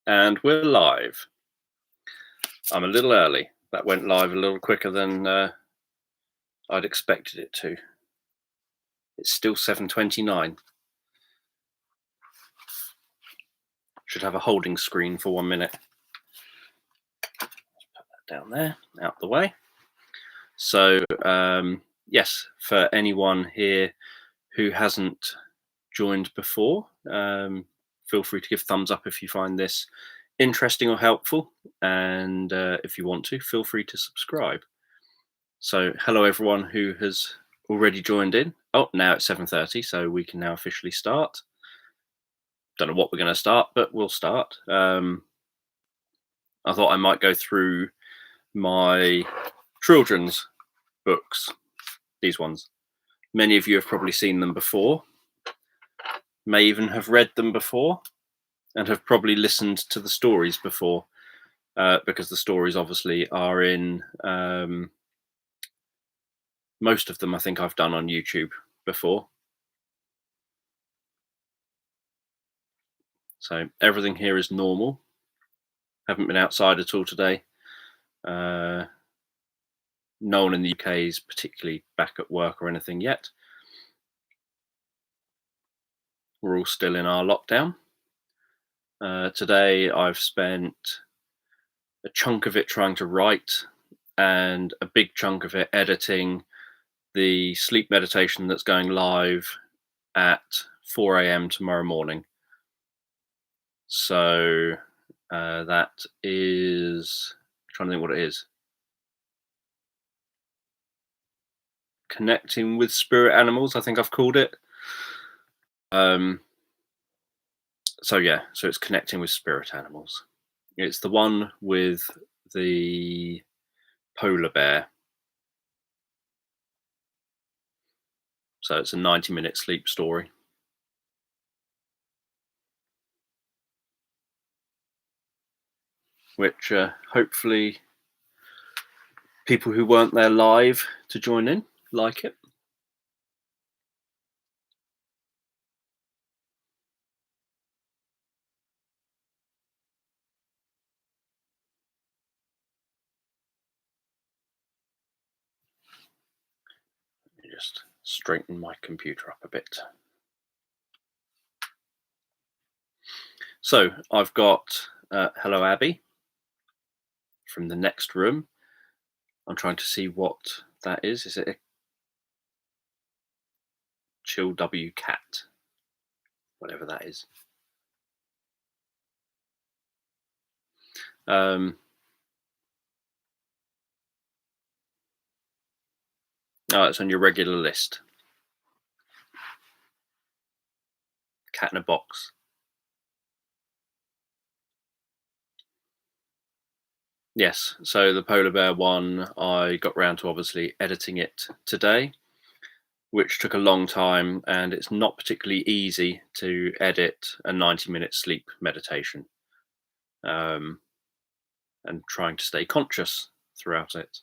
And we're live. I'm a little early. That went live a little quicker than I'd expected it to. It's still 7:29. Should have a holding screen for 1 minute. Let's put that down there, out the way. So, yes, for anyone here who hasn't joined before, feel free to give thumbs up if you find this interesting or helpful. And if you want to, feel free to subscribe. So hello everyone who has already joined in. Oh, now it's 7:30, so we can now officially start. Don't know what we're going to start, but we'll start. I thought I might go through my children's books, these ones. Many of you have probably seen them before, may even have read them before, and have probably listened to the stories before, because the stories obviously are in... most of them I think I've done on YouTube before. So everything here is normal. Haven't been outside at all today. No one in the UK is particularly back at work or anything yet. We're all still in our lockdown. Today I've spent a chunk of it trying to write and a big chunk of it editing the sleep meditation that's going live at 4 a.m. tomorrow morning. So that is... I'm trying to think what it is. Connecting with spirit animals, I think I've called it. So yeah, so it's connecting with spirit animals. It's the one with the polar bear. So it's a 90-minute sleep story. Which hopefully people who weren't there live to join in like it. Let me just straighten my computer up a bit. So I've got Hello Abby from the next room. I'm trying to see what that is. Is it a Chill W cat? Whatever that is. Oh, it's on your regular list. Cat in a box. Yes, so the polar bear one, I got round to obviously editing it today, which took a long time, and it's not particularly easy to edit a 90-minute sleep meditation, and trying to stay conscious throughout it.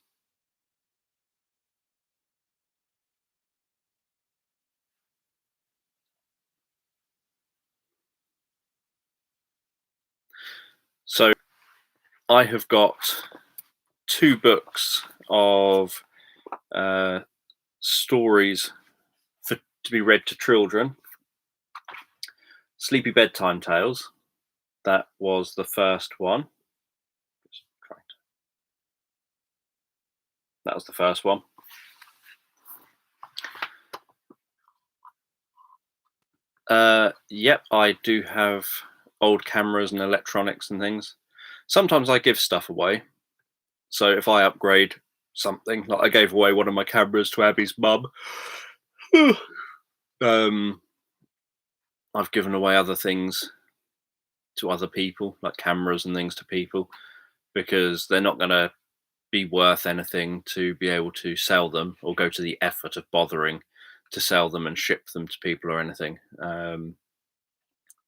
So I have got 2 books of stories to be read to children. Sleepy Bedtime Tales, that was the first one. That was the first one. Yep, I do have old cameras and electronics and things. Sometimes I give stuff away. So if I upgrade something, like I gave away one of my cameras to Abby's mum. I've given away other things to other people, like cameras and things to people, because they're not going to be worth anything to be able to sell them or go to the effort of bothering to sell them and ship them to people or anything. By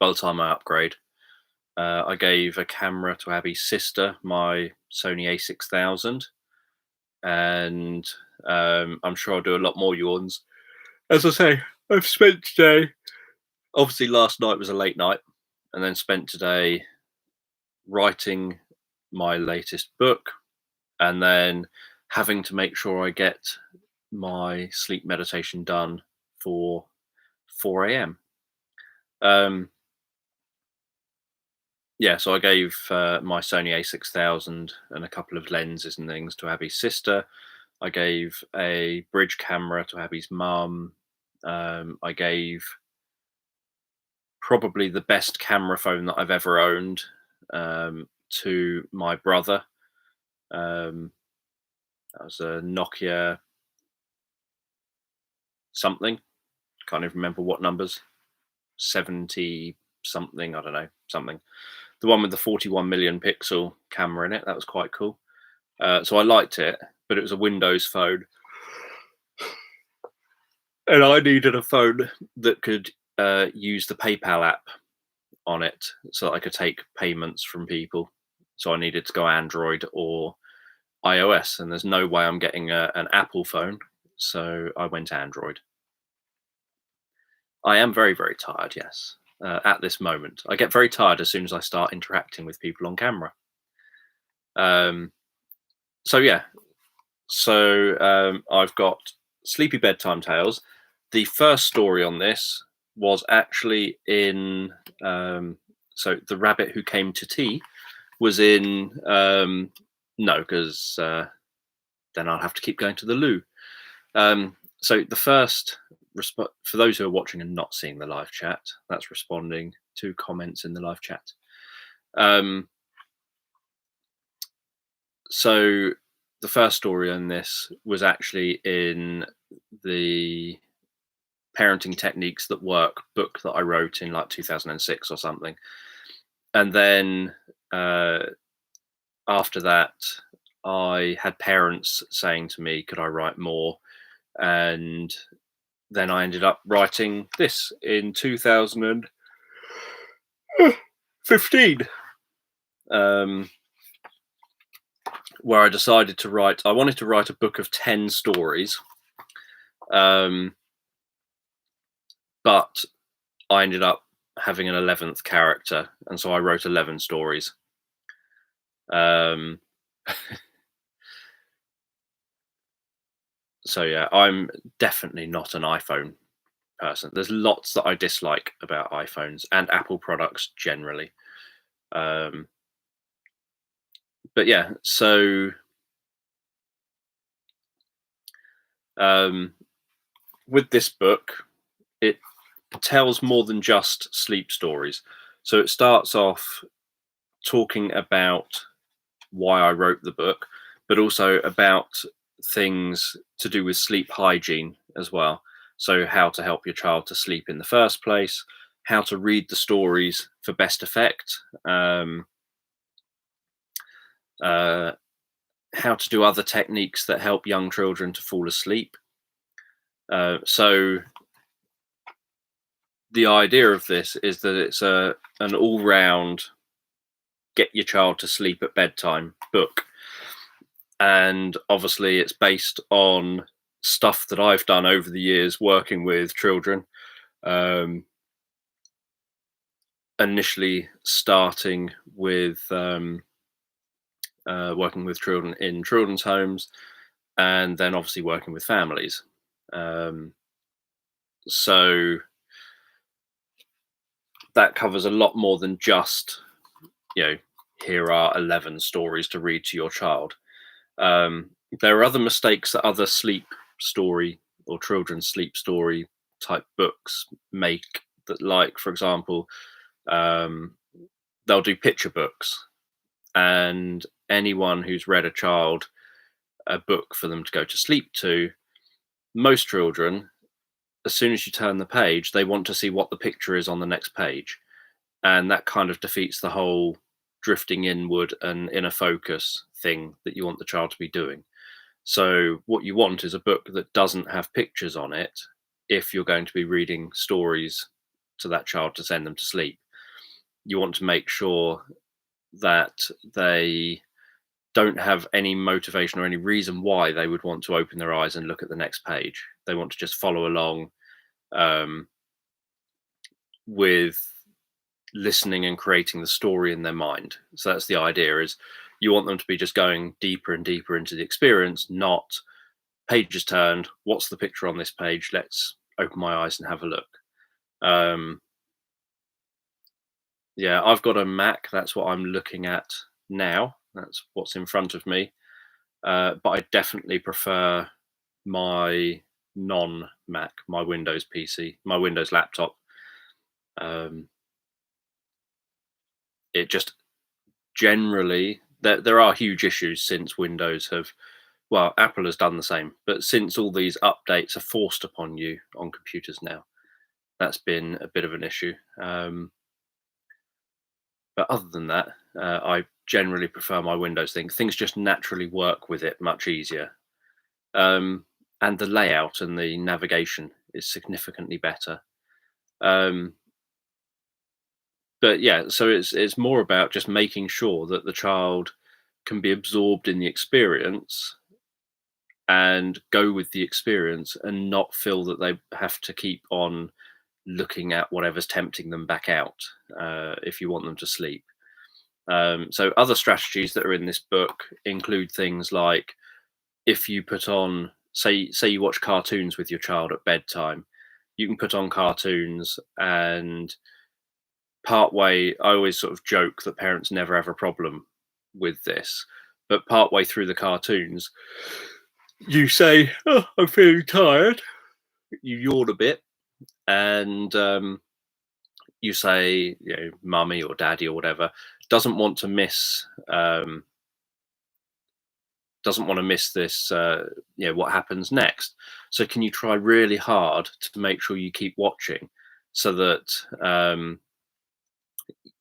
the time I upgrade, I gave a camera to Abby's sister, my Sony a6000, and I'm sure I'll do a lot more yawns. As I say, I've spent today, obviously last night was a late night, and then spent today writing my latest book, and then having to make sure I get my sleep meditation done for 4 a.m. Yeah, so I gave my Sony a6000 and a couple of lenses and things to Abby's sister. I gave a bridge camera to Abby's mum. I gave probably the best camera phone that I've ever owned to my brother. That was a Nokia something. Can't even remember what numbers. 70 something, I don't know, something. The one with the 41 million pixel camera in it. That was quite cool. So I liked it, but it was a Windows phone. And I needed a phone that could use the PayPal app on it so that I could take payments from people. So I needed to go Android or iOS, and there's no way I'm getting an Apple phone. So I went Android. I am very, very tired, yes, at this moment. I get very tired as soon as I start interacting with people on camera. So yeah, so I've got Sleepy Bedtime Tales. The first story on this was actually in, so The Rabbit Who Came to Tea was in, no, because then I'll have to keep going to the loo. So the first, for those who are watching and not seeing the live chat, that's responding to comments in the live chat. So the first story on this was actually in the Parenting Techniques That Work book that I wrote in like 2006 or something. And then after that, I had parents saying to me, could I write more? And then I ended up writing this in 2015, where I decided to write, I wanted to write a book of 10 stories. But I ended up having an 11th character, and so I wrote 11 stories. So yeah, I'm definitely not an iPhone person. There's lots that I dislike about iPhones and Apple products generally. But yeah, so with this book, it tells more than just sleep stories. So it starts off talking about why I wrote the book, but also about things to do with sleep hygiene as well. So how to help your child to sleep in the first place, how to read the stories for best effect, how to do other techniques that help young children to fall asleep. So the idea of this is that it's an all-round get your child to sleep at bedtime book. And obviously it's based on stuff that I've done over the years working with children. Initially starting with working with children in children's homes, and then obviously working with families. So that covers a lot more than just, here are 11 stories to read to your child. There are other mistakes that other sleep story or children's sleep story type books make, that, like, for example, they'll do picture books, and anyone who's read a book for them to go to sleep to, most children, as soon as you turn the page, they want to see what the picture is on the next page, and that kind of defeats the whole drifting inward and inner focus thing that you want the child to be doing. So what you want is a book that doesn't have pictures on it if you're going to be reading stories to that child to send them to sleep. You want to make sure that they don't have any motivation or any reason why they would want to open their eyes and look at the next page. They want to just follow along with listening and creating the story in their mind. So that's the idea, is you want them to be just going deeper and deeper into the experience, not pages turned, what's the picture on this page, let's open my eyes and have a look. Yeah, I've got a Mac, that's what I'm looking at now, that's what's in front of me. But I definitely prefer my non-Mac, my Windows PC, my Windows laptop. It just generally, there are huge issues since Windows have, well, Apple has done the same, but since all these updates are forced upon you on computers now, that's been a bit of an issue. But other than that, I generally prefer my Windows thing. Things just naturally work with it much easier. And the layout and the navigation is significantly better. But yeah, so it's more about just making sure that the child can be absorbed in the experience and go with the experience and not feel that they have to keep on looking at whatever's tempting them back out if you want them to sleep. So other strategies that are in this book include things like, if you put on, say you watch cartoons with your child at bedtime, you can put on cartoons, and part way, I always sort of joke that parents never have a problem with this, but part way through the cartoons, you say, "Oh, I'm feeling tired." You yawn a bit, and you say, you know, mummy or daddy or whatever doesn't want to miss this, you know, what happens next. So can you try really hard to make sure you keep watching, so that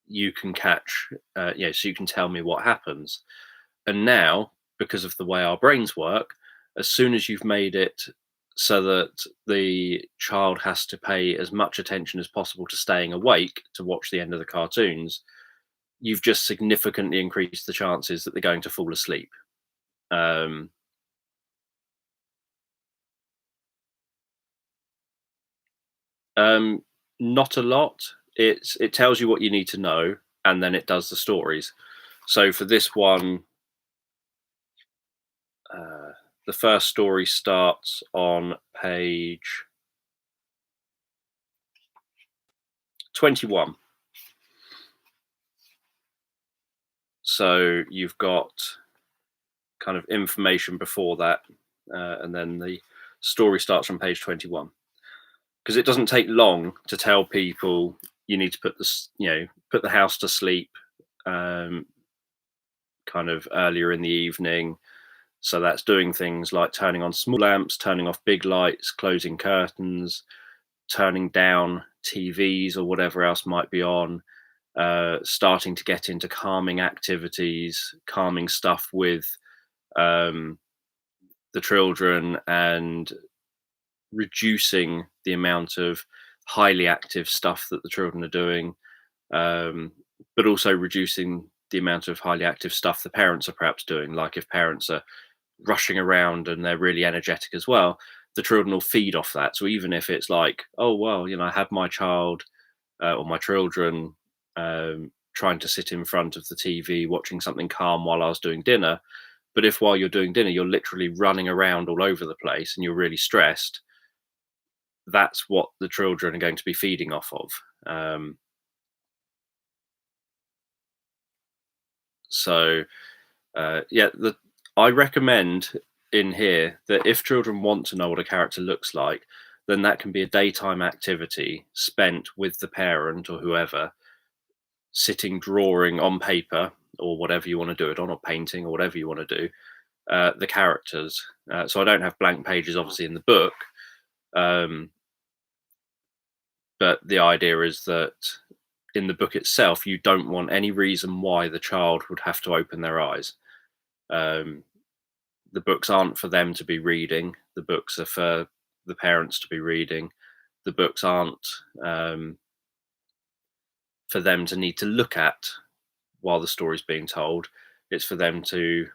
you can catch, you know, so you can tell me what happens. And now, because of the way our brains work, as soon as you've made it so that the child has to pay as much attention as possible to staying awake to watch the end of the cartoons, you've just significantly increased the chances that they're going to fall asleep. Um, um, Not a lot. It tells you what you need to know, and then it does the stories. So for this one, the first story starts on page 21. So you've got kind of information before that, and then the story starts on page 21. Because it doesn't take long to tell people you need to put this, you know, put the house to sleep, kind of earlier in the evening. So that's doing things like turning on small lamps, turning off big lights, closing curtains, turning down TVs or whatever else might be on, starting to get into calming activities, calming stuff with the children, and reducing the amount of highly active stuff that the children are doing, but also reducing the amount of highly active stuff the parents are perhaps doing. Like if parents are rushing around and they're really energetic as well, the children will feed off that. So even if it's like, oh well, you know, I had my child or my children trying to sit in front of the TV watching something calm while I was doing dinner, but if while you're doing dinner you're literally running around all over the place and you're really stressed, that's what the children are going to be feeding off of. So yeah, I recommend in here that if children want to know what a character looks like, then that can be a daytime activity spent with the parent or whoever, sitting drawing on paper or whatever you want to do it on, or painting or whatever you want to do, the characters. So I don't have blank pages obviously in the book, but the idea is that in the book itself you don't want any reason why the child would have to open their eyes. The books aren't for them to be reading. The books are for the parents to be reading. The books aren't for them to need to look at while the story's being told. It's for them to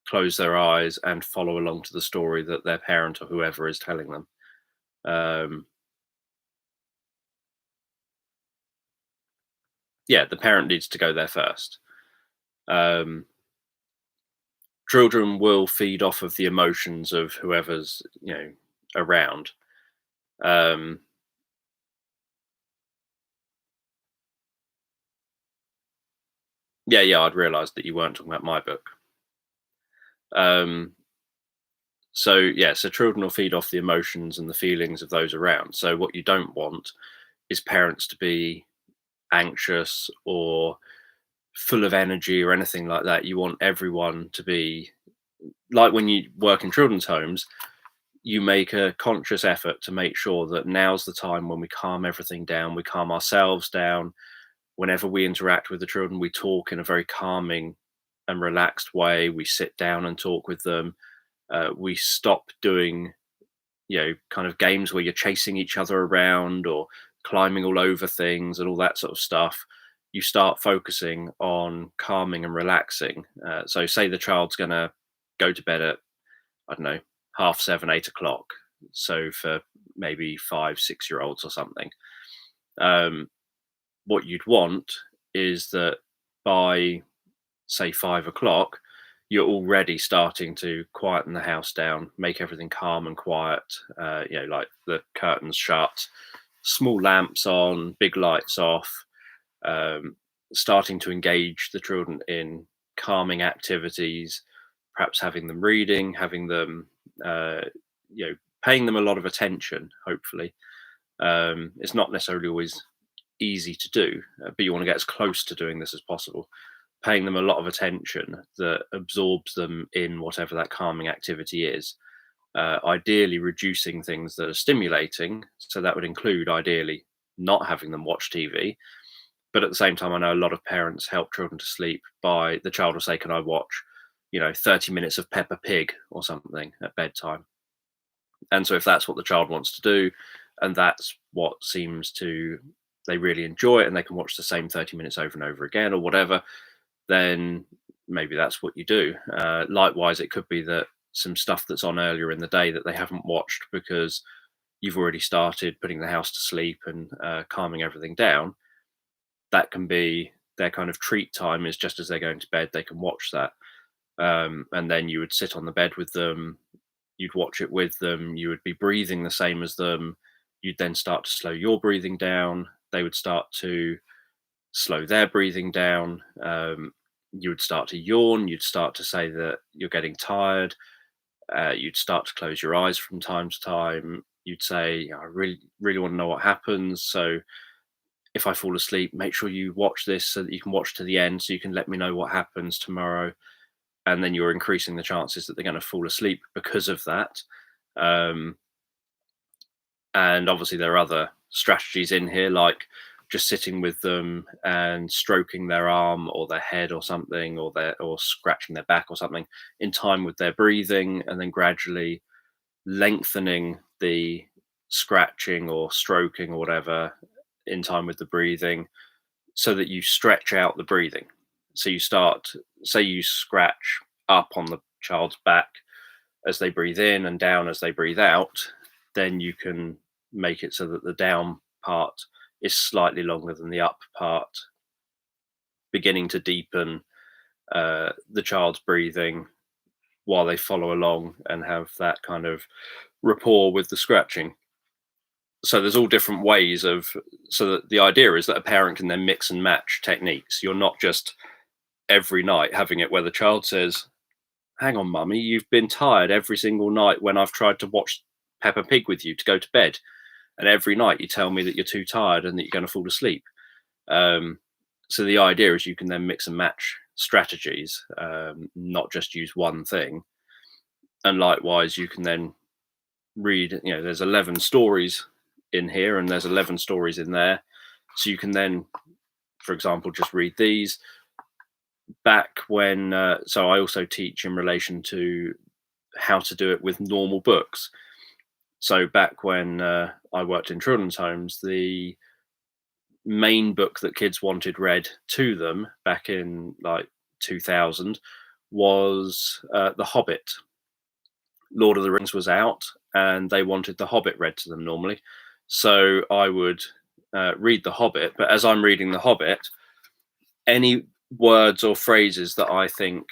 close their eyes and follow along to the story that their parent or whoever is telling them. yeah, the parent needs to go there first. Um, Children will feed off of the emotions of whoever's around. Um, yeah, I'd realised that you weren't talking about my book. Um, so yeah, so children will feed off the emotions and the feelings of those around. So what you don't want is parents to be anxious or full of energy or anything like that. You want everyone to be like, when you work in children's homes, you make a conscious effort to make sure that now's the time when we calm everything down, we calm ourselves down. Whenever we interact with the children, we talk in a very calming and relaxed way. We sit down and talk with them. We stop doing, kind of games where you're chasing each other around or climbing all over things and all that sort of stuff. You start focusing on calming and relaxing. So, say the child's going to go to bed at, I don't know, 7:30, 8 o'clock. So, for maybe 5, 6 year olds or something, um, what you'd want is that by, say, 5 o'clock, you're already starting to quieten the house down, make everything calm and quiet. Like the curtains shut, small lamps on, big lights off. Um, Starting to engage the children in calming activities, perhaps having them reading, having them, uh, paying them a lot of attention. Hopefully, it's not necessarily always easy to do, but you want to get as close to doing this as possible. Paying them a lot of attention that absorbs them in whatever that calming activity is. Ideally, reducing things that are stimulating. So that would include, ideally, not having them watch TV. But at the same time, I know a lot of parents help children to sleep by, the child will say, "Can I watch, 30 minutes of Peppa Pig or something at bedtime?" And so if that's what the child wants to do, and that's what seems to, they really enjoy it, and they can watch the same 30 minutes over and over again or whatever, then maybe that's what you do. Likewise, it could be that some stuff that's on earlier in the day that they haven't watched because you've already started putting the house to sleep and calming everything down, that can be their kind of treat time, is just as they're going to bed, they can watch that. And then you would sit on the bed with them, you'd watch it with them, you would be breathing the same as them. You'd then start to slow your breathing down. They would start to slow their breathing down. You would start to yawn. You'd start to say that you're getting tired. You'd start to close your eyes from time to time. You'd say, "I really, really want to know what happens. So if I fall asleep, make sure you watch this so that you can watch to the end, so you can let me know what happens tomorrow." And then you're increasing the chances that they're going to fall asleep because of that. Um, and obviously, there are other strategies in here, like just sitting with them and stroking their arm or their head or something, or scratching their back or something in time with their breathing, and then gradually lengthening the scratching or stroking or whatever in time with the breathing, so that you stretch out the breathing. So you start, say you scratch up on the child's back as they breathe in and down as they breathe out, then you can make it so that the down part is slightly longer than the up part, beginning to deepen the child's breathing while they follow along and have that kind of rapport with the scratching. So there's all different ways of, so that the idea is that a parent can then mix and match techniques. You're not just every night having it where the child says, "Hang on, mummy, you've been tired every single night when I've tried to watch Peppa Pig with you to go to bed. And every night you tell me that you're too tired and that you're going to fall asleep." Um, so the idea is you can then mix and match strategies, not just use one thing. And likewise, you can then read, there's 11 stories in here and there's 11 stories in there. So you can then, for example, just read these. Back when, so I also teach in relation to how to do it with normal books. So back when I worked in children's homes, the main book that kids wanted read to them back in like 2000 was The Hobbit. Lord of the Rings was out and they wanted The Hobbit read to them normally. So I would read The Hobbit, but as I'm reading The Hobbit, any words or phrases that I think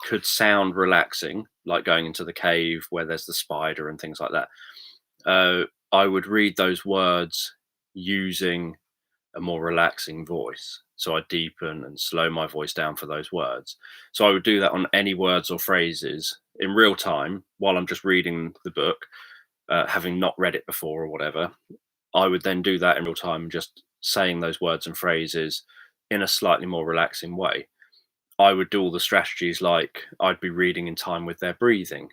could sound relaxing, like going into the cave where there's the spider and things like that, I would read those words using a more relaxing voice. So I deepen and slow my voice down for those words. So I would do that on any words or phrases in real time while I'm just reading the book, having not read it before or whatever. I would then do that in real time, just saying those words and phrases in a slightly more relaxing way. I would do all the strategies like I'd be reading in time with their breathing,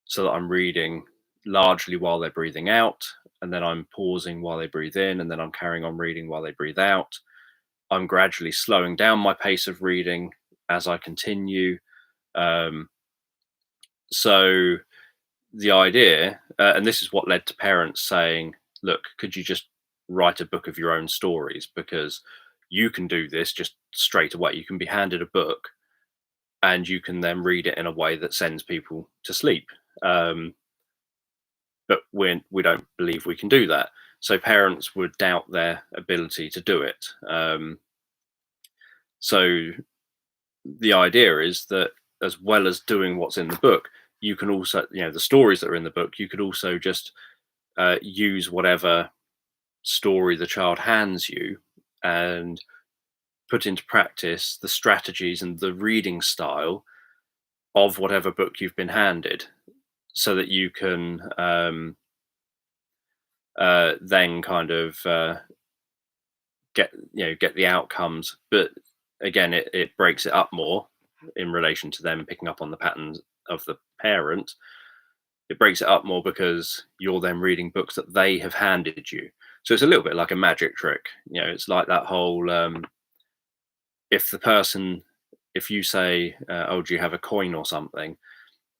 so that I'm reading largely while they're breathing out, and then I'm pausing while they breathe in, and then I'm carrying on reading while they breathe out. I'm gradually slowing down my pace of reading as I continue. Um, so the idea, and this is what led to parents saying, look, could you just write a book of your own stories? Because you can do this just straight away. You can be handed a book and you can then read it in a way that sends people to sleep. But we don't believe we can do that. So parents would doubt their ability to do it. So the idea is that as well as doing what's in the book, you can also, the stories that are in the book, you could also just use whatever story the child hands you and put into practice the strategies and the reading style of whatever book you've been handed, so that you can then kind of get the outcomes. But again, it breaks it up more in relation to them picking up on the patterns of the parent. It breaks it up more because you're then reading books that they have handed you. So it's a little bit like a magic trick. It's like that whole if the person, if you say, oh, do you have a coin or something,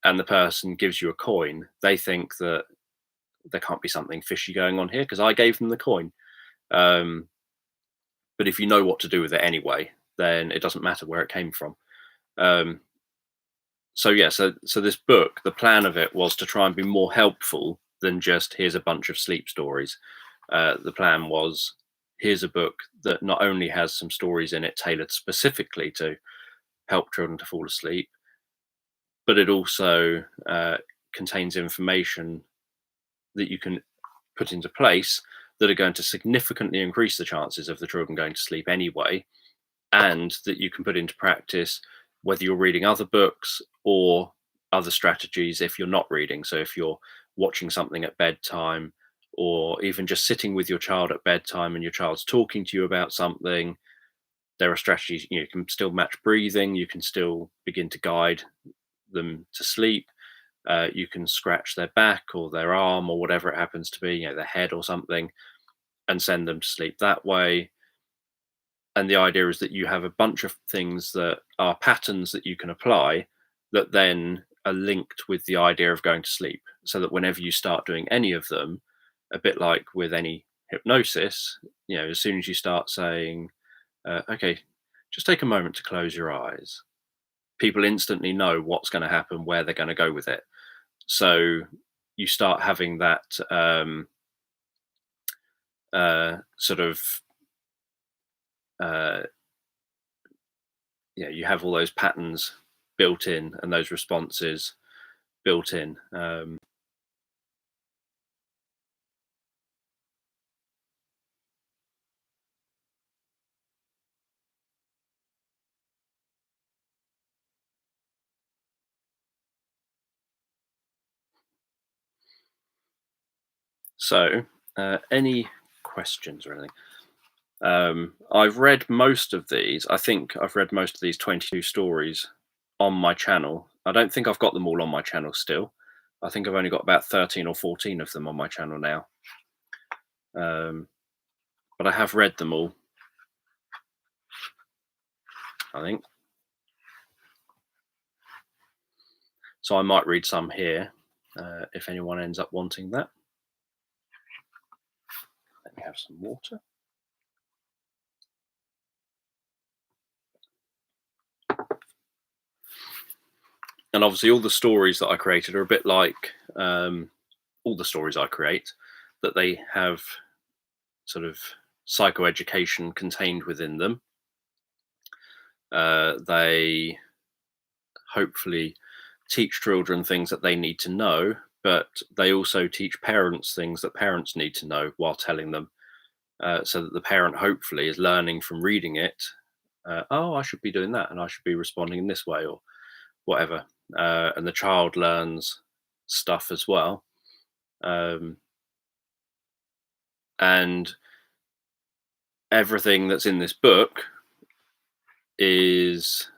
and the person gives you a coin, they think that there can't be something fishy going on here because I gave them the coin. Um, but if you know what to do with it anyway, then it doesn't matter where it came from. Um, so this book, the plan of it was to try and be more helpful than just here's a bunch of sleep stories. The plan was, here's a book that not only has some stories in it tailored specifically to help children to fall asleep, but it also contains information that you can put into place that are going to significantly increase the chances of the children going to sleep anyway, and that you can put into practice whether you're reading other books or other strategies if you're not reading. So if you're watching something at bedtime, or even just sitting with your child at bedtime and your child's talking to you about something, there are strategies. You can still match breathing, you can still begin to guide them to sleep. You can scratch their back or their arm or whatever it happens to be, their head or something, and send them to sleep that way. And the idea is that you have a bunch of things that are patterns that you can apply that then are linked with the idea of going to sleep, so that whenever you start doing any of them, a bit like with any hypnosis, as soon as you start saying, okay, just take a moment to close your eyes, people instantly know what's going to happen, where they're going to go with it. So you start having that sort of you have all those patterns built in and those responses built in. So any questions or anything? I've read most of these. I think I've read most of these 22 stories on my channel. I don't think I've got them all on my channel still. I think I've only got about 13 or 14 of them on my channel now. But I have read them all, I think. So I might read some here if anyone ends up wanting that. Let me have some water. And obviously all the stories that I created are a bit like all the stories I create, that they have sort of psychoeducation contained within them. They hopefully teach children things that they need to know, but they also teach parents things that parents need to know while telling them, so that the parent hopefully is learning from reading it. Oh, I should be doing that, and I should be responding in this way, or whatever. And the child learns stuff as well. Um, and everything that's in this book is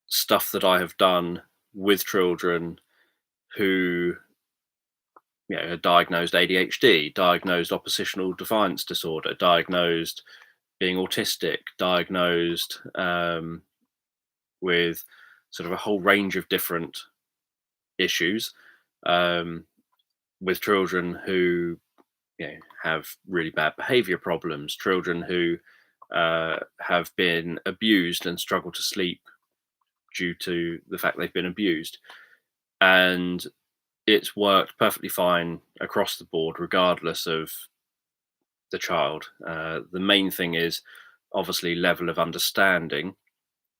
stuff that I have done with children who, are diagnosed ADHD, diagnosed oppositional defiance disorder, diagnosed being autistic, diagnosed with sort of a whole range of different issues, um, with children who have really bad behavior problems, children who have been abused and struggle to sleep due to the fact they've been abused. And it's worked perfectly fine across the board, regardless of the child. The main thing is obviously level of understanding.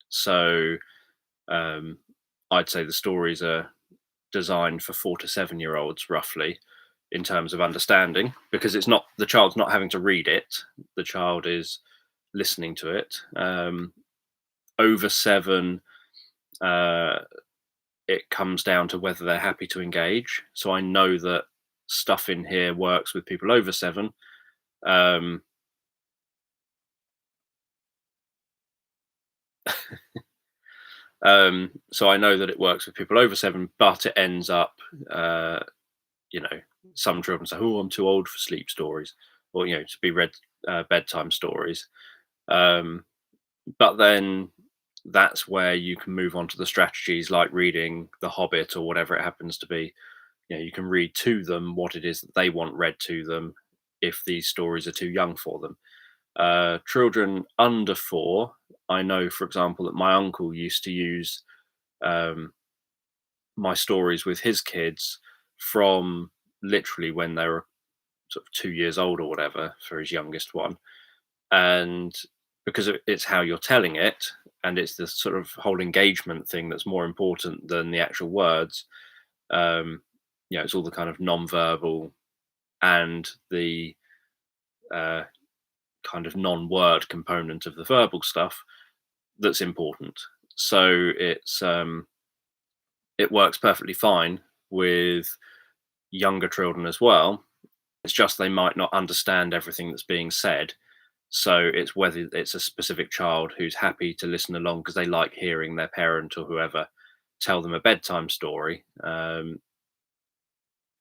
So um, I'd say the stories are designed for 4 to 7 year olds roughly in terms of understanding, because it's not, the child's not having to read it, the child is listening to it. Over 7, it comes down to whether they're happy to engage. So I know that stuff in here works with people over 7. Um, so I know that it works with people over 7, but it ends up, you know, some children say, "Oh, I'm too old for sleep stories," or to be read bedtime stories. But then that's where you can move on to the strategies like reading The Hobbit or whatever it happens to be. You can read to them what it is that they want read to them if these stories are too young for them. Children under 4, I know, for example, that my uncle used to use um, my stories with his kids from literally when they were sort of 2 years old or whatever for his youngest one. And because it's how you're telling it, and it's the sort of whole engagement thing that's more important than the actual words. um it's all the kind of non-verbal and the uh kind of non-word component of the verbal stuff that's important. So it works perfectly fine with younger children as well. It's just they might not understand everything that's being said. So it's whether it's a specific child who's happy to listen along because they like hearing their parent or whoever tell them a bedtime story, and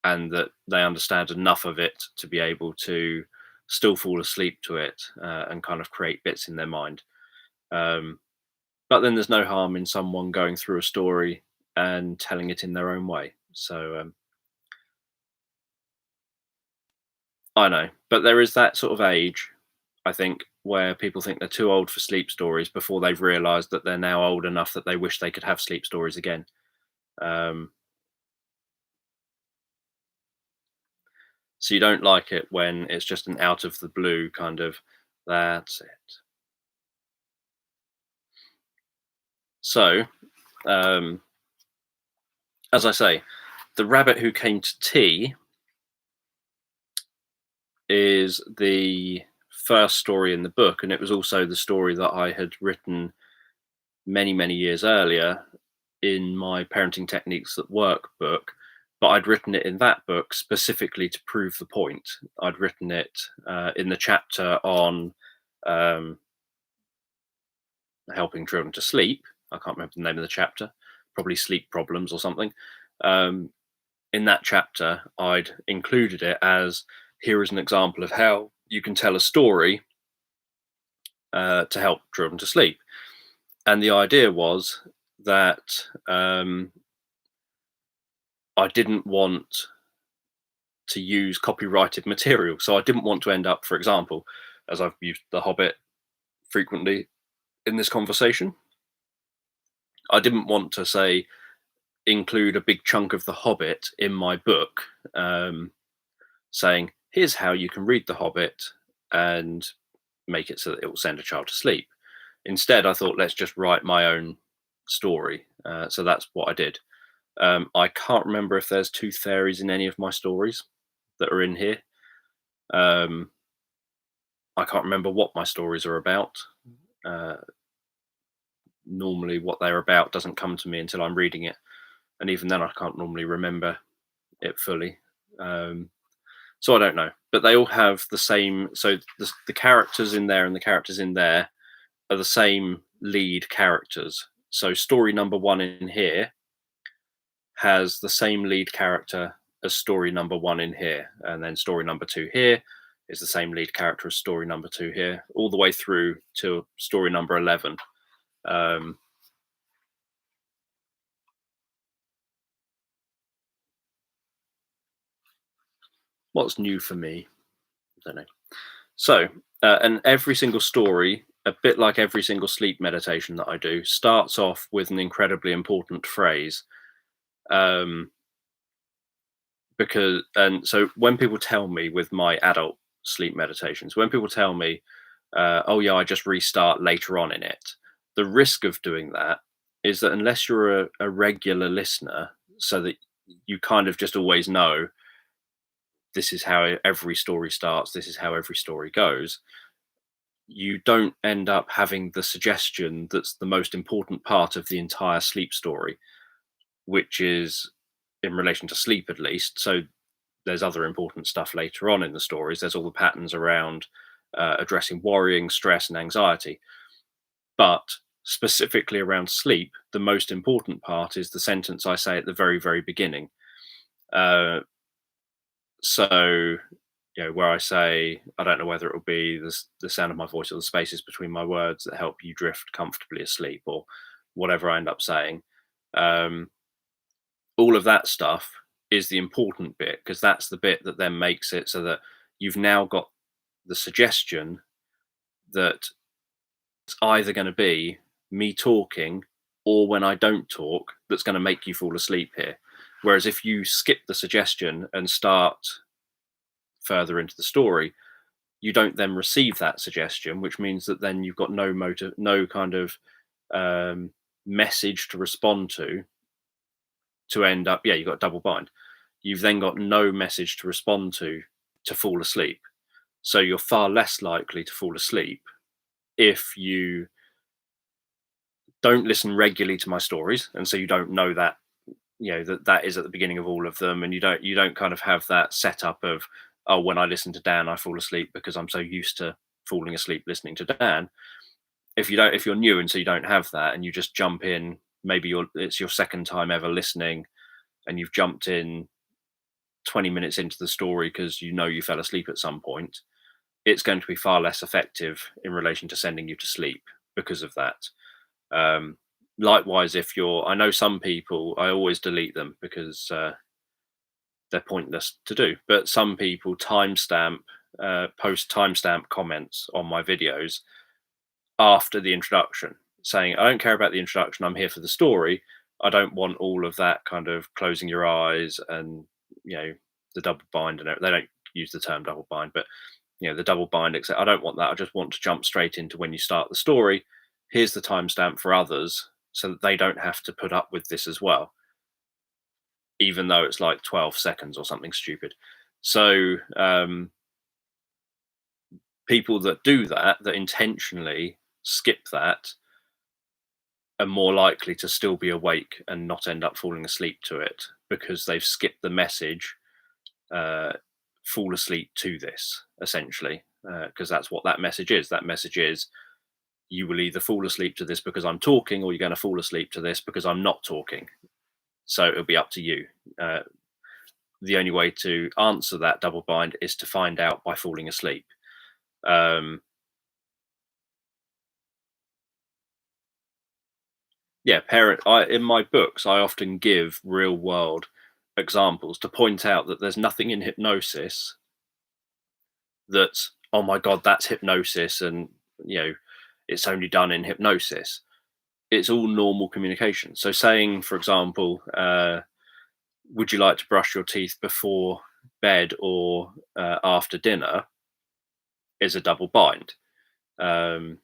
that they understand enough of it to be able to still fall asleep to it, and kind of create bits in their mind. Um, but then there's no harm in someone going through a story and telling it in their own way. So I know, but there is that sort of age, I think, where people think they're too old for sleep stories before they've realised that they're now old enough that they wish they could have sleep stories again. Um, so you don't like it when it's just an out of the blue kind of, that's it. So, um, as I say, The Rabbit Who Came to Tea is the first story in the book, and it was also the story that I had written many, many years earlier in my Parenting Techniques That Work book. But I'd written it in that book specifically to prove the point. I'd written it in the chapter on um, helping children to sleep. I can't remember the name of the chapter, probably sleep problems or something. Um, in that chapter, I'd included it as, here is an example of how you can tell a story to help children to sleep. And the idea was that I didn't want to use copyrighted material. So I didn't want to end up, for example, as I've used The Hobbit frequently in this conversation, I didn't want to say, include a big chunk of The Hobbit in my book, saying, here's how you can read The Hobbit and make it so that it will send a child to sleep. Instead, I thought, let's just write my own story. So that's what I did. I can't remember if there's tooth fairies in any of my stories that are in here. I can't remember what my stories are about. Uh, Normally, what they're about doesn't come to me until I'm reading it, and even then, I can't normally remember it fully. So I don't know, but they all have the same. So the characters in there and the characters in there are the same lead characters. So story number one in here has the same lead character as story number one in here, and then story number two here is the same lead character as story number two here, all the way through to story number 11. What's new for me? I don't know. So, and every single story, a bit like every single sleep meditation that I do, starts off with an incredibly important phrase. Because, and so when people tell me with my adult sleep meditations, when people tell me, oh, yeah, I just restart later on in it, the risk of doing that is that unless you're a regular listener, so that you kind of just always know this is how every story starts, this is how every story goes, you don't end up having the suggestion that's the most important part of the entire sleep story, which is in relation to sleep at least. So there's other important stuff later on in the stories. There's all the patterns around addressing worrying, stress, and anxiety. But specifically around sleep, the most important part is the sentence I say at the very, very beginning. So, where I say, I don't know whether it will be the sound of my voice or the spaces between my words that help you drift comfortably asleep, or whatever I end up saying. All of that stuff is the important bit, because that's the bit that then makes it so that you've now got the suggestion that it's either going to be me talking or when I don't talk that's going to make you fall asleep here. Whereas if you skip the suggestion and start further into the story, you don't then receive that suggestion, which means that then you've got no motive, no kind of message to respond to end up, yeah, you've got double bind. You've then got no message to respond to fall asleep. So you're far less likely to fall asleep if you don't listen regularly to my stories, and so you don't know that that is at the beginning of all of them, and you don't kind of have that setup of, oh, when I listen to Dan I fall asleep because I'm so used to falling asleep listening to Dan. If you're new and so you don't have that, and you just jump in, maybe it's your second time ever listening, and you've jumped in 20 minutes into the story because you fell asleep at some point, it's going to be far less effective in relation to sending you to sleep because of that. Likewise, I know some people, I always delete them because they're pointless to do, but some people post timestamp comments on my videos after the introduction, saying, I don't care about the introduction, I'm here for the story. I don't want all of that kind of closing your eyes and the double bind, and they don't use the term double bind, but the double bind, except I don't want that. I just want to jump straight into when you start the story. Here's the timestamp for others so that they don't have to put up with this as well, even though it's like 12 seconds or something stupid. So people that do that intentionally skip that, are more likely to still be awake and not end up falling asleep to it, because they've skipped the message, fall asleep to this, essentially, because that's what that message is. That message is, you will either fall asleep to this because I'm talking, or you're going to fall asleep to this because I'm not talking. So it'll be up to you. The only way to answer that double bind is to find out by falling asleep. In my books, I often give real world examples to point out that there's nothing in hypnosis that's, oh my God, that's hypnosis, and it's only done in hypnosis. It's all normal communication. So saying, for example, would you like to brush your teeth before bed or after dinner, is a double bind. um,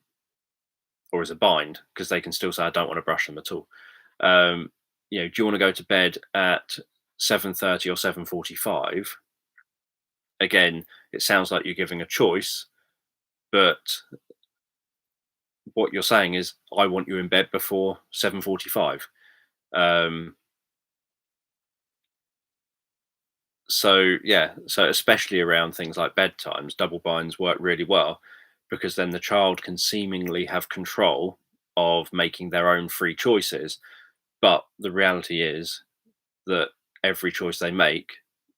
or as a bind, because they can still say, I don't want to brush them at all. Um, do you want to go to bed at 7:30 or 7:45? Again, it sounds like you're giving a choice, but what you're saying is, I want you in bed before 7:45. Um, so especially around things like bedtimes, double binds work really well, because then the child can seemingly have control of making their own free choices. But the reality is that every choice they make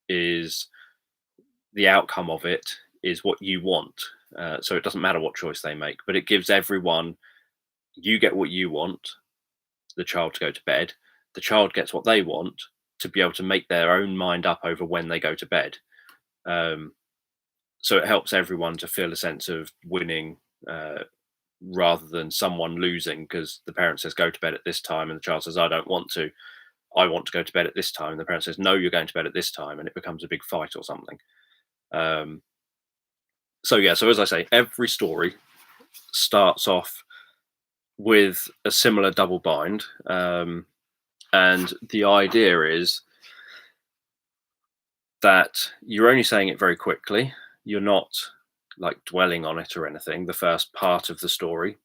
is the outcome of it is what you want. So it doesn't matter what choice they make, but it gives everyone, you get what you want, the child to go to bed. The child gets what they want, to be able to make their own mind up over when they go to bed. Um, so it helps everyone to feel a sense of winning, rather than someone losing because the parent says go to bed at this time and the child says I don't want to. I want to go to bed at this time. And the parent says no, you're going to bed at this time, and it becomes a big fight or something. Um, so as I say, every story starts off with a similar double bind, and the idea is that you're only saying it very quickly. You're not like dwelling on it or anything. The first part of the story.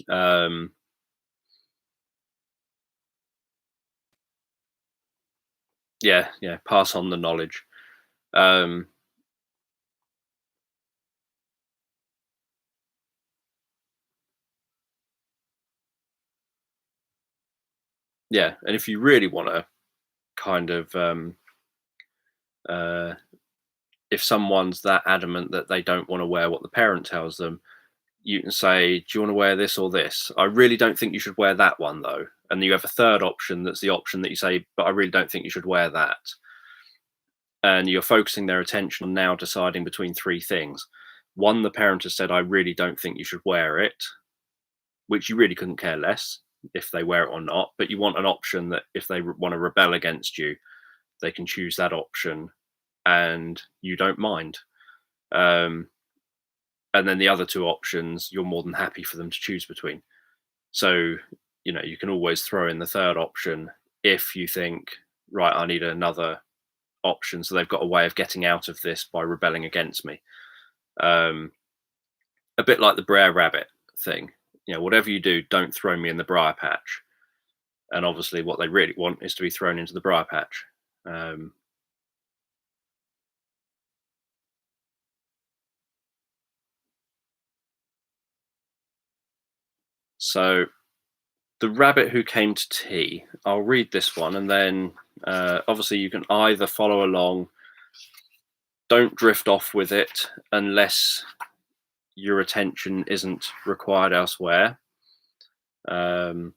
Um, yeah, pass on the knowledge. Um, yeah, and if you really want to kind of, uh, if someone's that adamant that they don't want to wear what the parent tells them, you can say, do you want to wear this or this? I really don't think you should wear that one though. And you have a third option that's the option that you say, but I really don't think you should wear that. And you're focusing their attention on now deciding between three things. One, the parent has said, I really don't think you should wear it, which you really couldn't care less if they wear it or not. But you want an option that if they want to rebel against you, they can choose that option and you don't mind. Um, and then the other two options, you're more than happy for them to choose between. So, you can always throw in the third option if you think, right, I need another option. So they've got a way of getting out of this by rebelling against me. Um, a bit like the Brer Rabbit thing. Whatever you do, don't throw me in the briar patch. And obviously, what they really want is to be thrown into the briar patch. So, the rabbit who came to tea. I'll read this one, and then obviously you can either follow along. Don't drift off with it unless your attention isn't required elsewhere. Um,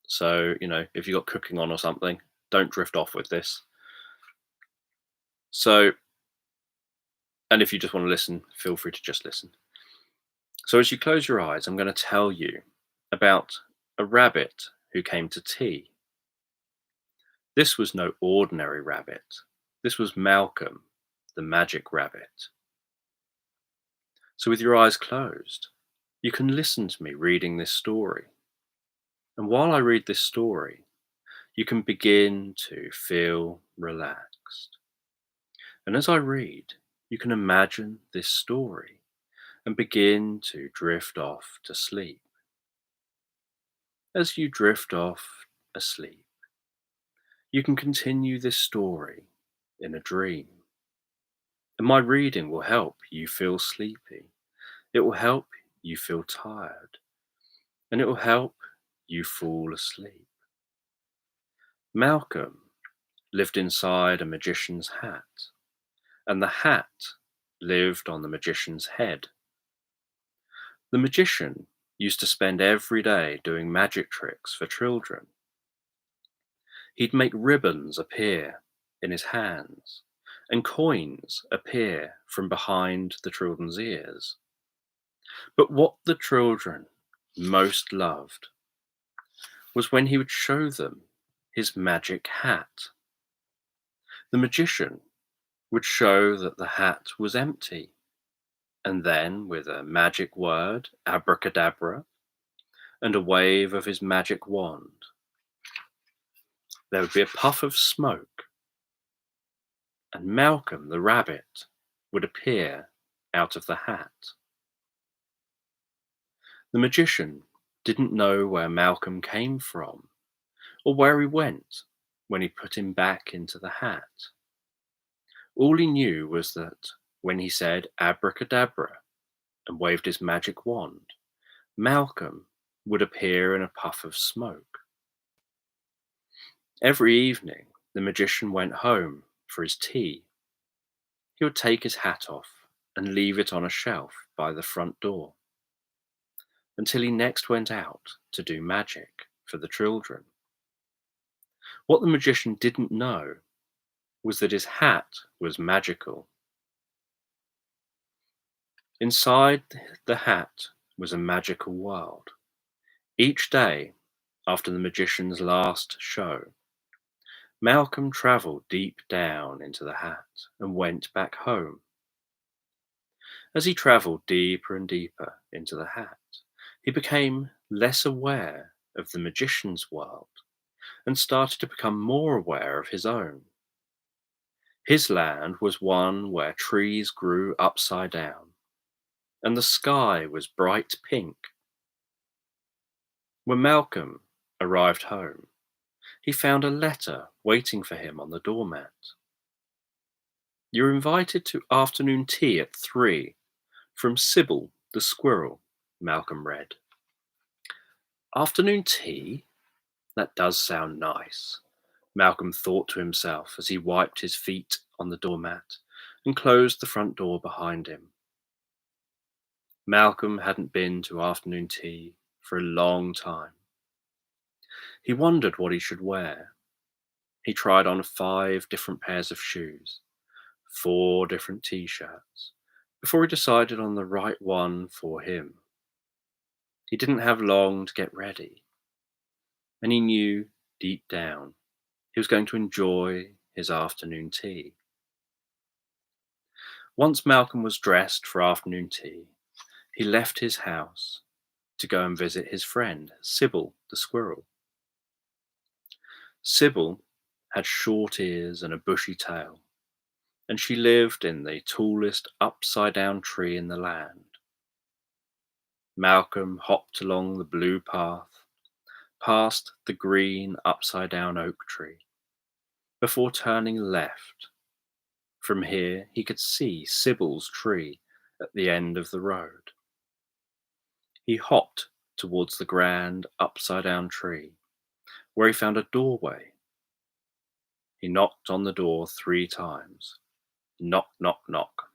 so, if you've got cooking on or something, don't drift off with this. So, and if you just want to listen, feel free to just listen. So, as you close your eyes, I'm going to tell you about a rabbit who came to tea. This was no ordinary rabbit. This was Malcolm, the magic rabbit. So, with your eyes closed, you can listen to me reading this story. And while I read this story, you can begin to feel relaxed. And as I read, you can imagine this story and begin to drift off to sleep. As you drift off asleep, you can continue this story in a dream. And my reading will help you feel sleepy. It will help you feel tired. And it will help you fall asleep. Malcolm lived inside a magician's hat, and the hat lived on the magician's head. The magician used to spend every day doing magic tricks for children. He'd make ribbons appear in his hands and coins appear from behind the children's ears. But what the children most loved was when he would show them his magic hat. The magician would show that the hat was empty. And then, with a magic word, abracadabra, and a wave of his magic wand, there would be a puff of smoke, and Malcolm the rabbit would appear out of the hat. The magician didn't know where Malcolm came from or where he went when he put him back into the hat. All he knew was that when he said abracadabra and waved his magic wand, Malcolm would appear in a puff of smoke. Every evening, the magician went home for his tea. He would take his hat off and leave it on a shelf by the front door until he next went out to do magic for the children. What the magician didn't know was that his hat was magical. Inside the hat was a magical world. Each day, after the magician's last show, Malcolm travelled deep down into the hat and went back home. As he travelled deeper and deeper into the hat, he became less aware of the magician's world and started to become more aware of his own. His land was one where trees grew upside down and the sky was bright pink. When Malcolm arrived home, he found a letter waiting for him on the doormat. "You're invited to afternoon tea at 3 from Sybil the squirrel," Malcolm read. Afternoon tea? That does sound nice, Malcolm thought to himself as he wiped his feet on the doormat and closed the front door behind him. Malcolm hadn't been to afternoon tea for a long time. He wondered what he should wear. He tried on 5 different pairs of shoes, 4 different t-shirts, before he decided on the right one for him. He didn't have long to get ready, and he knew deep down he was going to enjoy his afternoon tea. Once Malcolm was dressed for afternoon tea, he left his house to go and visit his friend, Sybil the squirrel. Sybil had short ears and a bushy tail, and she lived in the tallest upside-down tree in the land. Malcolm hopped along the blue path, past the green upside-down oak tree, before turning left. From here he could see Sybil's tree at the end of the road. He hopped towards the grand upside-down tree, where he found a doorway. He knocked on the door 3 times. Knock, knock, knock.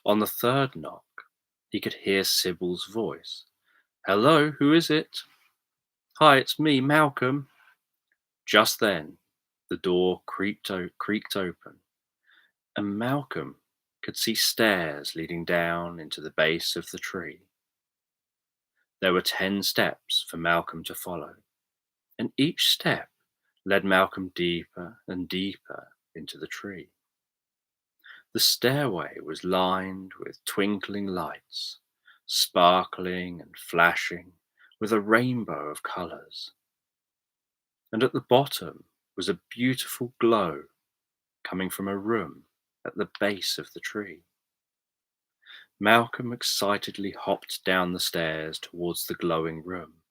On the 3rd knock, he could hear Sybil's voice. "Hello, who is it?" "Hi, it's me, Malcolm." Just then, the door creaked open, and Malcolm could see stairs leading down into the base of the tree. There were 10 steps for Malcolm to follow, and each step led Malcolm deeper and deeper into the tree. The stairway was lined with twinkling lights, sparkling and flashing with a rainbow of colours. And at the bottom was a beautiful glow coming from a room at the base of the tree. Malcolm excitedly hopped down the stairs towards the glowing room.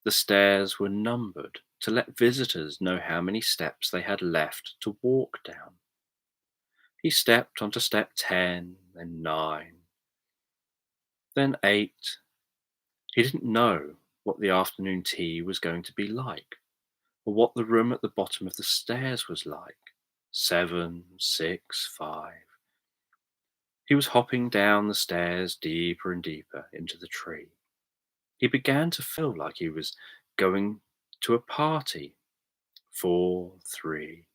The stairs were numbered to let visitors know how many steps they had left to walk down. He stepped onto step 10, then 9, then 8. He didn't know what the afternoon tea was going to be like, or what the room at the bottom of the stairs was like. 7, 6, 5. He was hopping down the stairs deeper and deeper into the tree. He began to feel like he was going to a party. 4, 3.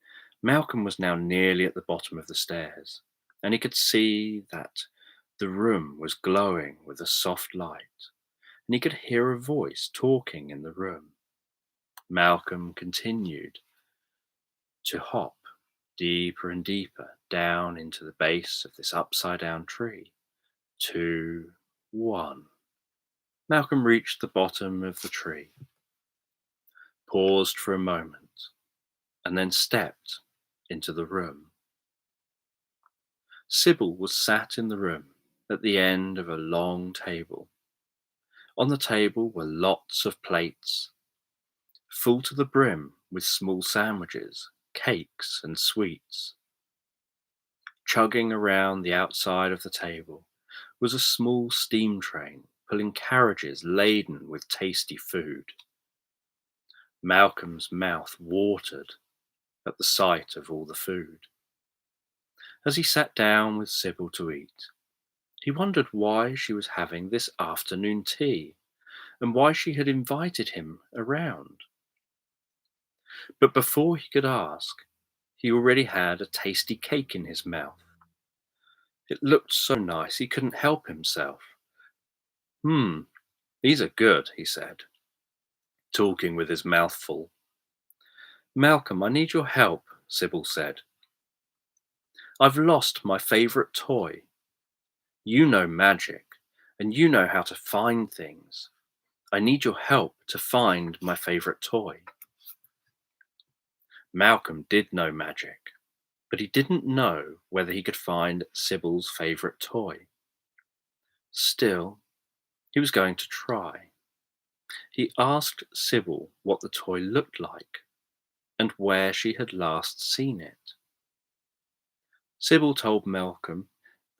Malcolm was now nearly at the bottom of the stairs, and he could see that the room was glowing with a soft light, and he could hear a voice talking in the room. Malcolm continued to hop deeper and deeper down into the base of this upside down tree. 2, 1. Malcolm reached the bottom of the tree, paused for a moment, and then stepped into the room. Sybil was sat in the room at the end of a long table. On the table were lots of plates, full to the brim with small sandwiches, cakes, and sweets. Chugging around the outside of the table was a small steam train pulling carriages laden with tasty food. Malcolm's mouth watered at the sight of all the food. As he sat down with Sybil to eat, he wondered why she was having this afternoon tea and why she had invited him around. But before he could ask, he already had a tasty cake in his mouth. It looked so nice he couldn't help himself. These are good, he said, talking with his mouth full. Malcolm, I need your help, Sybil said. I've lost my favourite toy. You know magic, and you know how to find things. I need your help to find my favourite toy. Malcolm did know magic, but he didn't know whether he could find Sybil's favourite toy. Still, he was going to try. He asked Sybil what the toy looked like and where she had last seen it. Sybil told Malcolm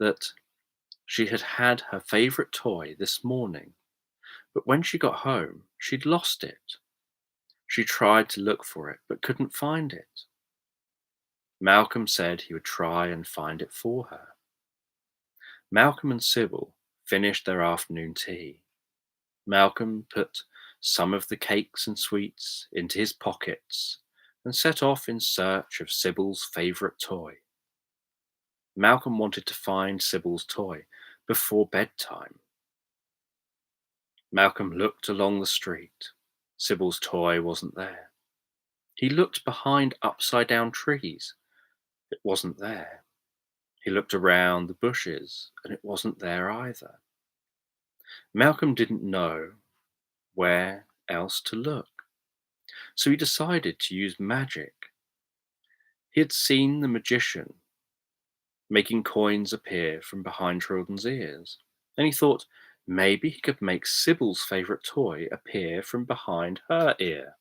that she had had her favourite toy this morning, but when she got home, she'd lost it. She tried to look for it, but couldn't find it. Malcolm said he would try and find it for her. Malcolm and Sybil finished their afternoon tea. Malcolm put some of the cakes and sweets into his pockets and set off in search of Sybil's favourite toy. Malcolm wanted to find Sybil's toy before bedtime. Malcolm looked along the street. Sybil's toy wasn't there. He looked behind upside-down trees. It wasn't there. He looked around the bushes, and it wasn't there either. Malcolm didn't know where else to look, so he decided to use magic. He had seen the magician making coins appear from behind children's ears, and he thought maybe he could make Sybil's favourite toy appear from behind her ear.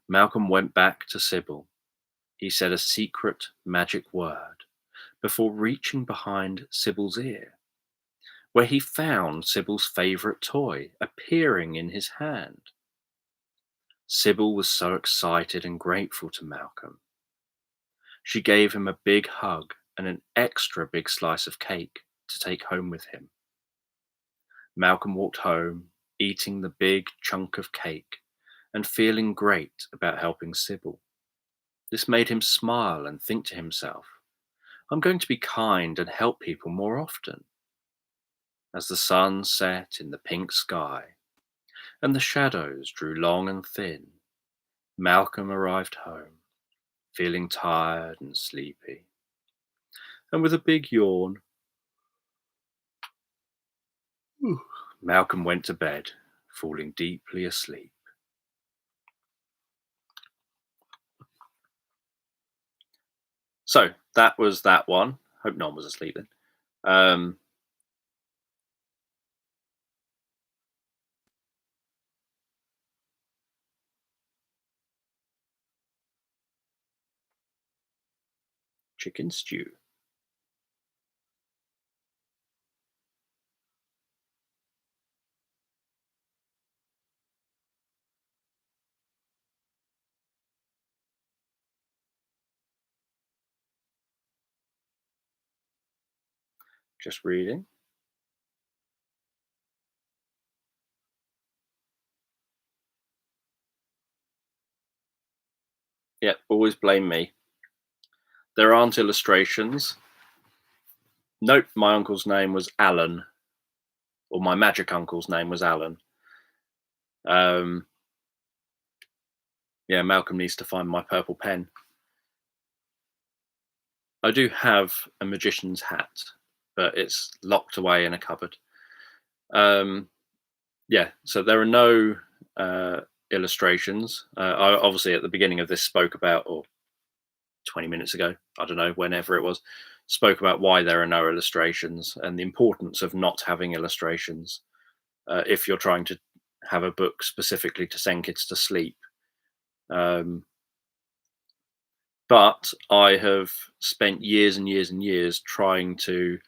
Malcolm went back to Sybil. He said a secret magic word before reaching behind Sybil's ear, where he found Sybil's favourite toy appearing in his hand. Sybil was so excited and grateful to Malcolm. She gave him a big hug and an extra big slice of cake to take home with him. Malcolm walked home, eating the big chunk of cake and feeling great about helping Sybil. This made him smile and think to himself, I'm going to be kind and help people more often. As the sun set in the pink sky and the shadows drew long and thin, Malcolm arrived home, feeling tired and sleepy, and with a big yawn, Malcolm went to bed, falling deeply asleep. So that was that one. Hope no one was asleep then. Chicken stew. Just reading. Yep, always blame me. There aren't illustrations. Nope, my uncle's name was Alan, or my magic uncle's name was Alan. Yeah, Malcolm needs to find my purple pen. I do have a magician's hat, but it's locked away in a cupboard. Um, yeah, so there are no illustrations. I obviously at the beginning of this spoke about, or 20 minutes ago, I don't know, whenever it was, spoke about why there are no illustrations and the importance of not having illustrations if you're trying to have a book specifically to send kids to sleep. Um, but I have spent years and years and years trying to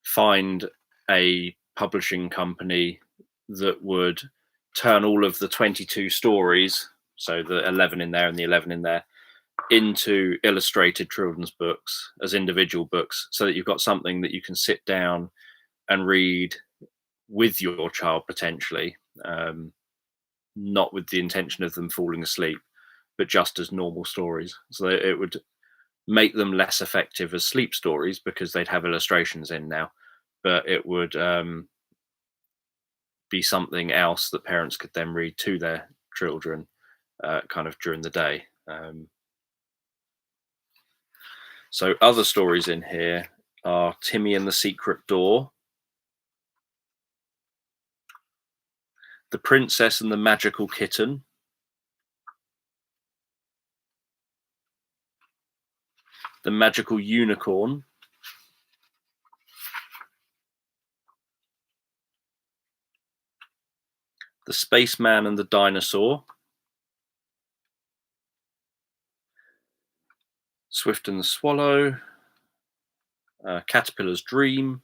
find a publishing company that would turn all of the 22 stories, so the 11 in there and the 11 in there, into illustrated children's books as individual books, so that you've got something that you can sit down and read with your child potentially, not with the intention of them falling asleep, but just as normal stories. So it would make them less effective as sleep stories because they'd have illustrations in now, but it would be something else that parents could then read to their children kind of during the day. So other stories in here are Timmy and the Secret Door, The Princess and the Magical Kitten, The Magical Unicorn, The Spaceman and the Dinosaur, Swift and the Swallow, Caterpillar's Dream,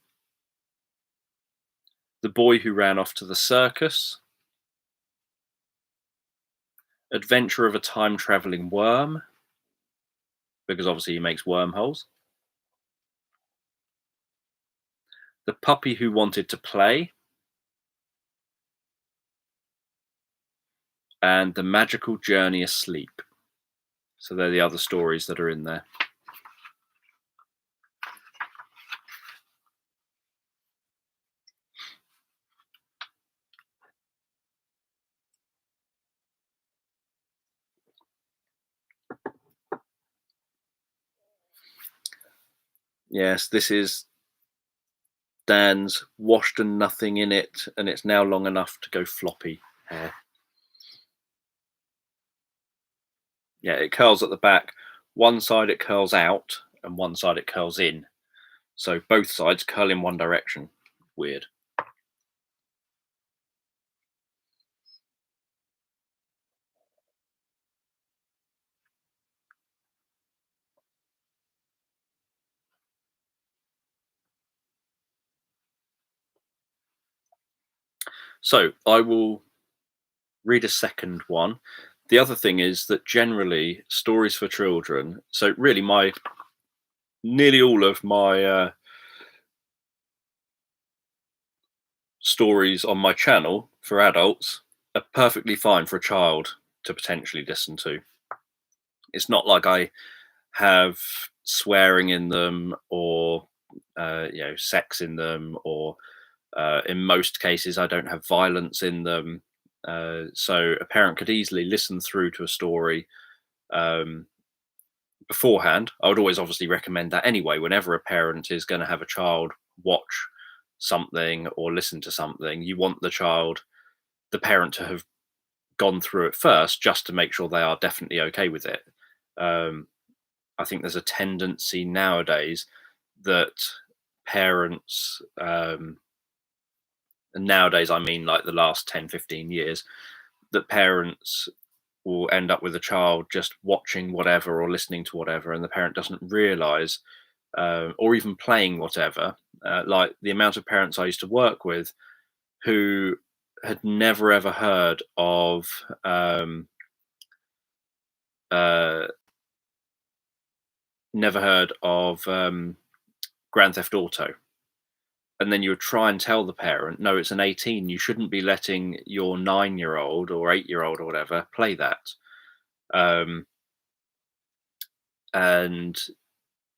The Boy Who Ran Off to the Circus, Adventure of a Time-Traveling Worm, because obviously he makes wormholes, The Puppy Who Wanted to Play, and The Magical Journey Asleep. So they're the other stories that are in there. Yes, this is Dan's Washed and Nothing in It, and it's now long enough to go floppy hair. Yeah, it curls at the back. One side it curls out, and one side it curls in. So both sides curl in one direction. Weird. So I will read a second one. The other thing is that generally stories for children, so really nearly all of my stories on my channel for adults are perfectly fine for a child to potentially listen to. It's not like I have swearing in them or sex in them, or in most cases I don't have violence in them. So a parent could easily listen through to a story beforehand. I would always obviously recommend that anyway. Whenever a parent is going to have a child watch something or listen to something, you want the parent to have gone through it first, just to make sure they are definitely okay with it. I think there's a tendency nowadays that parents, and nowadays I mean like the last 10-15 years, that parents will end up with a child just watching whatever or listening to whatever, and the parent doesn't realize, or even playing whatever. Like the amount of parents I used to work with who had never ever heard of uh, Grand Theft Auto. And then you would try and tell the parent, no, it's an 18. You shouldn't be letting your 9-year-old or 8-year-old or whatever play that. And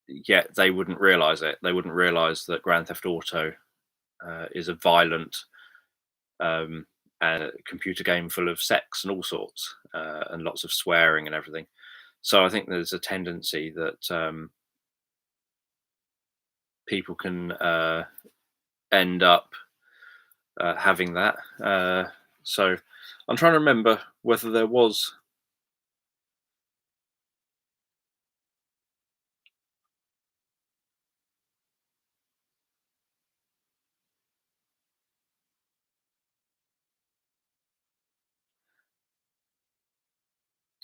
yet they wouldn't realize it. They wouldn't realize that Grand Theft Auto is a violent computer game full of sex and all sorts, and lots of swearing and everything. So I think there's a tendency that people can end up having that. So I'm trying to remember whether there was.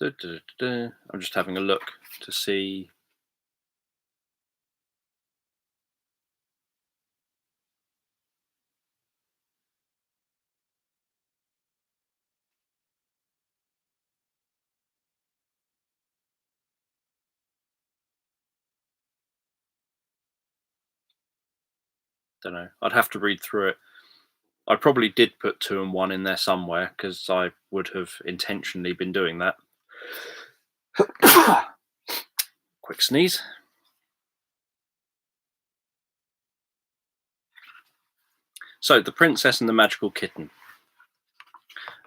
I'm just having a look to see. Don't know. I'd have to read through it. I probably did put 2 and 1 in there somewhere because I would have intentionally been doing that. Quick sneeze. So, The Princess and the Magical Kitten.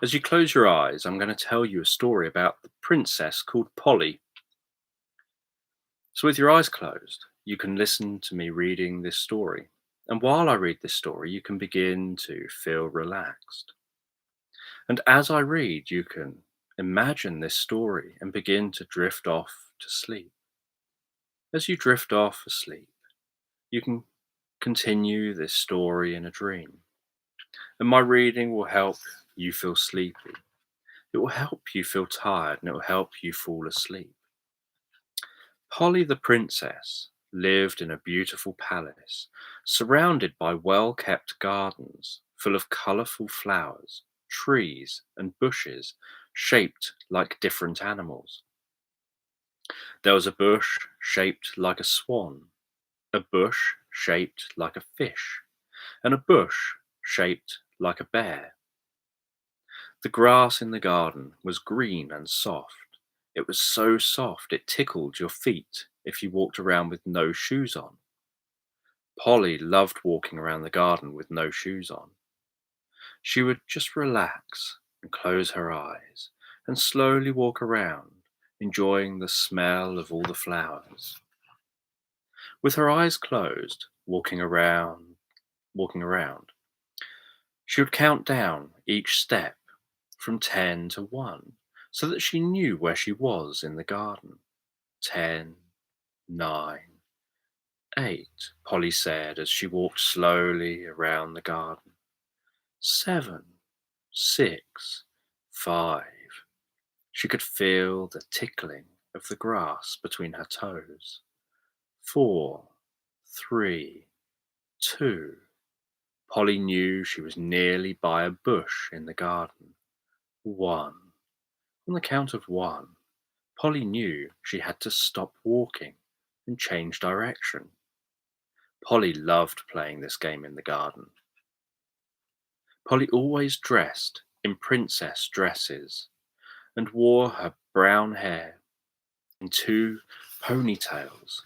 As you close your eyes, I'm going to tell you a story about the princess called Polly. So, with your eyes closed, you can listen to me reading this story. And while I read this story, you can begin to feel relaxed. And as I read, you can imagine this story and begin to drift off to sleep. As you drift off asleep, you can continue this story in a dream. And my reading will help you feel sleepy. It will help you feel tired and it will help you fall asleep. Polly the princess lived in a beautiful palace, surrounded by well-kept gardens full of colourful flowers, trees, and bushes shaped like different animals. There was a bush shaped like a swan, a bush shaped like a fish, and a bush shaped like a bear. The grass in the garden was green and soft. It was so soft it tickled your feet if you walked around with no shoes on. Polly loved walking around the garden with no shoes on. She would just relax and close her eyes and slowly walk around, enjoying the smell of all the flowers. With her eyes closed, walking around, she would count down each step from 10 to 1 so that she knew where she was in the garden. 10, 9, 8, Polly said as she walked slowly around the garden. 7, 6, 5. She could feel the tickling of the grass between her toes. 4, 3, 2. Polly knew she was nearly by a bush in the garden. 1. On the count of 1, Polly knew she had to stop walking and change direction. Polly loved playing this game in the garden. Polly always dressed in princess dresses and wore her brown hair in 2 ponytails.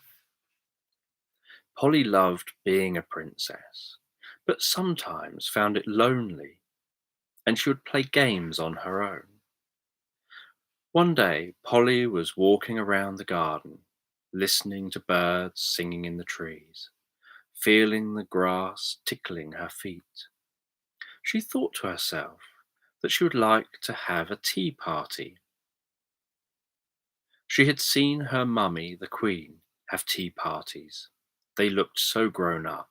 Polly loved being a princess, but sometimes found it lonely, and she would play games on her own. One day, Polly was walking around the garden, listening to birds singing in the trees, feeling the grass tickling her feet. She thought to herself that she would like to have a tea party. She had seen her mummy, the Queen, have tea parties. They looked so grown up.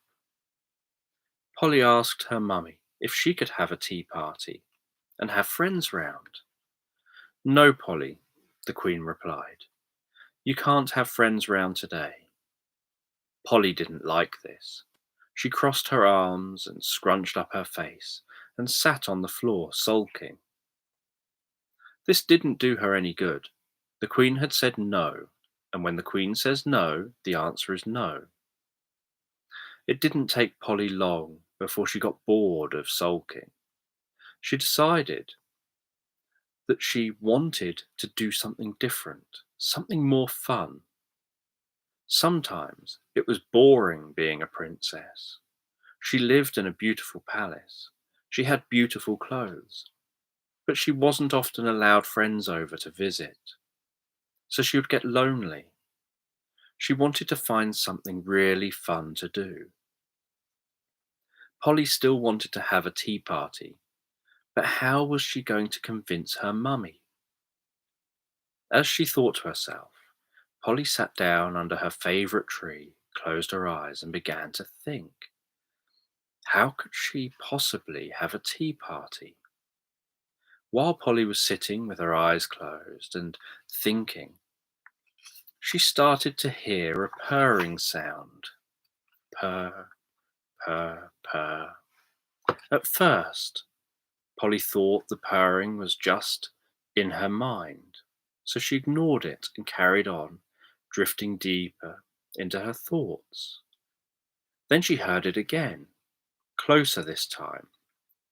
Polly asked her mummy if she could have a tea party and have friends round. No, Polly, the Queen replied. You can't have friends round today. Polly didn't like this. She crossed her arms and scrunched up her face and sat on the floor sulking. This didn't do her any good. The Queen had said no, and when the Queen says no, the answer is no. It didn't take Polly long before she got bored of sulking. She decided that she wanted to do something different, something more fun. Sometimes it was boring being a princess. She lived in a beautiful palace. She had beautiful clothes, but she wasn't often allowed friends over to visit. So she would get lonely. She wanted to find something really fun to do. Polly still wanted to have a tea party, but how was she going to convince her mummy? As she thought to herself, Polly sat down under her favourite tree, closed her eyes, and began to think. How could she possibly have a tea party? While Polly was sitting with her eyes closed and thinking, she started to hear a purring sound. Purr, purr, purr. At first, Polly thought the purring was just in her mind, so she ignored it and carried on, drifting deeper into her thoughts. Then she heard it again, closer this time.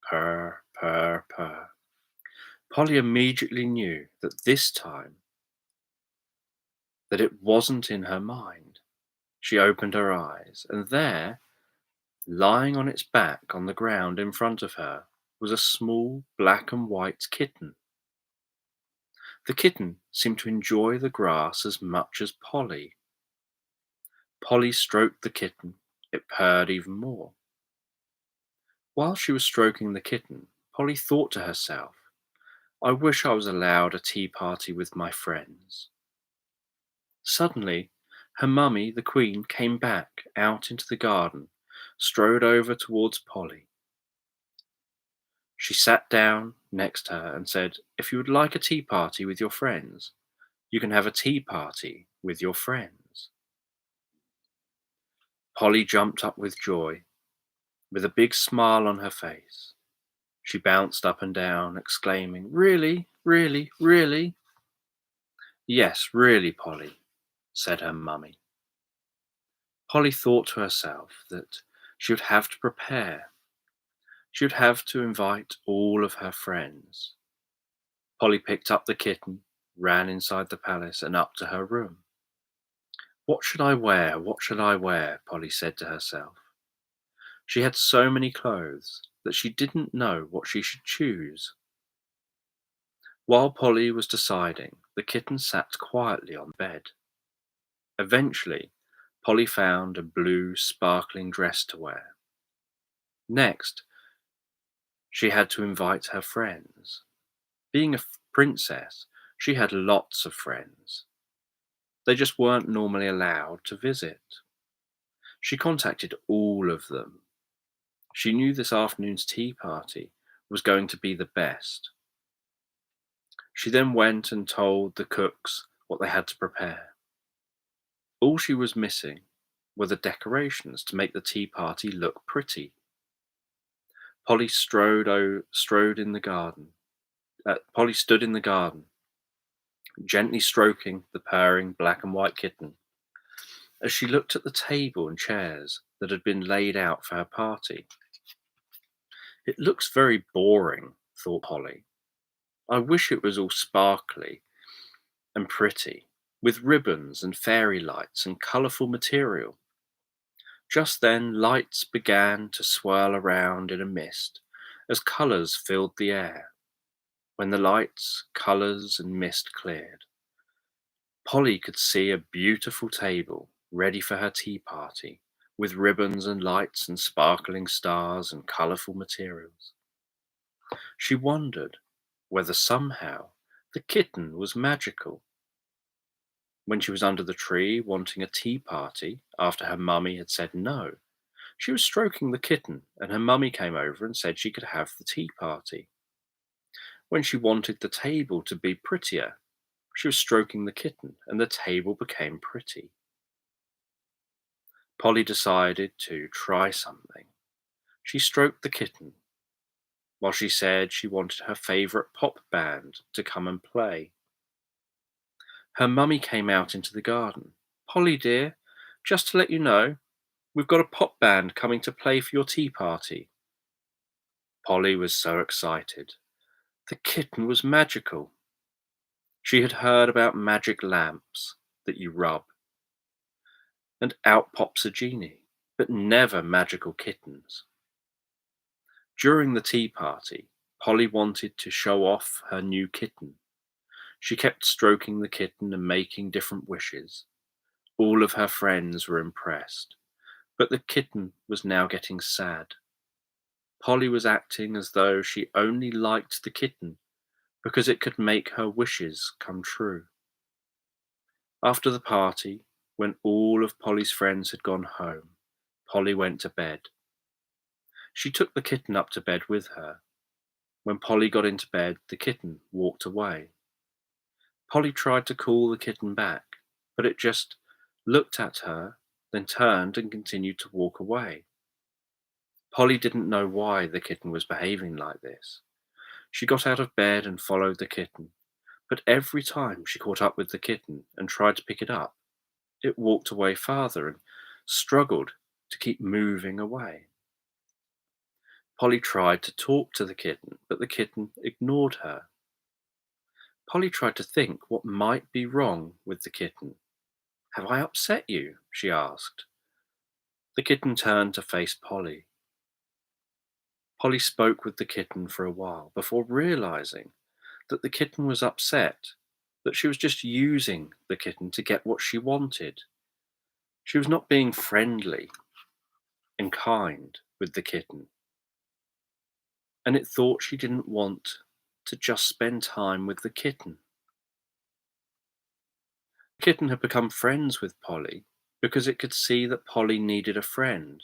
Purr, purr, purr. Polly immediately knew that this time that it wasn't in her mind. She opened her eyes, and there, lying on its back on the ground in front of her, was a small black and white kitten. The kitten seemed to enjoy the grass as much as Polly. Polly stroked the kitten. It purred even more. While she was stroking the kitten, Polly thought to herself, I wish I was allowed a tea party with my friends. Suddenly, her mummy, the Queen, came back out into the garden, strode over towards Polly. She sat down next to her and said, If you would like a tea party with your friends, you can have a tea party with your friends. Polly jumped up with joy, with a big smile on her face. She bounced up and down, exclaiming, Really, really, really? Yes, really, Polly, said her mummy. Polly thought to herself that she would have to prepare. She would have to invite all of her friends. Polly picked up the kitten, ran inside the palace and up to her room. What should I wear? What should I wear? Polly said to herself. She had so many clothes that she didn't know what she should choose. While Polly was deciding, the kitten sat quietly on the bed. Eventually, Polly found a blue, sparkling dress to wear. Next, she had to invite her friends. Being a princess, she had lots of friends. They just weren't normally allowed to visit. She contacted all of them. She knew this afternoon's tea party was going to be the best. She then went and told the cooks what they had to prepare. All she was missing were the decorations to make the tea party look pretty. Polly strode in the garden. Polly stood in the garden, gently stroking the purring black and white kitten. As she looked at the table and chairs that had been laid out for her party. It looks very boring, thought Polly. I wish it was all sparkly and pretty, with ribbons and fairy lights and colourful material. Just then lights began to swirl around in a mist as colours filled the air. When the lights, colours and mist cleared, Polly could see a beautiful table ready for her tea party, with ribbons and lights and sparkling stars and colourful materials. She wondered whether somehow the kitten was magical. When she was under the tree wanting a tea party after her mummy had said no, she was stroking the kitten and her mummy came over and said she could have the tea party. When she wanted the table to be prettier, she was stroking the kitten and the table became pretty. Polly decided to try something. She stroked the kitten while she said she wanted her favourite pop band to come and play. Her mummy came out into the garden. Polly dear, just to let you know, we've got a pop band coming to play for your tea party. Polly was so excited. The kitten was magical. She had heard about magic lamps that you rub, and out pops a genie, but never magical kittens. During the tea party, Polly wanted to show off her new kitten. She kept stroking the kitten and making different wishes. All of her friends were impressed, but the kitten was now getting sad. Polly was acting as though she only liked the kitten because it could make her wishes come true. After the party, when all of Polly's friends had gone home, Polly went to bed. She took the kitten up to bed with her. When Polly got into bed, the kitten walked away. Polly tried to call the kitten back, but it just looked at her, then turned and continued to walk away. Polly didn't know why the kitten was behaving like this. She got out of bed and followed the kitten, but every time she caught up with the kitten and tried to pick it up, it walked away farther and struggled to keep moving away. Polly tried to talk to the kitten, but the kitten ignored her. Polly tried to think what might be wrong with the kitten. "Have I upset you?" she asked. The kitten turned to face Polly. Polly spoke with the kitten for a while before realizing that the kitten was upset, that she was just using the kitten to get what she wanted. She was not being friendly and kind with the kitten, and it thought she didn't want to just spend time with the kitten. The kitten had become friends with Polly because it could see that Polly needed a friend.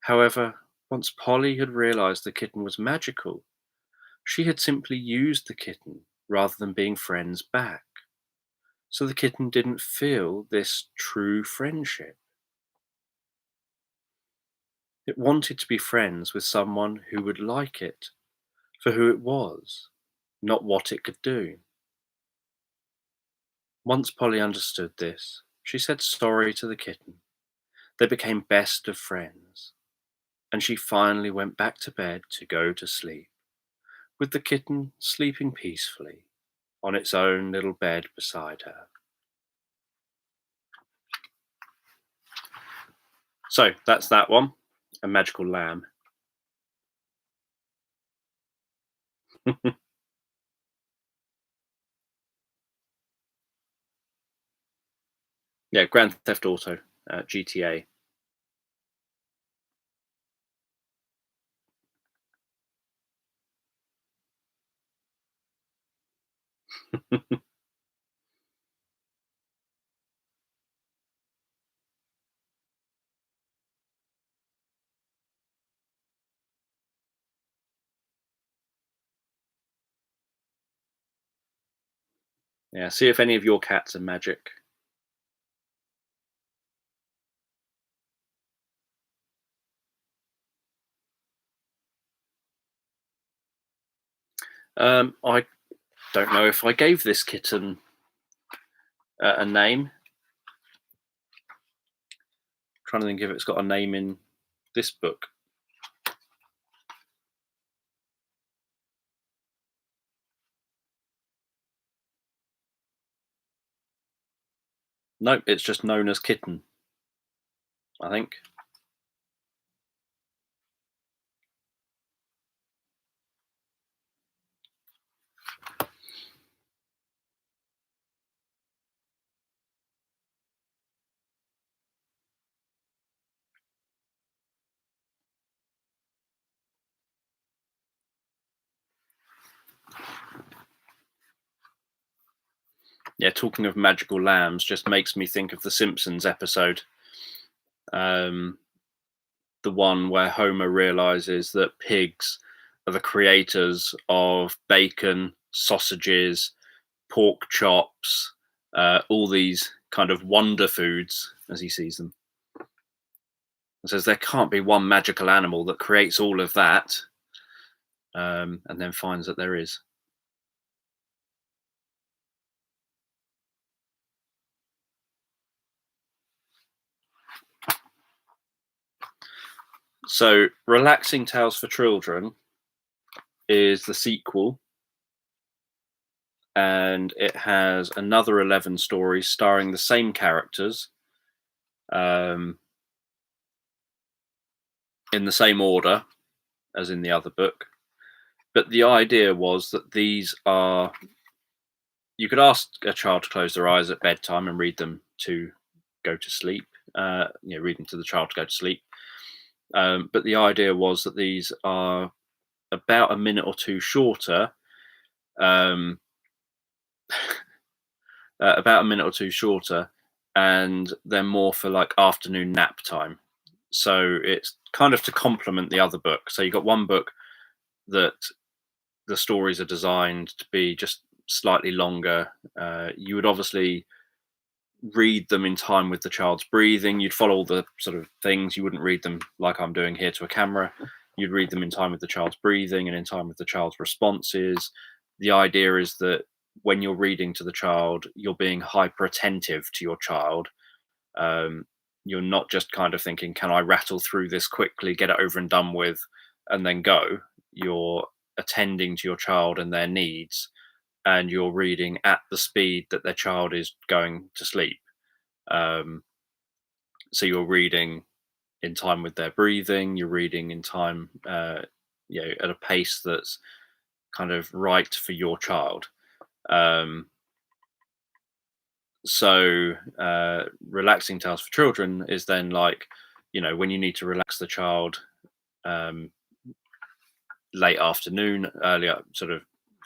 However, once Polly had realized the kitten was magical, she had simply used the kitten rather than being friends back. So the kitten didn't feel this true friendship. It wanted to be friends with someone who would like it for who it was, not what it could do. Once Polly understood this, she said sorry to the kitten. They became best of friends, and she finally went back to bed to go to sleep, with the kitten sleeping peacefully on its own little bed beside her. So that's that one, A Magical Lamb. Yeah, Grand Theft Auto, GTA. Yeah, see if any of your cats are magic. I don't know if I gave this kitten a name. Trying to think if it's got a name in this book. Nope, it's just known as Kitten, I think. Yeah, talking of magical lambs just makes me think of the Simpsons episode. Um, the one where Homer realizes that pigs are the creators of bacon, sausages, pork chops, all these kind of wonder foods as he sees them. And says there can't be one magical animal that creates all of that, and then finds that there is. So, Relaxing Tales for Children is the sequel, and it has another 11 stories starring the same characters um, in the same order as in the other book. But the idea was that these are, you could ask a child to close their eyes at bedtime and read them to go to sleep, reading to the child to go to sleep. But the idea was that these are about a minute or two shorter, um, about a minute or two shorter, and they're more for like afternoon nap time. So it's kind of to complement the other book. So you've got one book that the stories are designed to be just slightly longer. You would obviously read them in time with the child's breathing. You'd follow all the sort of things. You wouldn't read them like I'm doing here to a camera. You'd read them in time with the child's breathing and in time with the child's responses. The idea is that when you're reading to the child, you're being hyper attentive to your child. You're not just kind of thinking, can I rattle through this quickly, get it over and done with, and then go? You're attending to your child and their needs, and you're reading at the speed that their child is going to sleep. So you're reading in time with their breathing, you're reading in time, at a pace that's kind of right for your child. So relaxing tales for children is then like, when you need to relax the child, late afternoon, earlier, sort of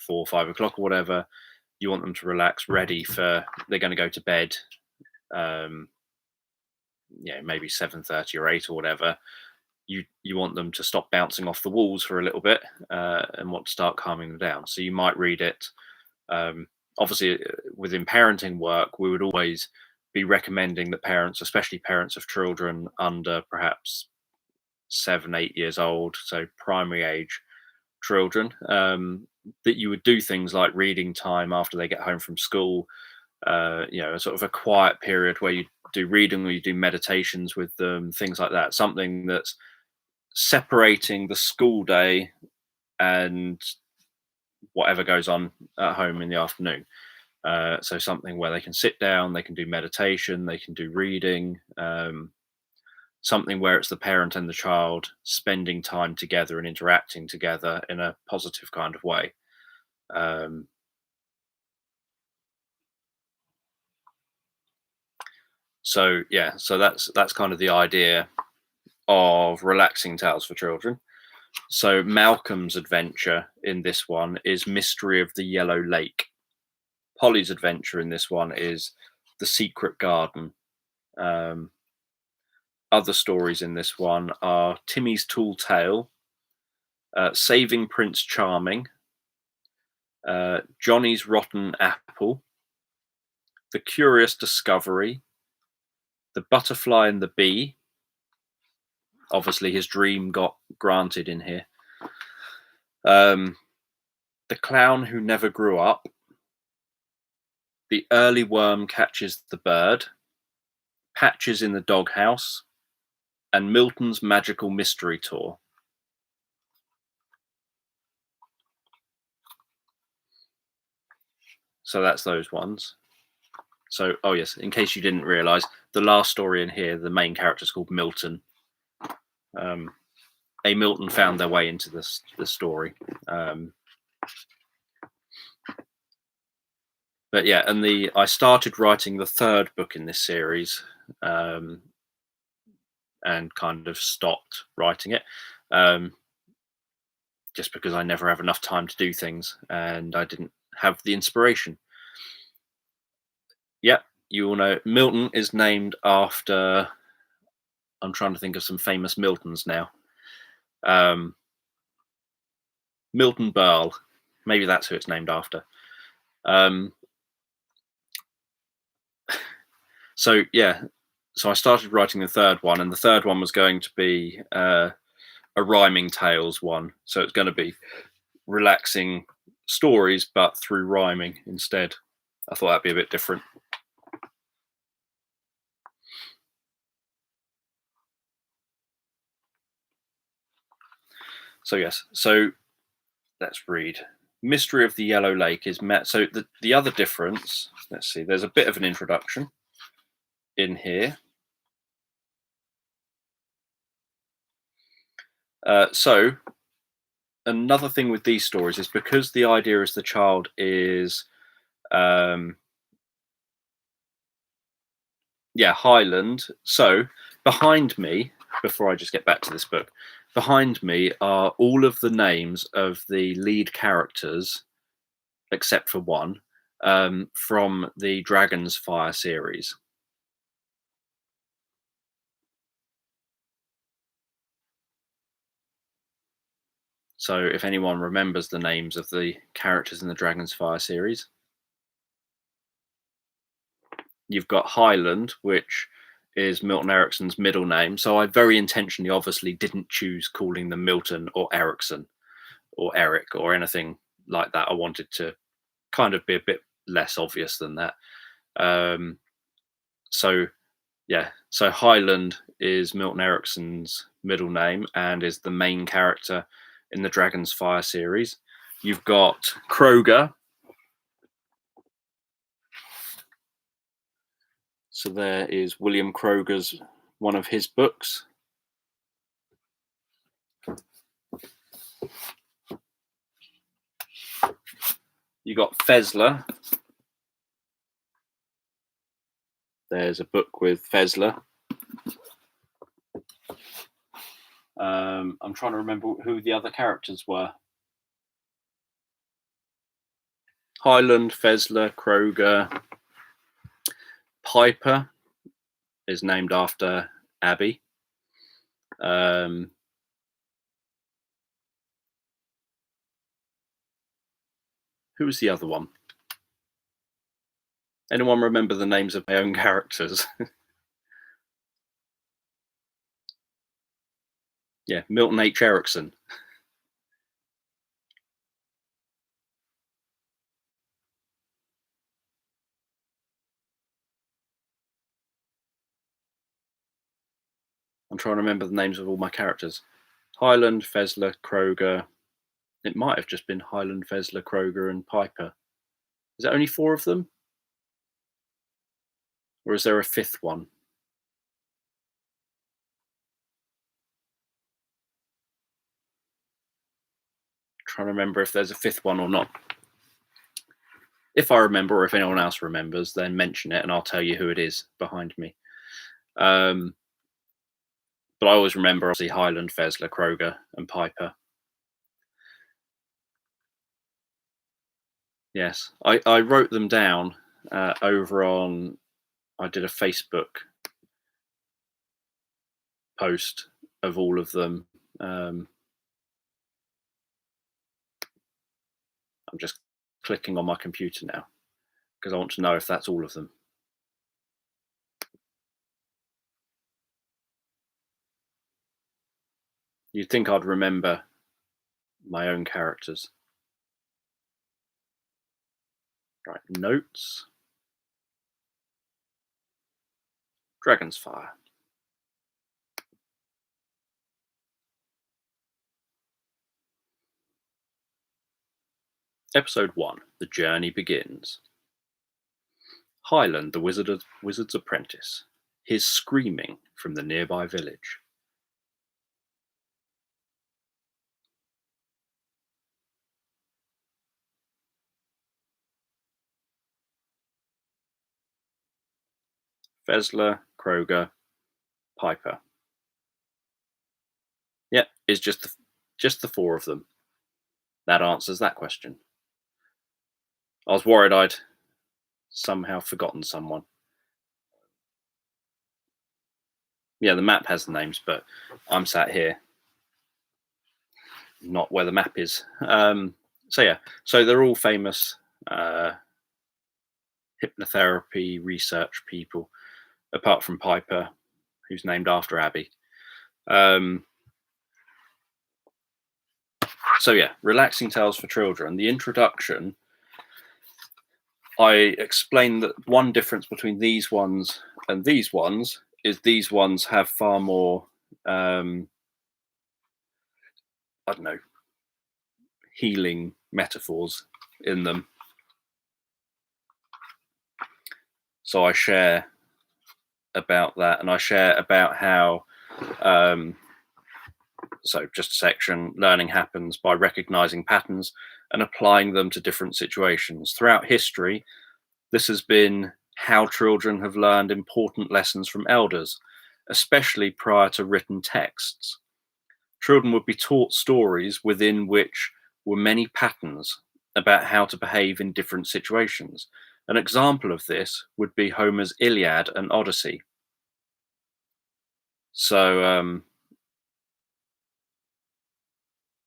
4 or 5 o'clock or whatever, you want them to relax, ready for, they're going to go to bed, maybe 7:30 or 8 or whatever. You want them to stop bouncing off the walls for a little bit, and want to start calming them down. So you might read it. Obviously, within parenting work, we would always be recommending that parents, especially parents of children under perhaps 7, 8 years old, so primary age children, that you would do things like reading time after they get home from school, a sort of a quiet period where you do reading or you do meditations with them, things like that. Something that's separating the school day and whatever goes on at home in the afternoon. So something where they can sit down, they can do meditation, they can do reading, something where it's the parent and the child spending time together and interacting together in a positive kind of way. So that's kind of the idea of relaxing tales for children. So Malcolm's adventure in this one is Mystery of the Yellow Lake. Polly's adventure in this one is The Secret Garden. Other stories in this one are Timmy's Tall Tale, Saving Prince Charming, Johnny's Rotten Apple, The Curious Discovery, The Butterfly and the Bee. Obviously, his dream got granted in here. The Clown Who Never Grew Up, The Early Worm Catches the Bird, Patches in the Doghouse, and Milton's Magical Mystery Tour. So that's those ones. So, oh yes, in case you didn't realise, the last story in here, the main character is called Milton. A Milton found their way into the story. But yeah, and I started writing the third book in this series, and kind of stopped writing it, just because I never have enough time to do things, and I didn't have the inspiration. Yeah, you all know Milton is named after. I'm trying to think of some famous Miltons now. Milton Berle, maybe that's who it's named after. So yeah, so I started writing the third one, and the third one was going to be a rhyming tales one. So it's going to be relaxing stories, but through rhyming instead. I thought that'd be a bit different. So yes, so let's read. Mystery of the Yellow Lake is met. So the other difference, let's see, there's a bit of an introduction in here. So another thing with these stories is because the idea is the child is yeah, Highland. So behind me, before I just get back to this book, behind me are all of the names of the lead characters, except for one, from the Dragon's Fire series. So if anyone remembers the names of the characters in the Dragon's Fire series, you've got Highland, which is Milton Erickson's middle name. So I very intentionally, obviously, didn't choose calling them Milton or Erickson or Eric or anything like that. I wanted to kind of be a bit less obvious than that. So yeah, so Highland is Milton Erickson's middle name and is the main character in the Dragon's Fire series. You've got Kroger. So there is William Kroger's one of his books. You got Fezler. There's a book with Fezler. I'm trying to remember who the other characters were. Highland, Fezler, Kroger. Piper is named after Abby. Who was the other one? Anyone remember the names of my own characters? Yeah, Milton H. Erickson. I'm trying to remember the names of all my characters. Highland, Fezler, Kroger. It might have just been Highland, Fezler, Kroger, and Piper. Is there only 4 of them? Or is there a 5th one? Trying to remember if there's a 5th one or not. If I remember, or if anyone else remembers, then mention it and I'll tell you who it is behind me. But I always remember, obviously, Highland, Fezler, Kroger, and Piper. Yes, I wrote them down over on. I did a Facebook post of all of them. I'm just clicking on my computer now because I want to know if that's all of them. You'd think I'd remember my own characters. Right, notes. Dragon's Fire. Episode 1. The Journey Begins. Highland, the wizard's apprentice. His screaming from the nearby village. Fezler, Kroger, Piper. Yep, it's just the 4 of them. That answers that question. I was worried I'd somehow forgotten someone. Yeah, the map has the names, but I'm sat here, not where the map is. So yeah, so they're all famous hypnotherapy research people, apart from Piper, who's named after Abby. So yeah, relaxing tales for children. The introduction, I explained that one difference between these ones and these ones is these ones have far more, I don't know, healing metaphors in them. So I share about that, and I share about how, so just a section, learning happens by recognizing patterns and applying them to different situations. Throughout history, this has been how children have learned important lessons from elders, especially prior to written texts. Children would be taught stories within which were many patterns about how to behave in different situations. An example of this would be Homer's Iliad and Odyssey. So,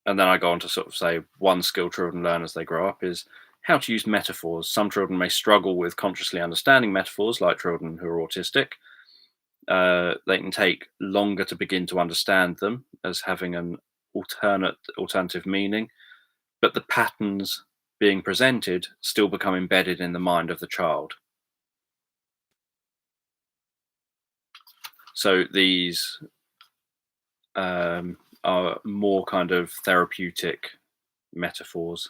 and then I go on to sort of say one skill children learn as they grow up is how to use metaphors. Some children may struggle with consciously understanding metaphors, like children who are autistic. They can take longer to begin to understand them as having an alternative meaning, but the patterns being presented still become embedded in the mind of the child. So these are more kind of therapeutic metaphors.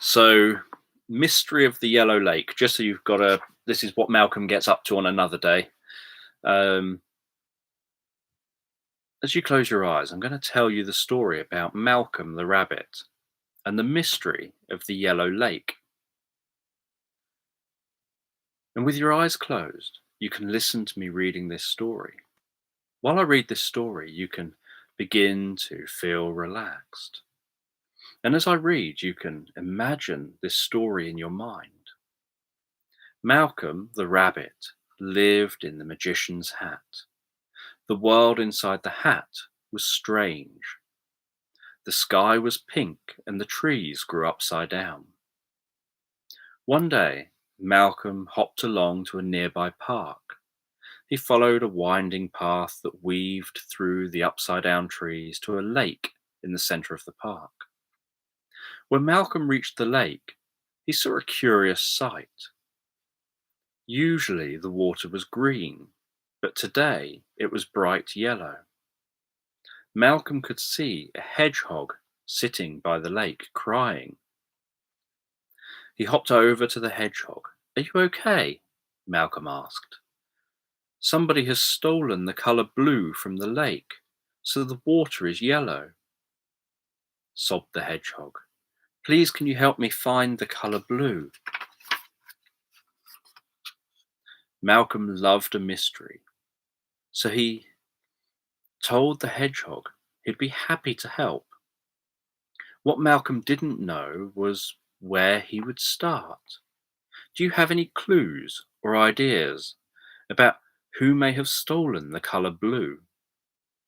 So, Mystery of the Yellow Lake. Just so you've got a, this is what Malcolm gets up to on another day. As you close your eyes, I'm going to tell you the story about Malcolm the rabbit and the mystery of the Yellow Lake. And with your eyes closed, you can listen to me reading this story. While I read this story, you can begin to feel relaxed. And as I read, you can imagine this story in your mind. Malcolm the rabbit lived in the magician's hat. The world inside the hat was strange. The sky was pink and the trees grew upside down. One day, Malcolm hopped along to a nearby park. He followed a winding path that weaved through the upside down trees to a lake in the center of the park. When Malcolm reached the lake, he saw a curious sight. Usually the water was green, but today it was bright yellow. Malcolm could see a hedgehog sitting by the lake, crying. He hopped over to the hedgehog. "Are you okay?" Malcolm asked. "Somebody has stolen the color blue from the lake, so the water is yellow," sobbed the hedgehog. "Please, can you help me find the color blue?" Malcolm loved a mystery, so he told the hedgehog he'd be happy to help. What Malcolm didn't know was where he would start. "Do you have any clues or ideas about who may have stolen the color blue?"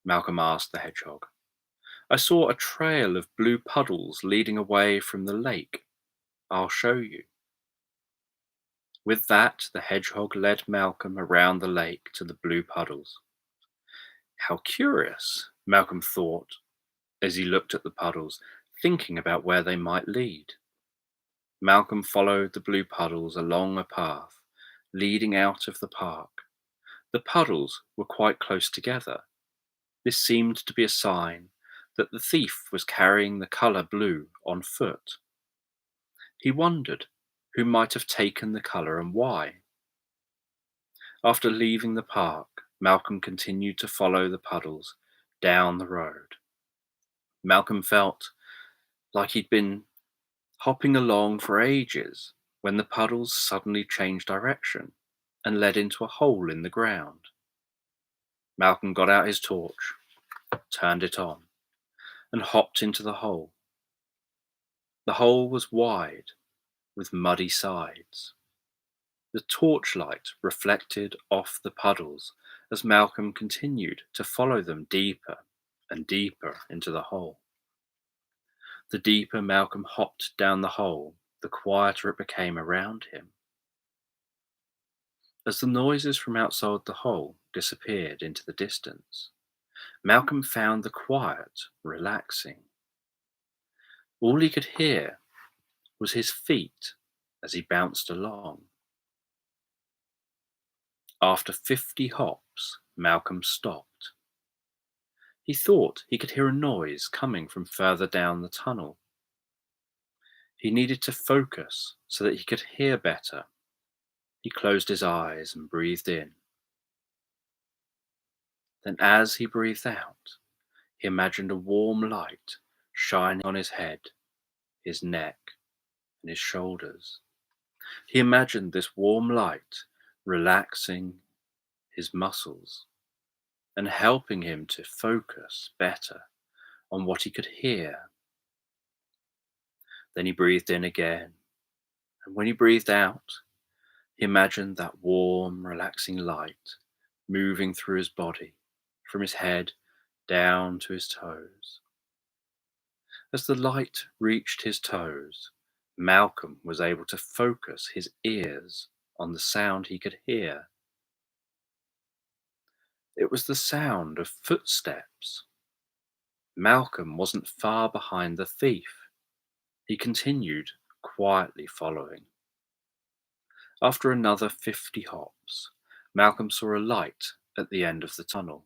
Malcolm asked the hedgehog. "I saw a trail of blue puddles leading away from the lake. I'll show you." With that, the hedgehog led Malcolm around the lake to the blue puddles. How curious, Malcolm thought as he looked at the puddles, thinking about where they might lead. Malcolm followed the blue puddles along a path leading out of the park. The puddles were quite close together. This seemed to be a sign that the thief was carrying the color blue on foot. He wondered who might have taken the color and why. After leaving the park, Malcolm continued to follow the puddles down the road. Malcolm felt like he'd been hopping along for ages when the puddles suddenly changed direction and led into a hole in the ground. Malcolm got out his torch, turned it on, and hopped into the hole. The hole was wide, with muddy sides. The torchlight reflected off the puddles as Malcolm continued to follow them deeper and deeper into the hole. The deeper Malcolm hopped down the hole, the quieter it became around him. As the noises from outside the hole disappeared into the distance, Malcolm found the quiet relaxing. All he could hear was his feet as he bounced along. After 50 hops, Malcolm stopped. He thought he could hear a noise coming from further down the tunnel. He needed to focus so that he could hear better. He closed his eyes and breathed in. Then as he breathed out, he imagined a warm light shining on his head, his neck, and his shoulders. He imagined this warm light relaxing his muscles and helping him to focus better on what he could hear. Then he breathed in again, and when he breathed out, he imagined that warm, relaxing light moving through his body, from his head down to his toes. As the light reached his toes, Malcolm was able to focus his ears on the sound he could hear. It was the sound of footsteps. Malcolm wasn't far behind the thief. He continued quietly following. After another 50 hops, Malcolm saw a light at the end of the tunnel.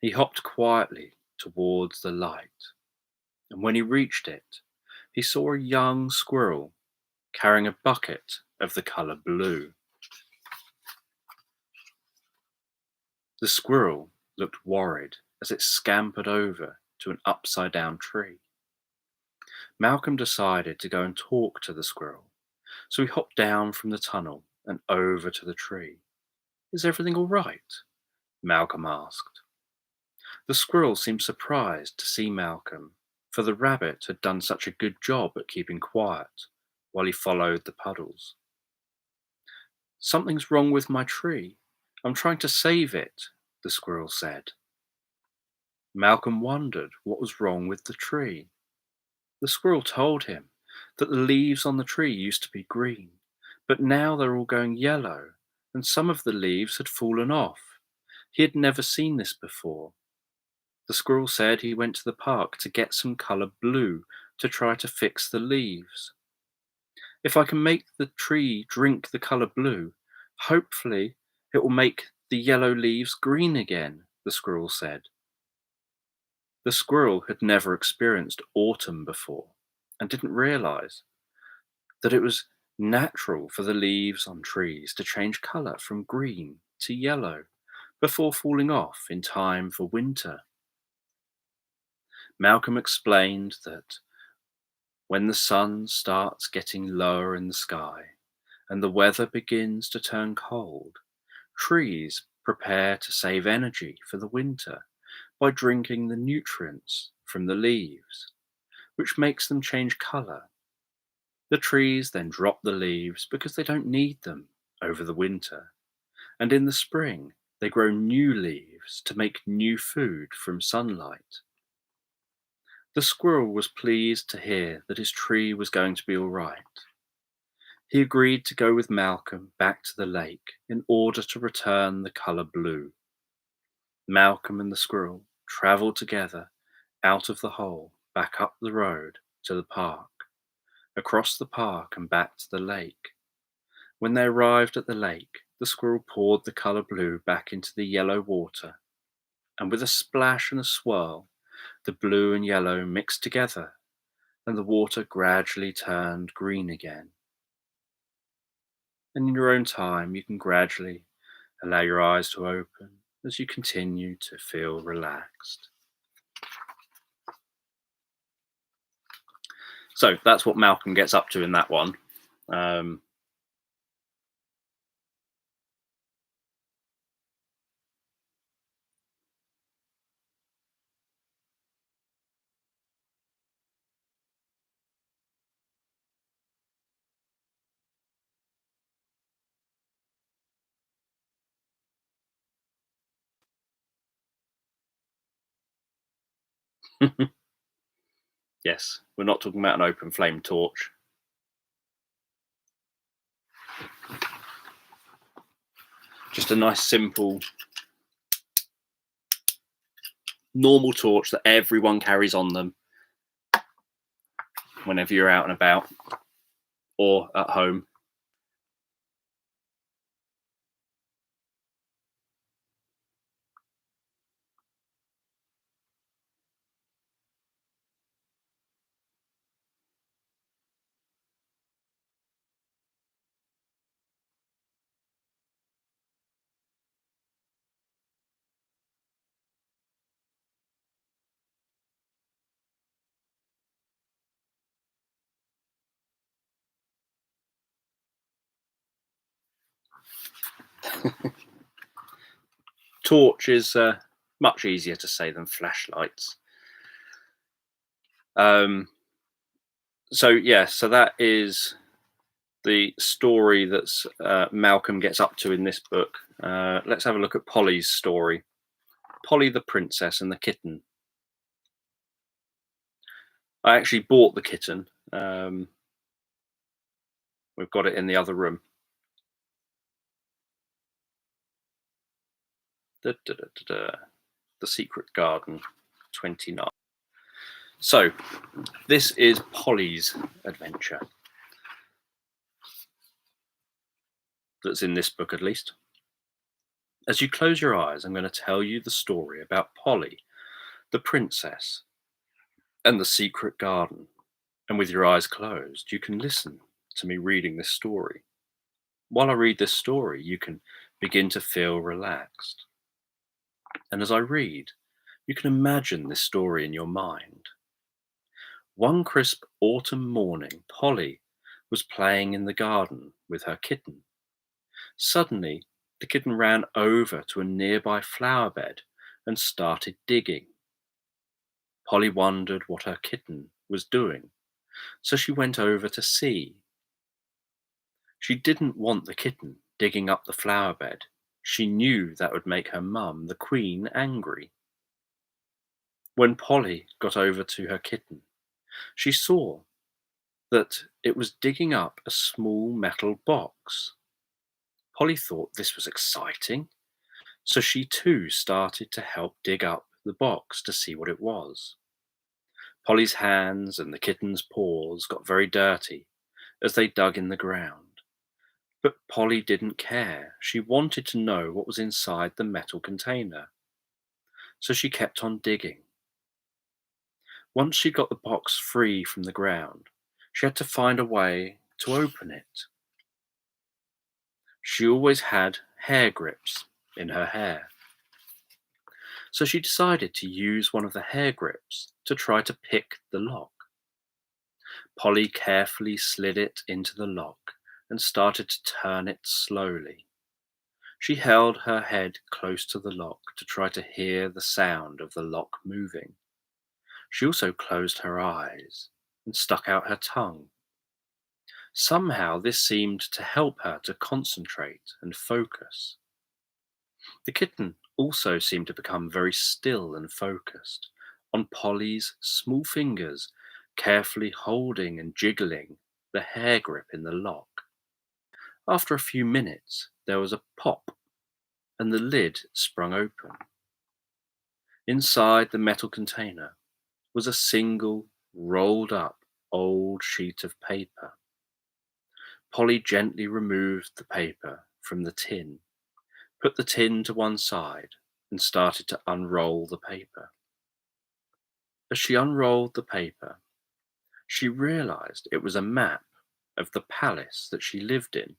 He hopped quietly towards the light, and when he reached it, he saw a young squirrel carrying a bucket of the colour blue. The squirrel looked worried as it scampered over to an upside-down tree. Malcolm decided to go and talk to the squirrel, so he hopped down from the tunnel and over to the tree. "Is everything all right?" Malcolm asked. The squirrel seemed surprised to see Malcolm, for the rabbit had done such a good job at keeping quiet while he followed the puddles. "Something's wrong with my tree. I'm trying to save it," the squirrel said. Malcolm wondered what was wrong with the tree. The squirrel told him that the leaves on the tree used to be green, but now they're all going yellow, and some of the leaves had fallen off. He had never seen this before. The squirrel said he went to the park to get some colour blue to try to fix the leaves. "If I can make the tree drink the colour blue, hopefully it will make the yellow leaves green again," the squirrel said. The squirrel had never experienced autumn before and didn't realize that it was natural for the leaves on trees to change colour from green to yellow before falling off in time for winter. Malcolm explained that when the sun starts getting lower in the sky and the weather begins to turn cold, trees prepare to save energy for the winter by drinking the nutrients from the leaves, which makes them change colour. The trees then drop the leaves because they don't need them over the winter, and in the spring they grow new leaves to make new food from sunlight. The squirrel was pleased to hear that his tree was going to be all right. He agreed to go with Malcolm back to the lake in order to return the colour blue. Malcolm and the squirrel travelled together out of the hole, back up the road to the park, across the park and back to the lake. When they arrived at the lake, the squirrel poured the colour blue back into the yellow water, and with a splash and a swirl, the blue and yellow mixed together, and the water gradually turned green again. And in your own time, you can gradually allow your eyes to open as you continue to feel relaxed. So that's what Malcolm gets up to in that one. Yes, we're not talking about an open flame torch. Just a nice, simple, normal torch that everyone carries on them whenever you're out and about or at home. Torch is much easier to say than flashlights. So that is the story that's Malcolm gets up to in this book. Let's have a look at Polly's story. Polly the Princess and the Kitten. I actually bought the kitten. We've got it in the other room. The Secret Garden, 29. So, this is Polly's adventure. That's in this book, at least. As you close your eyes, I'm going to tell you the story about Polly, the princess, and the secret garden. And with your eyes closed, you can listen to me reading this story. While I read this story, you can begin to feel relaxed. And as I read, you can imagine this story in your mind. One crisp autumn morning, Polly was playing in the garden with her kitten. Suddenly, the kitten ran over to a nearby flower bed and started digging. Polly wondered what her kitten was doing, so she went over to see. She didn't want the kitten digging up the flower bed. She knew that would make her mum, the queen, angry. When Polly got over to her kitten, she saw that it was digging up a small metal box. Polly thought this was exciting, so she too started to help dig up the box to see what it was. Polly's hands and the kitten's paws got very dirty as they dug in the ground. But Polly didn't care. She wanted to know what was inside the metal container. So she kept on digging. Once she got the box free from the ground, she had to find a way to open it. She always had hair grips in her hair. So she decided to use one of the hair grips to try to pick the lock. Polly carefully slid it into the lock and started to turn it slowly. She held her head close to the lock to try to hear the sound of the lock moving. She also closed her eyes and stuck out her tongue. Somehow this seemed to help her to concentrate and focus. The kitten also seemed to become very still and focused on Polly's small fingers, carefully holding and jiggling the hair grip in the lock. After a few minutes, there was a pop and the lid sprung open. Inside the metal container was a single rolled up old sheet of paper. Polly gently removed the paper from the tin, put the tin to one side, and started to unroll the paper. As she unrolled the paper, she realized it was a map of the palace that she lived in.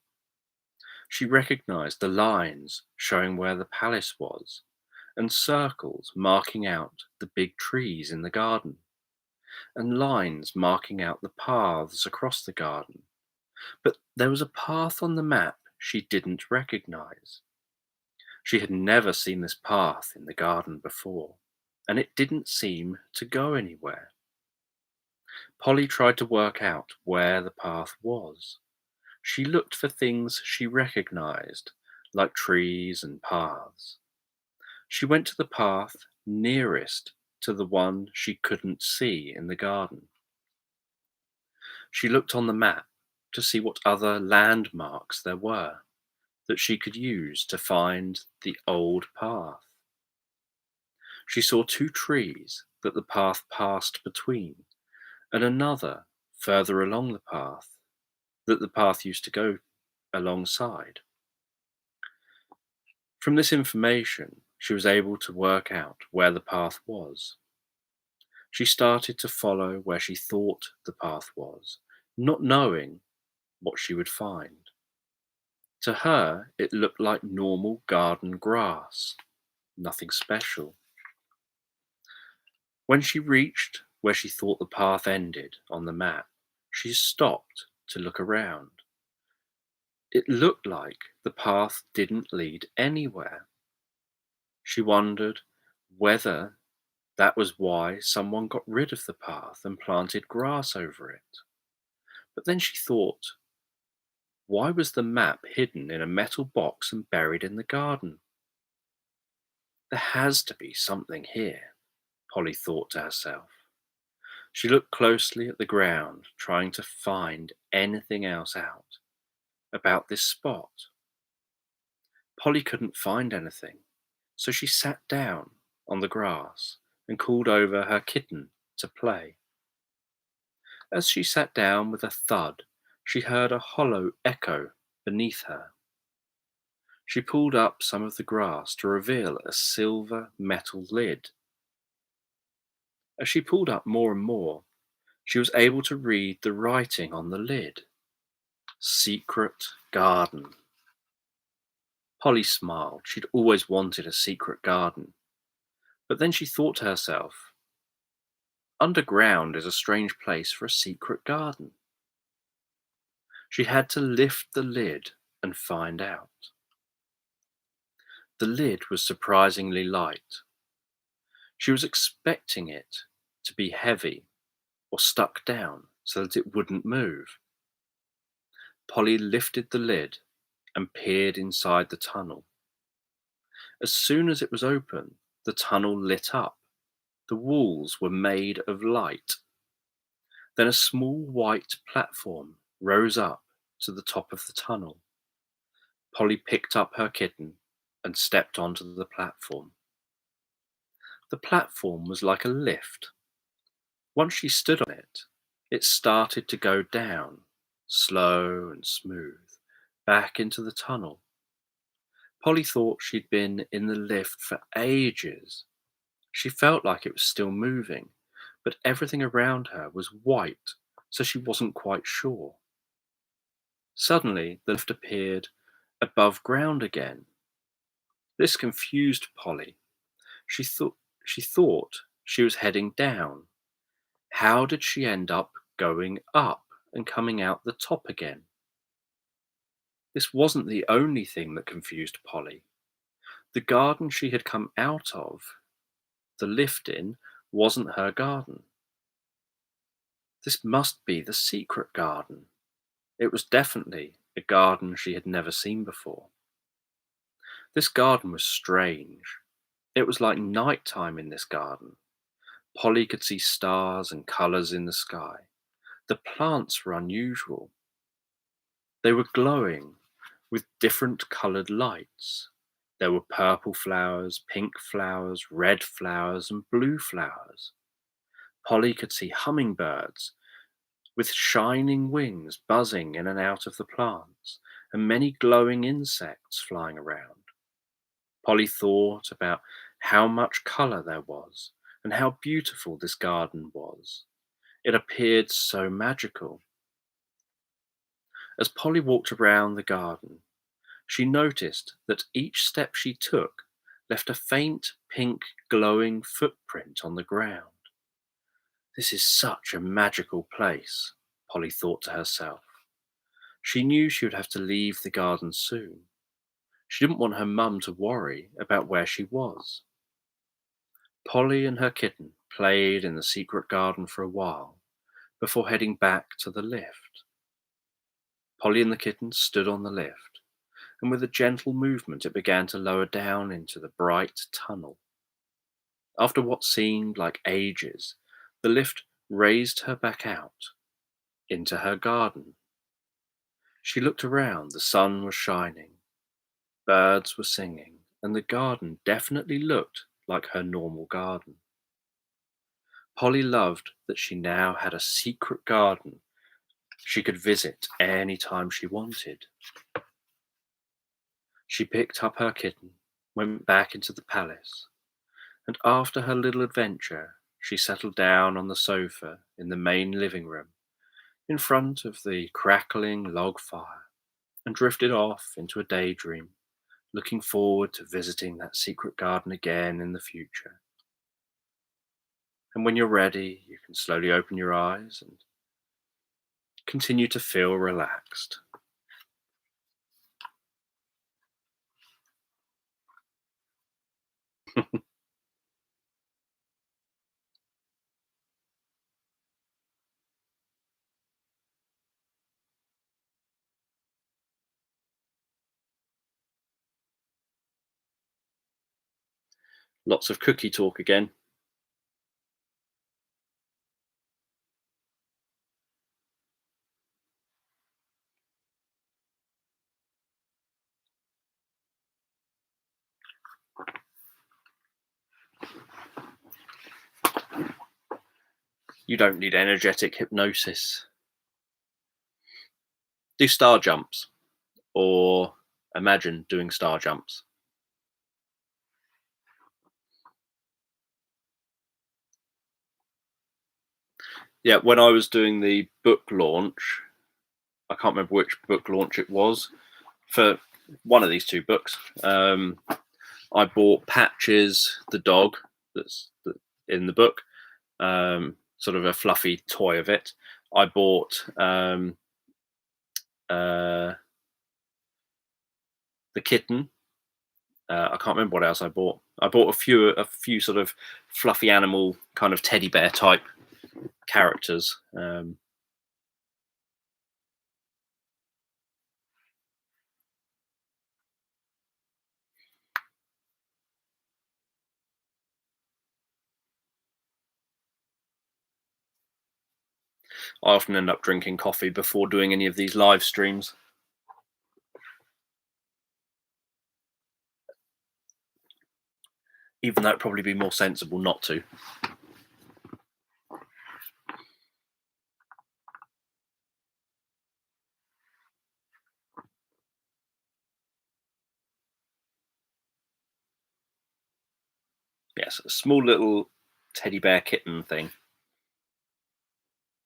She recognized the lines showing where the palace was, and circles marking out the big trees in the garden, and lines marking out the paths across the garden. But there was a path on the map she didn't recognize. She had never seen this path in the garden before, and it didn't seem to go anywhere. Polly tried to work out where the path was. She looked for things she recognized, like trees and paths. She went to the path nearest to the one she couldn't see in the garden. She looked on the map to see what other landmarks there were that she could use to find the old path. She saw two trees that the path passed between, and another further along the path that the path used to go alongside. From this information, she was able to work out where the path was. She started to follow where she thought the path was, not knowing what she would find. To her, it looked like normal garden grass, nothing special. When she reached where she thought the path ended on the map, she stopped to look around. It looked like the path didn't lead anywhere. She wondered whether that was why someone got rid of the path and planted grass over it. But then she thought, why was the map hidden in a metal box and buried in the garden? There has to be something here, Polly thought to herself. She looked closely at the ground, trying to find anything else out about this spot. Polly couldn't find anything, so she sat down on the grass and called over her kitten to play. As she sat down with a thud, she heard a hollow echo beneath her. She pulled up some of the grass to reveal a silver metal lid. As she pulled up more and more, she was able to read the writing on the lid. Secret garden. Polly smiled. She'd always wanted a secret garden. But then she thought to herself, underground is a strange place for a secret garden. She had to lift the lid and find out. The lid was surprisingly light. She was expecting it to be heavy or stuck down so that it wouldn't move. Polly lifted the lid and peered inside the tunnel. As soon as it was open, the tunnel lit up. The walls were made of light. Then a small white platform rose up to the top of the tunnel. Polly picked up her kitten and stepped onto the platform. The platform was like a lift. Once she stood on it, it started to go down, slow and smooth, back into the tunnel. Polly thought she'd been in the lift for ages. She felt like it was still moving, but everything around her was white, so she wasn't quite sure. Suddenly, the lift appeared above ground again. This confused Polly. She thought she was heading down. How did she end up going up and coming out the top again? This wasn't the only thing that confused Polly. The garden she had come out of, the lift in, wasn't her garden. This must be the secret garden. It was definitely a garden she had never seen before. This garden was strange. It was like night time in this garden. Polly could see stars and colours in the sky. The plants were unusual. They were glowing with different coloured lights. There were purple flowers, pink flowers, red flowers, and blue flowers. Polly could see hummingbirds with shining wings buzzing in and out of the plants, and many glowing insects flying around. Polly thought about how much colour there was, and how beautiful this garden was. It appeared so magical. As Polly walked around the garden, she noticed that each step she took left a faint pink glowing footprint on the ground. This is such a magical place, Polly thought to herself. She knew she would have to leave the garden soon. She didn't want her mum to worry about where she was. Polly and her kitten played in the secret garden for a while before heading back to the lift. Polly and the kitten stood on the lift, and with a gentle movement it began to lower down into the bright tunnel. After what seemed like ages, the lift raised her back out into her garden. She looked around. The sun was shining, birds were singing, and the garden definitely looked like her normal garden. Polly loved that she now had a secret garden she could visit any time she wanted. She picked up her kitten, went back into the palace, and after her little adventure, she settled down on the sofa in the main living room, in front of the crackling log fire, and drifted off into a daydream, looking forward to visiting that secret garden again in the future. And when you're ready, you can slowly open your eyes and continue to feel relaxed. Lots of cookie talk again. You don't need energetic hypnosis. Do star jumps, or imagine doing star jumps. Yeah, when I was doing the book launch, I can't remember which book launch it was, for one of these two books. I bought Patches the dog that's in the book, sort of a fluffy toy of it. I bought uh, the kitten. I can't remember what else I bought. I bought a few sort of fluffy animal kind of teddy bear type characters. I often end up drinking coffee before doing any of these live streams. Even though it'd probably be more sensible not to. Yes, a small little teddy bear kitten thing.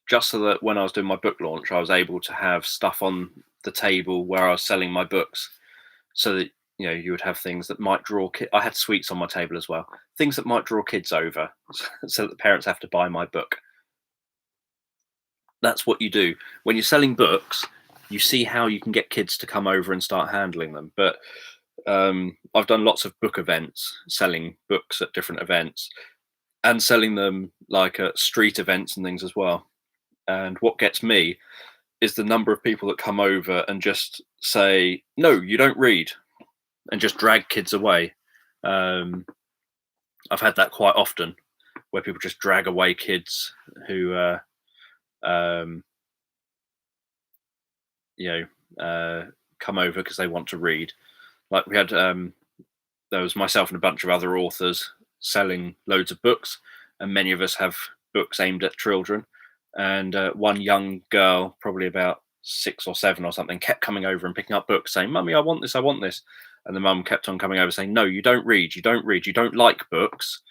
Just so that when I was doing my book launch, I was able to have stuff on the table where I was selling my books, so that you would have things that might draw. I had sweets on my table as well, things that might draw kids over, so that the parents have to buy my book. That's what you do when you're selling books. You see how you can get kids to come over and start handling them. But I've done lots of book events, selling books at different events, and selling them like at street events and things as well. And what gets me is the number of people that come over and just say, "No, you don't read," and just drag kids away. Um, I've had that quite often, where people just drag away kids who, um, you come over because they want to read. Like we had, there was myself and a bunch of other authors selling loads of books, and many of us have books aimed at children. And one young girl, probably about 6 or 7 or something, kept coming over and picking up books, saying, "Mummy, I want this, I want this." And the mum kept on coming over saying, "No, you don't read, you don't read, you don't like books,"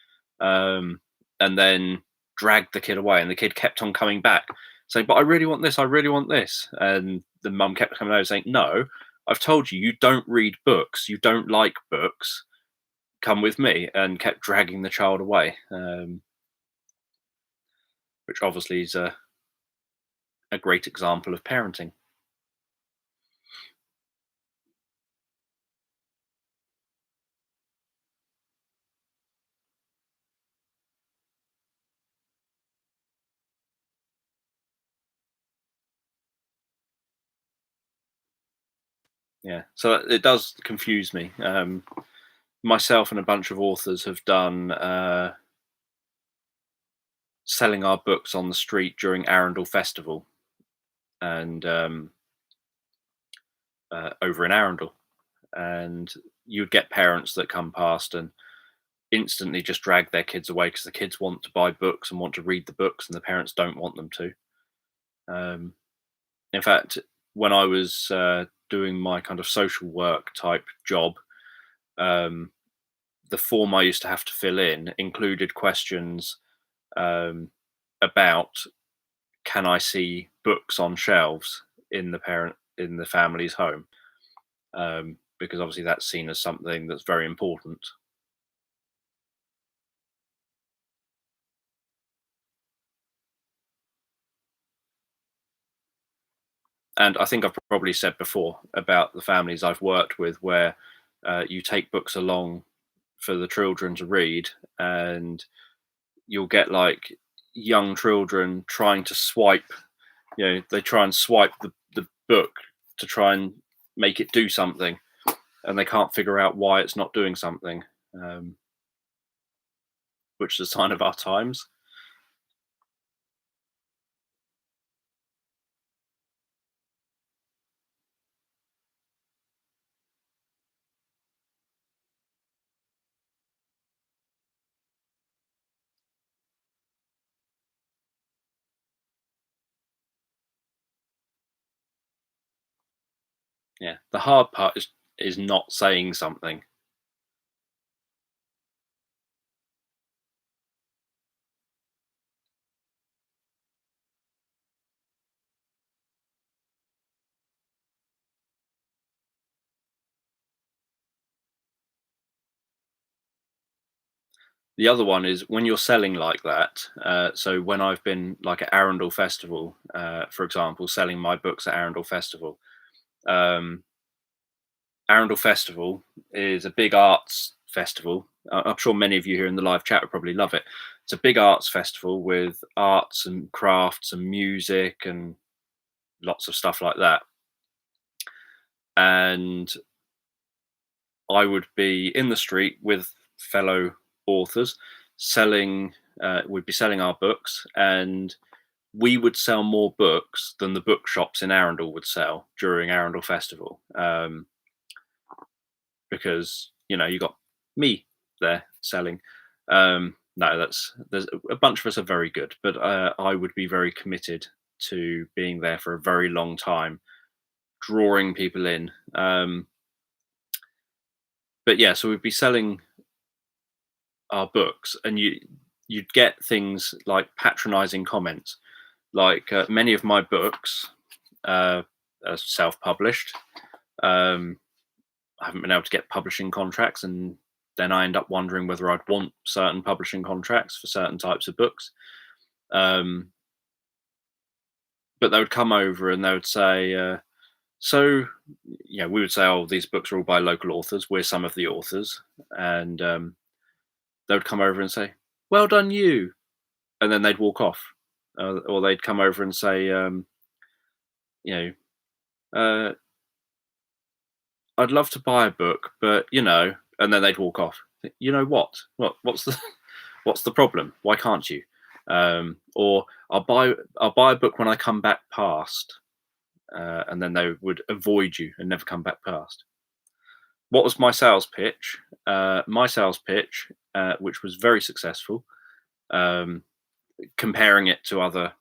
and then dragged the kid away. And the kid kept on coming back, saying, "But I really want this, I really want this." And the mum kept coming over saying, "No, I've told you, you don't read books, you don't like books. Come with me," and kept dragging the child away, which obviously is a great example of parenting. Yeah, so it does confuse me. Myself and a bunch of authors have done selling our books on the street during Arundel Festival, and over in Arundel, and you'd get parents that come past and instantly just drag their kids away because the kids want to buy books and want to read the books, and the parents don't want them to. Um, in fact, when I was doing my kind of social work type job, um, the form I used to have to fill in included questions um, about, can I see books on shelves in the family's home, because obviously that's seen as something that's very important. And I think I've probably said before about the families I've worked with where you take books along for the children to read, and you'll get like young children trying to swipe. They try and swipe the book to try and make it do something, and they can't figure out why it's not doing something, which is a sign of our times. Yeah, the hard part is not saying something. The other one is when you're selling like that. So when I've been like at Arundel Festival, for example, selling my books at Arundel Festival. Um, Arundel Festival is a big arts festival. I'm sure many of you here in the live chat would probably love it. It's a big arts festival with arts and crafts and music and lots of stuff like that. And I would be in the street with fellow authors selling. We'd be selling our books, and we would sell more books than the bookshops in Arundel would sell during Arundel Festival, because you got me there selling. No, there's a bunch of us are very good, but I would be very committed to being there for a very long time, drawing people in. But yeah, so we'd be selling our books, and you'd get things like patronizing comments, like many of my books are self-published. I haven't been able to get publishing contracts, and then I end up wondering whether I'd want certain publishing contracts for certain types of books. But they would come over and they would say, so we would say, oh, these books are all by local authors. We're some of the authors. And they would come over and say, well done, you. And then they'd walk off. Or they'd come over and say, I'd love to buy a book, but and then they'd walk off. You know what? What's the problem? Why can't you? Or I'll buy a book when I come back past, and then they would avoid you and never come back past. What was my sales pitch? My sales pitch, which was very successful, comparing it to other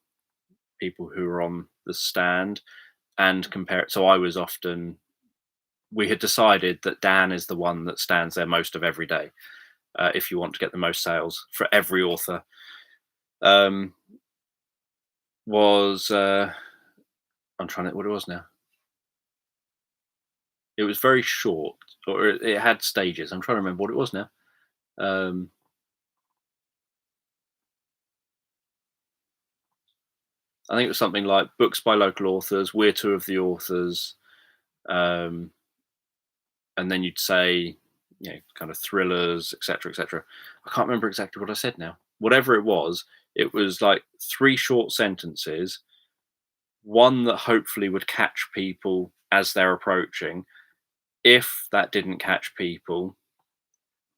people who were on the stand, and compare it. So we had decided that Dan is the one that stands there most of every day. If you want to get the most sales for every author, was I'm trying to what it was now. It was very short, or it had stages. I'm trying to remember what it was now. I think it was something like books by local authors. We're two of the authors. And then you'd say, kind of thrillers, etc., etc. I can't remember exactly what I said now. Whatever it was like 3 short sentences, one that hopefully would catch people as they're approaching. If that didn't catch people,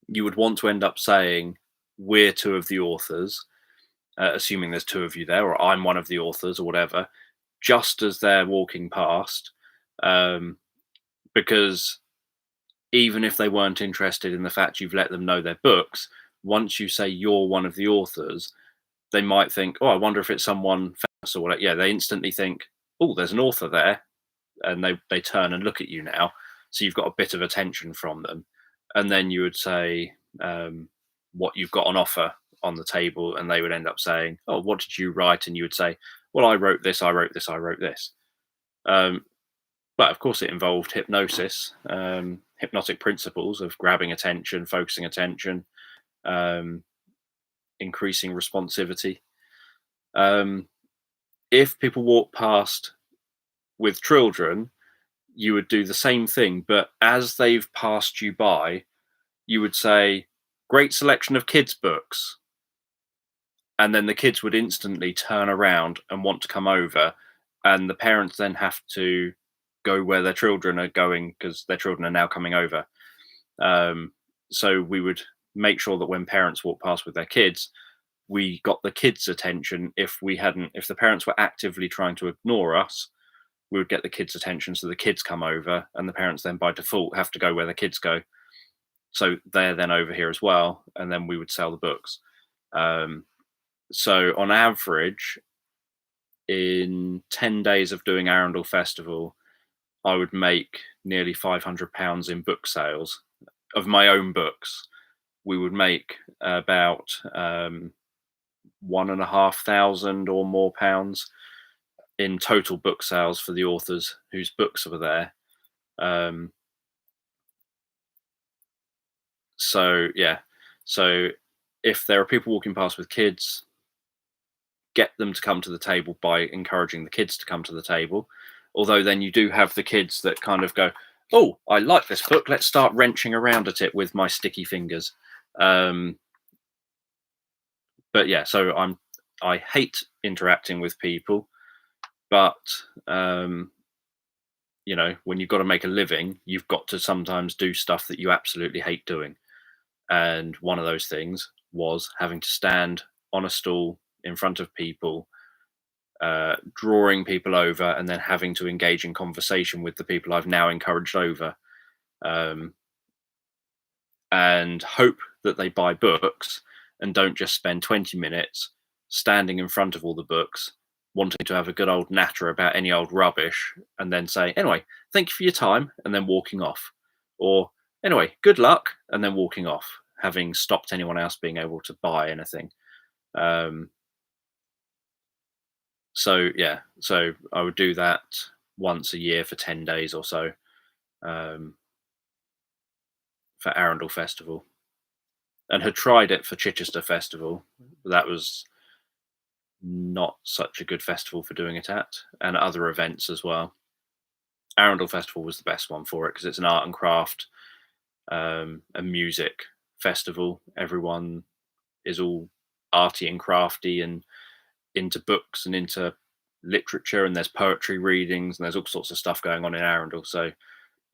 you would want to end up saying, we're two of the authors, assuming there's 2 of you there, or I'm one of the authors, or whatever, just as they're walking past, because even if they weren't interested in the fact you've let them know their books, once you say you're one of the authors, they might think, oh, I wonder if it's someone famous or whatever. Yeah, they instantly think, oh, there's an author there. And they turn and look at you now. So you've got a bit of attention from them. And then you would say what you've got on offer on the table. And they would end up saying, oh, what did you write? And you would say, well, I wrote this, I wrote this, I wrote this. But of course, it involved hypnosis, hypnotic principles of grabbing attention, focusing attention, increasing responsivity. If people walk past with children, you would do the same thing, but as they've passed you by, you would say, great selection of kids' books. And then the kids would instantly turn around and want to come over. And the parents then have to go where their children are going because their children are now coming over. Um, so we would make sure that when parents walk past with their kids, we got the kids' attention. If the parents were actively trying to ignore us, we would get the kids' attention. So the kids come over, and the parents then by default have to go where the kids go. So they're then over here as well, and then we would sell the books. Um, so on average, in 10 days of doing Arundel Festival, I would make nearly £500 in book sales of my own books. We would make about 1,500 or more pounds in total book sales for the authors whose books were there. So yeah, so if there are people walking past with kids, get them to come to the table by encouraging the kids to come to the table. Although then you do have the kids that kind of go, "Oh, I like this book. Let's start wrenching around at it with my sticky fingers." But yeah, so I hate interacting with people, but you know, when you've got to make a living, you've got to sometimes do stuff that you absolutely hate doing. And one of those things was having to stand on a stool in front of people, drawing people over, and then having to engage in conversation with the people I've now encouraged over, um, and hope that they buy books and don't just spend 20 minutes standing in front of all the books wanting to have a good old natter about any old rubbish and then say, anyway, thank you for your time, and then walking off. Or, anyway, good luck, and then walking off, having stopped anyone else being able to buy anything. So yeah, so I would do that once a year for 10 days or so, for Arundel Festival, and had tried it for Chichester Festival. That was not such a good festival for doing it at, and other events as well. Arundel Festival was the best one for it because it's an art and craft, a music festival. Everyone is all arty and crafty and into books and into literature, and there's poetry readings and there's all sorts of stuff going on in Arundel. So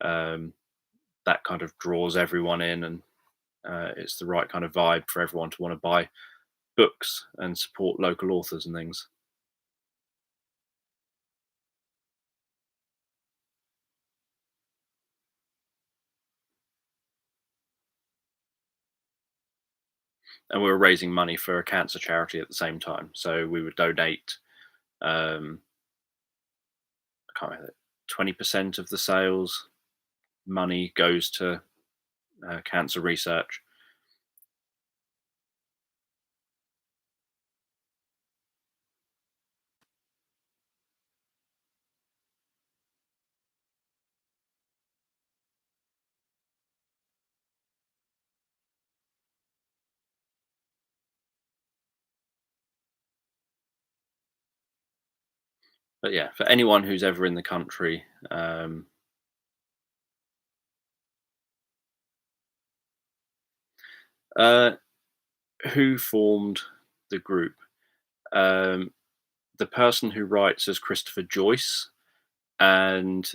that kind of draws everyone in, and it's the right kind of vibe for everyone to want to buy books and support local authors and things. And we were raising money for a cancer charity at the same time. So we would donate, I can't remember, 20% of the sales money goes to cancer research. But yeah, for anyone who's ever in the country, who formed the group? The person who writes as Christopher Joyce and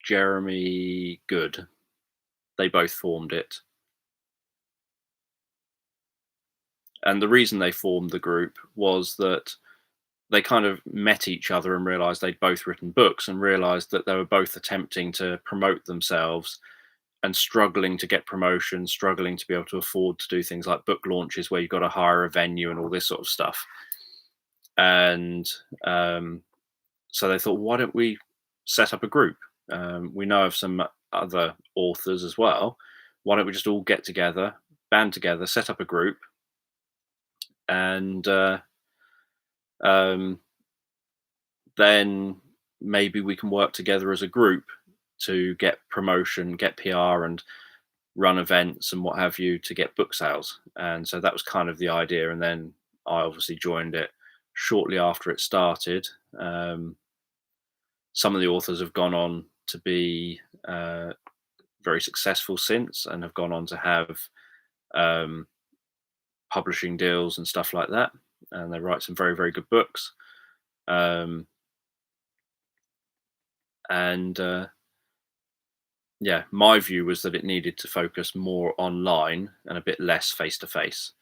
Jeremy Good. They both formed it. And the reason they formed the group was that they kind of met each other and realized they'd both written books and realized that they were both attempting to promote themselves and struggling to get promotion, struggling to be able to afford to do things like book launches where you've got to hire a venue and all this sort of stuff. And so they thought, why don't we set up a group? We know of some other authors as well. Why don't we just all get together, band together, set up a group, and then maybe we can work together as a group to get promotion, get PR, and run events and what have you to get book sales. And so that was kind of the idea. And then I obviously joined it shortly after it started. Some of the authors have gone on to be very successful since, and have gone on to have um, publishing deals and stuff like that. And they write some very, very good books. Um, and Yeah, my view was that it needed to focus more online and a bit less face to face.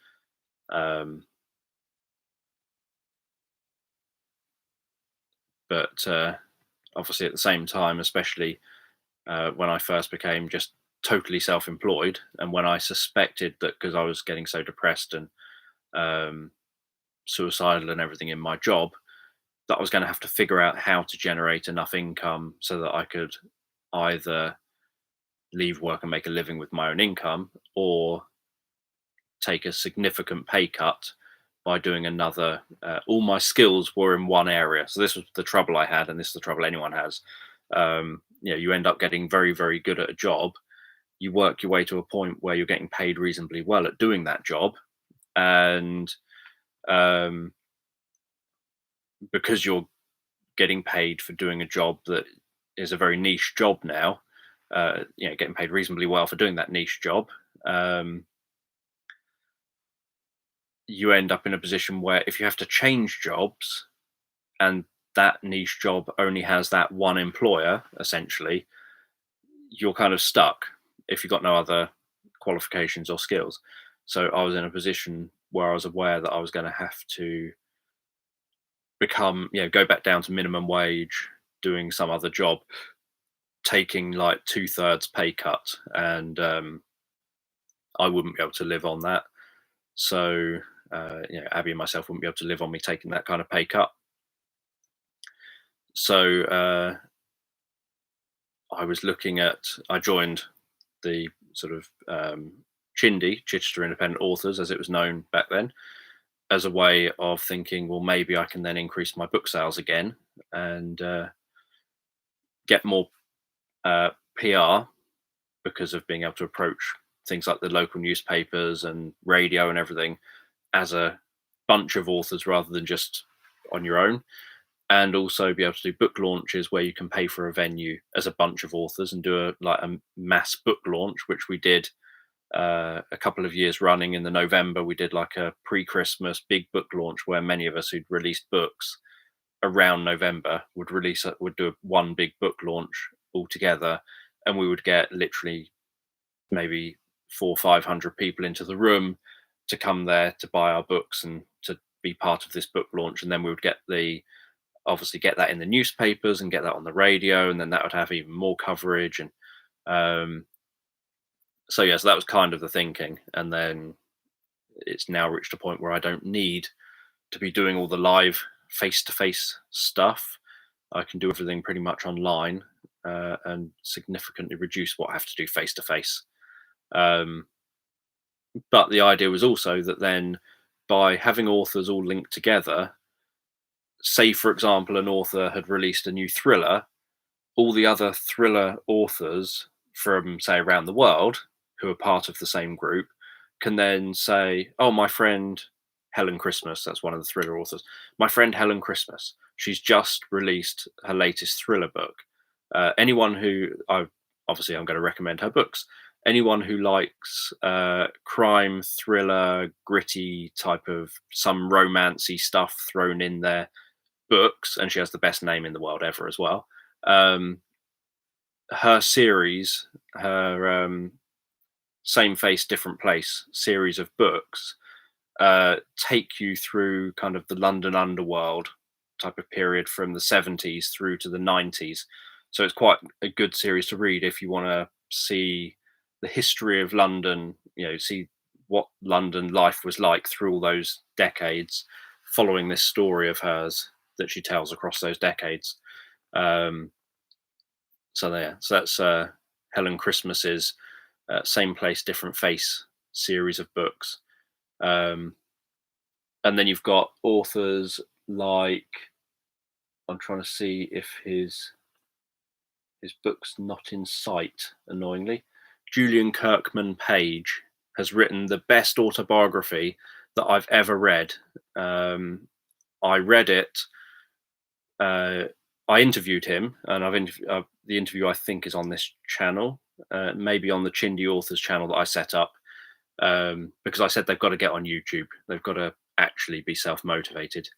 But Obviously, at the same time, especially when I first became just totally self employed, and when I suspected that because I was getting so depressed and um, suicidal and everything in my job, that I was going to have to figure out how to generate enough income so that I could either leave work and make a living with my own income, or take a significant pay cut by doing another. All my skills were in one area, so this was the trouble I had, and this is the trouble anyone has. You end up getting very, very good at a job. You work your way to a point where you're getting paid reasonably well at doing that job, and um, because you're getting paid for doing a job that is a very niche job now, getting paid reasonably well for doing that niche job. You end up in a position where if you have to change jobs and that niche job only has that one employer, essentially, you're kind of stuck if you've got no other qualifications or skills. So I was in a position where I was aware that I was going to have to go back down to minimum wage, doing some other job, taking like 2/3 pay cut, and I wouldn't be able to live on that. So, Abby and myself wouldn't be able to live on me taking that kind of pay cut. So I joined the sort of Chindie, Chichester Independent Authors, as it was known back then, as a way of thinking, well, maybe I can then increase my book sales again and get more PR because of being able to approach things like the local newspapers and radio and everything as a bunch of authors rather than just on your own. And also be able to do book launches where you can pay for a venue as a bunch of authors and do a mass book launch, which we did a couple of years running. In the November, we did like a pre-Christmas big book launch where many of us who'd released books around November would do one big book launch all together, and we would get literally maybe 400-500 people into the room to come there to buy our books and to be part of this book launch. And then we would obviously get that in the newspapers and get that on the radio, and then that would have even more coverage. And so that was kind of the thinking. And then it's now reached a point where I don't need to be doing all the live face-to-face stuff. I can do everything pretty much online and significantly reduce what I have to do face-to-face. But the idea was also that then by having authors all linked together, say, for example, an author had released a new thriller, all the other thriller authors from, say, around the world who are part of the same group can then say, oh, my friend Helen Christmas, that's one of the thriller authors, my friend Helen Christmas, she's just released her latest thriller book. Anyone who, obviously I'm going to recommend her books. Anyone who likes crime, thriller, gritty type of some romancy stuff thrown in their books, and she has the best name in the world ever as well. Her series, her Same Face, Different Place series of books take you through kind of the London underworld type of period from the 70s through to the 90s. So it's quite a good series to read if you want to see the history of London, see what London life was like through all those decades, following this story of hers that she tells across those decades. So that's Helen Christmas's Same Place, Different Face series of books. And then you've got authors like, I'm trying to see if his book's not in sight, annoyingly. Julian Kirkman Page has written the best autobiography that I've ever read. I read it. I interviewed him, and the interview I think is on this channel. maybe on the Chindi Authors channel that I set up, because I said they've got to get on YouTube. They've got to actually be self-motivated.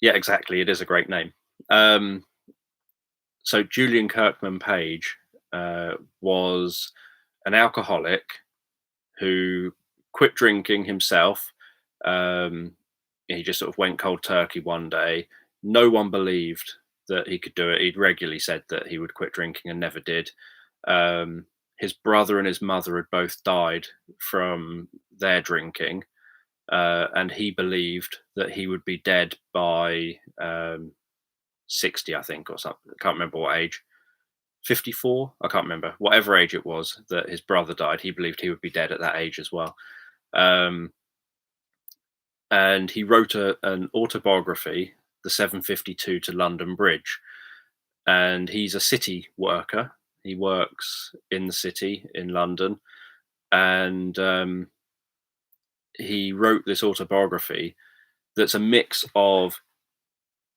Yeah, exactly. It is a great name. So Julian Kirkman Page was an alcoholic who quit drinking himself. He just sort of went cold turkey one day. No one believed that he could do it. He'd regularly said that he would quit drinking and never did. His brother and his mother had both died from their drinking, and he believed that he would be dead by 60, I think, or something. I can't remember what age. 54? I can't remember. Whatever age it was that his brother died, he believed he would be dead at that age as well. And he wrote an autobiography, The 752 to London Bridge. And he's a city worker. He works in the city in London. And he wrote this autobiography that's a mix of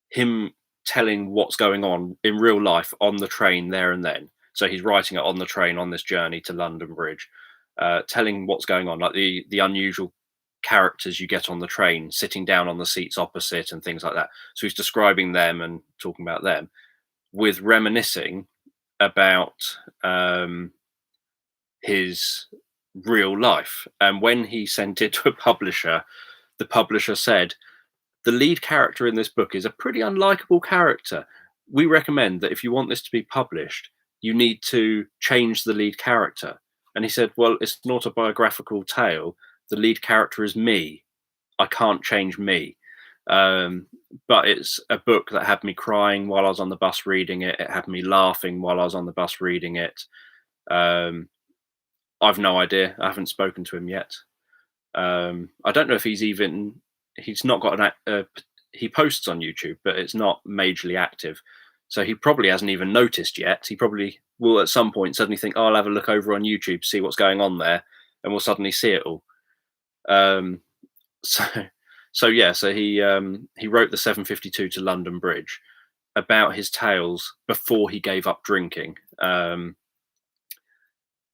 him telling what's going on in real life on the train there and then. So he's writing it on the train on this journey to London Bridge, telling what's going on, like the unusual characters you get on the train sitting down on the seats opposite and things like that. So he's describing them and talking about them with reminiscing about his real life. And when he sent it to a publisher, the publisher said, the lead character in this book is a pretty unlikable character. We recommend that if you want this to be published, you need to change the lead character. And he said, well, it's an autobiographical tale. The lead character is me. I can't change me. But it's a book that had me crying while I was on the bus reading it. It had me laughing while I was on the bus reading it. I've no idea. I haven't spoken to him yet. I don't know if he's not got he posts on YouTube, but it's not majorly active. So he probably hasn't even noticed yet. He probably will at some point suddenly think, oh, I'll have a look over on YouTube, see what's going on there. And we'll suddenly see it all. So he wrote the 752 to London Bridge about his tales before he gave up drinking.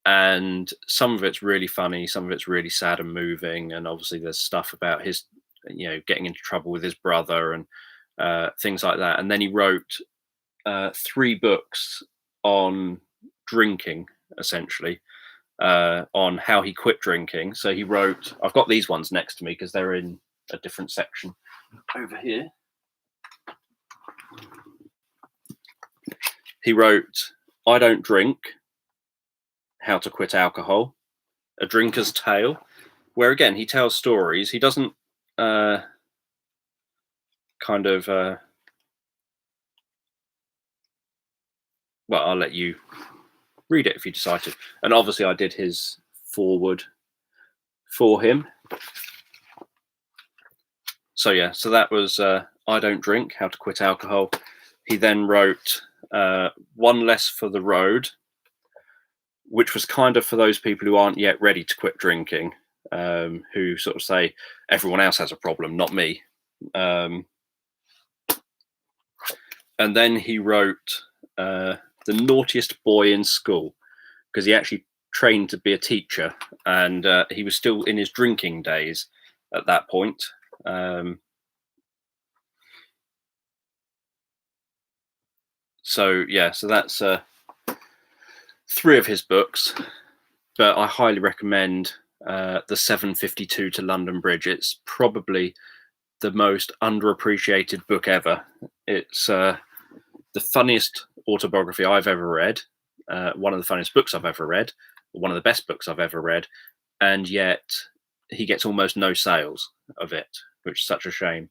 And some of it's really funny, some of it's really sad and moving, and obviously there's stuff about his, getting into trouble with his brother and things like that. And then he wrote 3 books on drinking, essentially, on how he quit drinking. So he wrote, I've got these ones next to me because they're in a different section over here. He wrote, I Don't Drink, How to Quit Alcohol, A Drinker's Tale, where again, he tells stories. He doesn't well, I'll let you read it if you decide to. And obviously I did his forward for him. So yeah, so that was I Don't Drink, How to Quit Alcohol. He then wrote One Less for the Road, which was kind of for those people who aren't yet ready to quit drinking, who sort of say, everyone else has a problem, not me. And then he wrote The Naughtiest Boy in School, because he actually trained to be a teacher, and he was still in his drinking days at that point. So that's 3 of his books, but I highly recommend the 752 to London Bridge. It's probably the most underappreciated book ever. It's the funniest autobiography I've ever read, one of the funniest books I've ever read, one of the best books I've ever read, and yet he gets almost no sales of it, which is such a shame.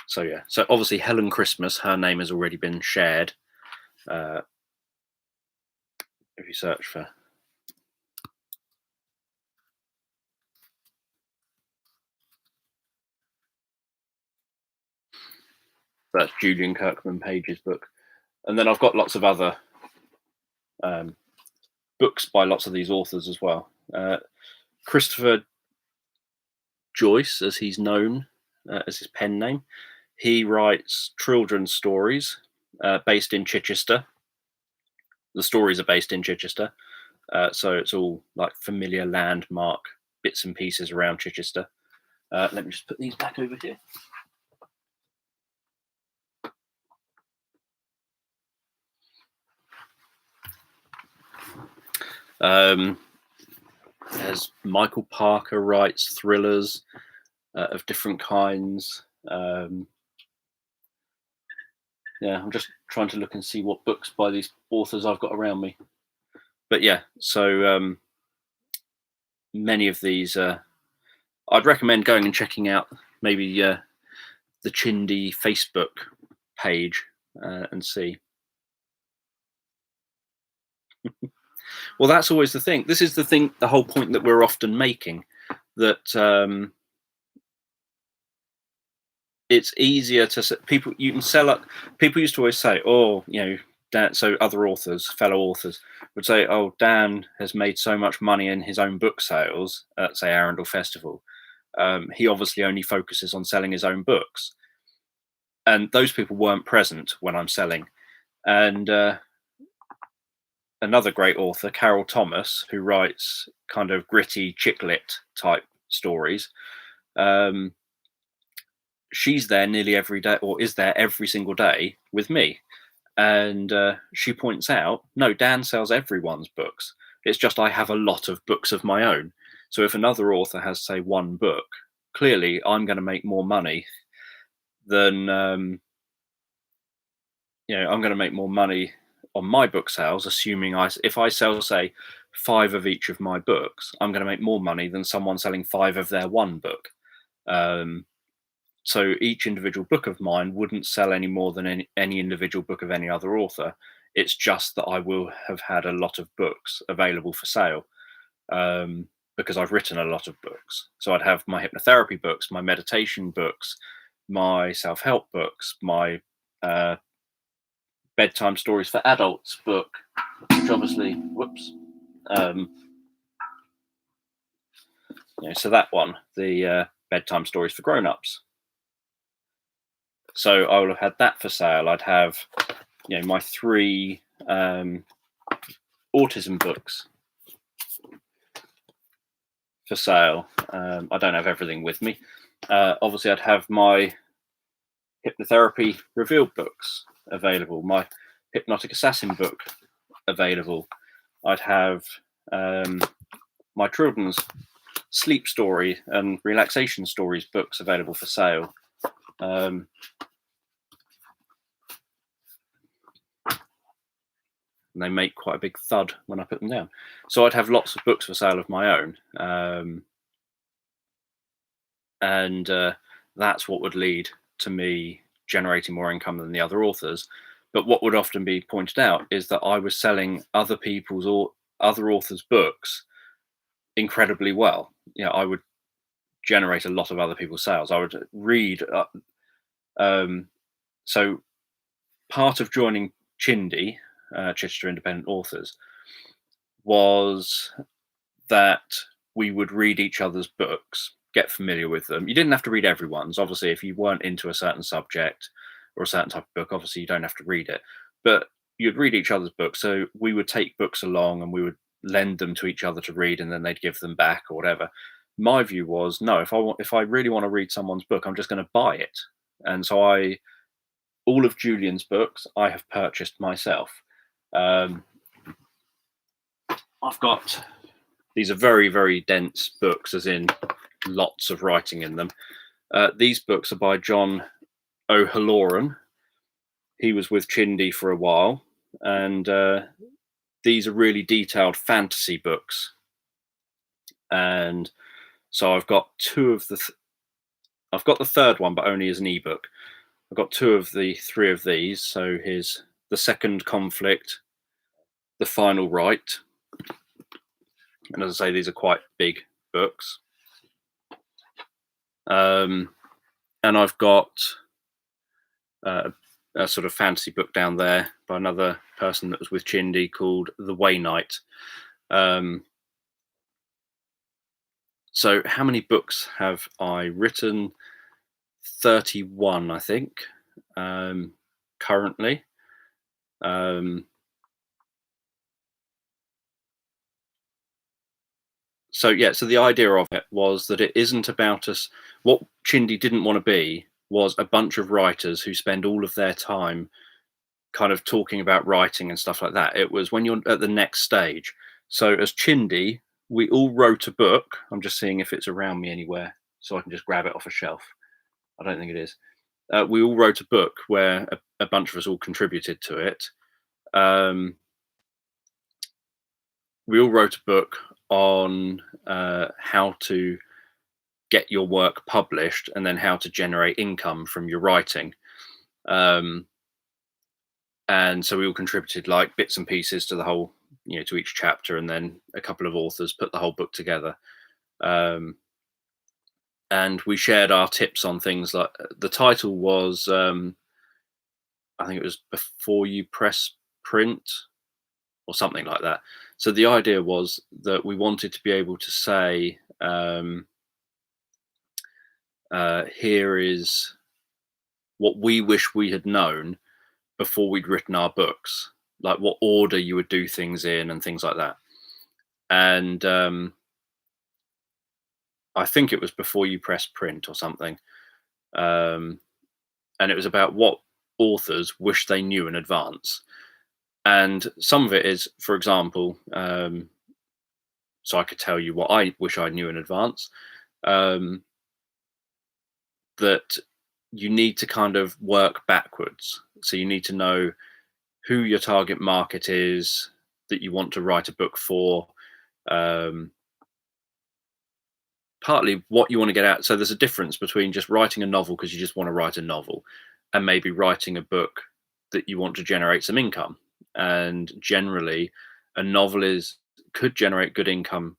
So obviously Helen Christmas, her name has already been shared. If you search for that's Julian Kirkman Page's book. And then I've got lots of other books by lots of these authors as well. Christopher Joyce, as he's known, as his pen name, he writes children's stories. based in Chichester. The stories are based in Chichester, so it's all like familiar landmark bits and pieces around Chichester. Let me just put these back over here. As Michael Parker writes thrillers of different kinds. Yeah, I'm just trying to look and see what books by these authors I've got around me. But yeah, so many of these, I'd recommend going and checking out maybe the Chindi Facebook page and see. Well, that's always the thing. This is the thing, the whole point that we're often making, that it's easier to people. You can sell up. People used to always say, "Oh, you know, Dan." So other authors, fellow authors, would say, "Oh, Dan has made so much money in his own book sales at, say, Arundel Festival. He obviously only focuses on selling his own books." And those people weren't present when I'm selling. And another great author, Carol Thomas, who writes kind of gritty chick lit type stories. She's there nearly every day, or is there every single day with me. And she points out, no, Dan sells everyone's books. It's just I have a lot of books of my own. So if another author has, say, one book, clearly I'm going to make more money than, I'm going to make more money on my book sales, assuming if I sell, say, 5 of each of my books, I'm going to make more money than someone selling 5 of their one book. So each individual book of mine wouldn't sell any more than any individual book of any other author. It's just that I will have had a lot of books available for sale because I've written a lot of books. So I'd have my hypnotherapy books, my meditation books, my self-help books, my bedtime stories for adults book, which obviously, so that one, the bedtime stories for grown-ups. So I would have had that for sale. I'd have, my 3 autism books for sale. I don't have everything with me. Obviously, I'd have my hypnotherapy revealed books available, my hypnotic assassin book available. I'd have my children's sleep story and relaxation stories books available for sale. And they make quite a big thud when I put them down. So I'd have lots of books for sale of my own. And that's what would lead to me generating more income than the other authors. But what would often be pointed out is that I was selling other people's or other authors' books incredibly well. I would generate a lot of other people's sales. I would read. So part of joining Chindi, Chichester Independent Authors, was that we would read each other's books, get familiar with them. You didn't have to read everyone's. Obviously, if you weren't into a certain subject or a certain type of book, obviously you don't have to read it. But you'd read each other's books. So we would take books along and we would lend them to each other to read, and then they'd give them back or whatever. My view was, no, if I really want to read someone's book, I'm just going to buy it. And so all of Julian's books I have purchased myself. I've got, these are very, very dense books, as in lots of writing in them. These books are by John O'Halloran. He was with Chindi for a while, and these are really detailed fantasy books. And so I've got 2 of I've got the third one, but only as an ebook. I've got 2 of the 3 of these. So here's The Second Conflict, The Final Rite. And as I say, these are quite big books. And I've got a sort of fantasy book down there by another person that was with Chindi called The Way Knight. So how many books have I written? 31, I think, currently. So yeah, so the idea of it was that it isn't about us. What Chindi didn't want to be was a bunch of writers who spend all of their time kind of talking about writing and stuff like that. It was when you're at the next stage. So as Chindi, we all wrote a book. I'm just seeing if it's around me anywhere, so I can just grab it off a shelf. I don't think it is. We all wrote a book where a bunch of us all contributed to it. We all wrote a book on how to get your work published and then how to generate income from your writing. And so we all contributed like bits and pieces to the whole, to each chapter, and then a couple of authors put the whole book together. And we shared our tips on things like the title was, I think it was Before You Press Print or something like that. So the idea was that we wanted to be able to say, here is what we wish we had known before we'd written our books, like what order you would do things in and things like that. And I think it was Before You Press Print or something. And it was about what authors wish they knew in advance. And some of it is, for example, so I could tell you what I wish I knew in advance, that you need to kind of work backwards. So you need to know who your target market is that you want to write a book for, partly what you want to get out. So there's a difference between just writing a novel because you just want to write a novel, and maybe writing a book that you want to generate some income. And generally, a novel could generate good income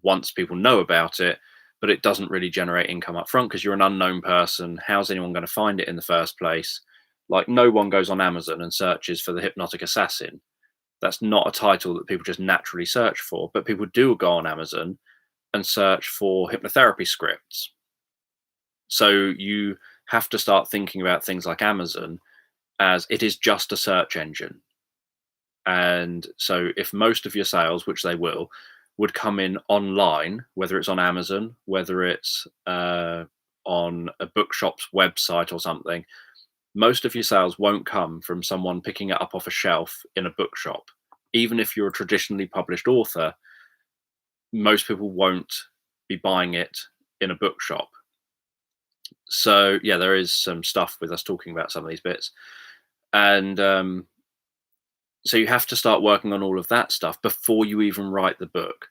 once people know about it, but it doesn't really generate income up front because you're an unknown person. How's anyone going to find it in the first place? Like, no one goes on Amazon and searches for The Hypnotic Assassin. That's not a title that people just naturally search for, but people do go on Amazon and search for hypnotherapy scripts. So you have to start thinking about things like Amazon as it is just a search engine. And so if most of your sales, which they will, would come in online, whether it's on Amazon, whether it's on a bookshop's website or something, most of your sales won't come from someone picking it up off a shelf in a bookshop. Even if you're a traditionally published author, most people won't be buying it in a bookshop. So yeah, there is some stuff with us talking about some of these bits. And so you have to start working on all of that stuff before you even write the book.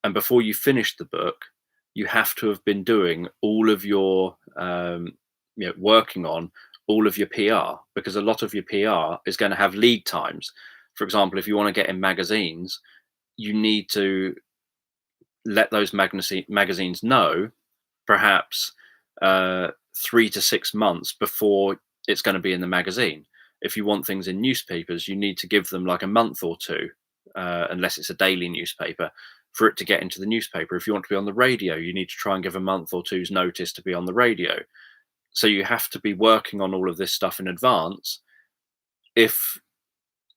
And before you finish the book, you have to have been doing all of your, working on all of your PR, because a lot of your PR is going to have lead times. For example, if you want to get in magazines, you need to let those magazines know perhaps 3 to 6 months before it's going to be in the magazine. If you want things in newspapers, you need to give them like a month or two, unless it's a daily newspaper, for it to get into the newspaper. If you want to be on the radio, you need to try and give a month or two's notice to be on the radio. So you have to be working on all of this stuff in advance. If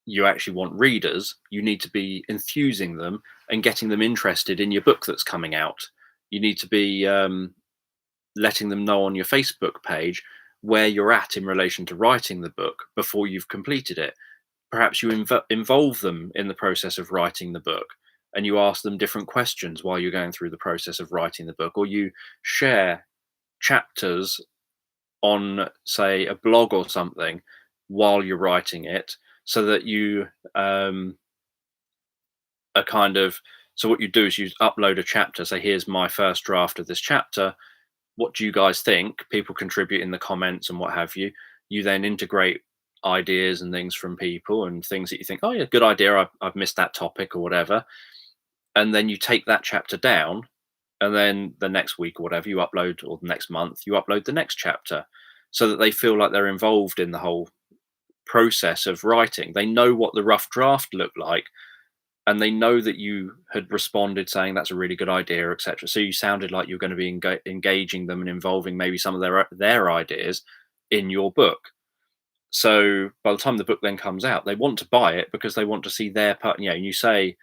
you actually want readers, you need to be enthusing them and getting them interested in your book that's coming out. You need to be letting them know on your Facebook page where you're at in relation to writing the book before you've completed it. Perhaps you involve them in the process of writing the book, and you ask them different questions while you're going through the process of writing the book, or you share chapters on, say, a blog or something while you're writing it, so that you are kind of, so what you do is you upload a chapter, say, here's my first draft of this chapter, what do you guys think? People contribute in the comments and what have you. You then integrate ideas and things from people and things that you think, oh yeah, good idea, I've missed that topic or whatever. And then you take that chapter down, and then the next week or whatever you upload, or the next month you upload the next chapter, so that they feel like they're involved in the whole process of writing. They know what the rough draft looked like, and they know that you had responded saying that's a really good idea, etc. So you sounded like you're going to be engaging them and involving maybe some of their ideas in your book. So by the time the book then comes out, they want to buy it because they want to see their part. And you say,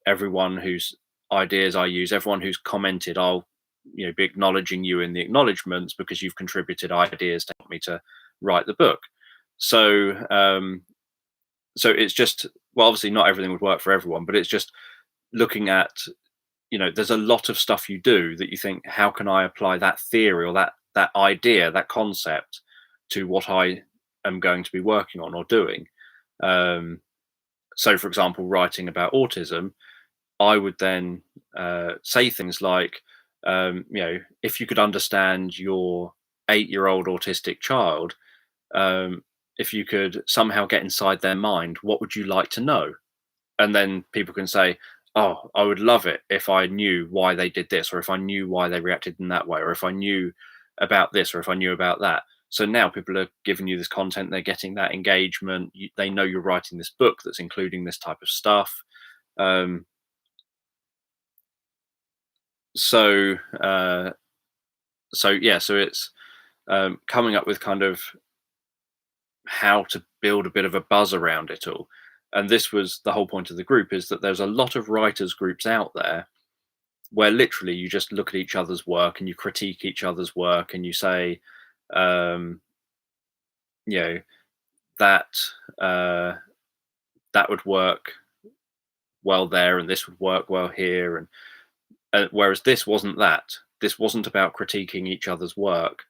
everyone whose ideas I use, everyone who's commented, I'll be acknowledging you in the acknowledgements because you've contributed ideas to help me to write the book. So so it's just, well, obviously not everything would work for everyone, but it's just looking at, there's a lot of stuff you do that you think, how can I apply that theory or that idea, that concept, to what I am going to be working on or doing. So for example, writing about autism, I would then say things like, if you could understand your 8-year-old autistic child, if you could somehow get inside their mind, what would you like to know? And then people can say, oh, I would love it if I knew why they did this, or if I knew why they reacted in that way, or if I knew about this, or if I knew about that. So now people are giving you this content, they're getting that engagement. They know you're writing this book that's including this type of stuff. Um, so so it's coming up with kind of how to build a bit of a buzz around it all. And this was the whole point of the group, is that there's a lot of writers groups out there where literally you just look at each other's work and you critique each other's work and you say, um, you know, that uh, that would work well there and this would work well here. And whereas this wasn't that. This wasn't about critiquing each other's work.